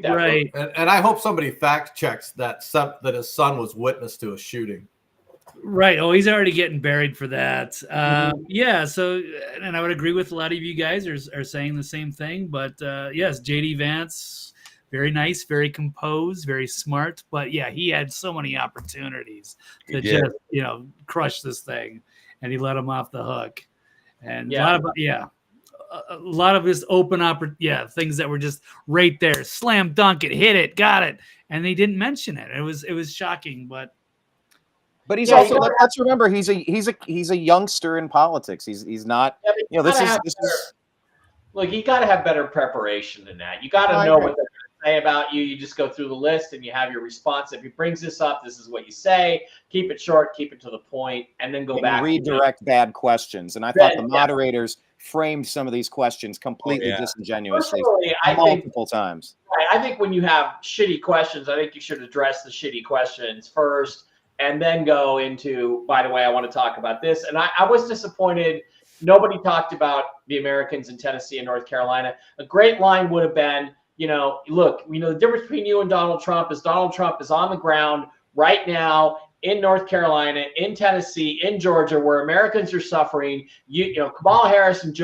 Right. And I hope somebody fact checks that his son was witness to a shooting. Right. Oh, he's already getting buried for that. Yeah. So, and I would agree with a lot of you guys are saying the same thing. But yes, J.D. Vance very nice, very composed, very smart. But yeah, he had so many opportunities to just, crush this thing, and he let him off the hook. And a lot of his open things that were just right there, slam dunk it, hit it, got it, and they didn't mention it. It was shocking, but he's also, let's remember, he's a youngster in politics. He's not, this is. Look, you got to have better preparation than that. You got to know what they're going to say about you. You just go through the list and you have your response. If he brings this up, this is what you say. Keep it short, keep it to the point, and then go back. Redirect bad questions. And I thought the moderators framed some of these questions completely disingenuously multiple times. I think when you have shitty questions, I think you should address the shitty questions first and then go into, by the way, I want to talk about this. And I was disappointed. Nobody talked about the Americans in Tennessee and North Carolina. A great line would have been, look, the difference between you and Donald Trump is on the ground right now in North Carolina, in Tennessee, in Georgia, where Americans are suffering. Kamala Harris went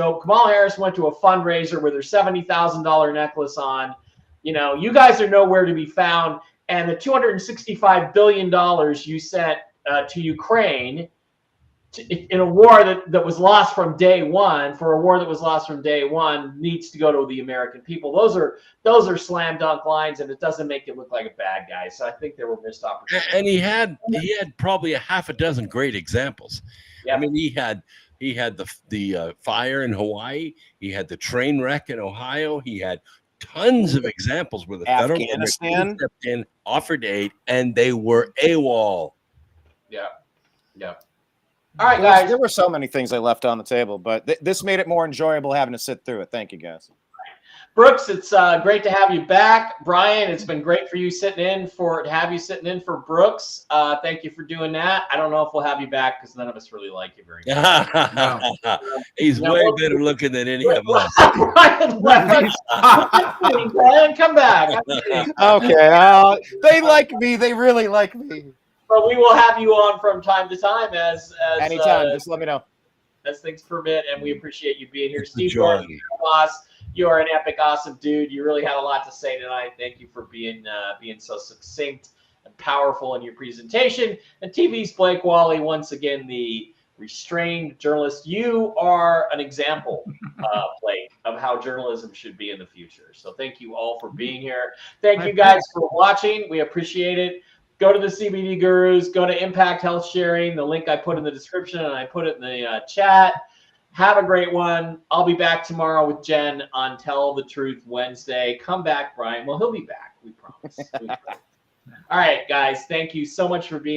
to a fundraiser with her $70,000 necklace on. You guys are nowhere to be found. And the $265 billion you sent to Ukraine in a war that was lost from day one, needs to go to the American people. Those are slam dunk lines, and it doesn't make you look like a bad guy. So I think there were missed opportunities. And he had probably a half a dozen great examples. Yeah. I mean, he had the fire in Hawaii. He had the train wreck in Ohio. He had tons of examples where the federal government stepped in, offered aid, and they were AWOL. Yeah. Yeah. All right, guys. There were so many things I left on the table, but this made it more enjoyable having to sit through it. Thank you, guys. Brooks, it's great to have you back. Brian, it's been great for you sitting in for Brooks. Thank you for doing that. I don't know if we'll have you back because none of us really like you very much. He's way better looking than any of us. Brian, come back. Okay, they like me. They really like me. But we will have you on from time to time as anytime. Just let me know as things permit, and we appreciate you being here, Steve. Boss, you are an epic, awesome dude. You really had a lot to say tonight. Thank you for being so succinct and powerful in your presentation. And TV's Blake Walley, once again, the restrained journalist. You are an example, Blake, of how journalism should be in the future. So thank you all for being here. Thank you guys for watching. We appreciate it. Go to the CBD Gurus, go to Impact Health Sharing, the link I put in the description, and I put it in the chat. Have a great one. I'll be back tomorrow with Jen on Tell the Truth Wednesday. Come back, Brian. Well, he'll be back. We promise. All right, guys. Thank you so much for being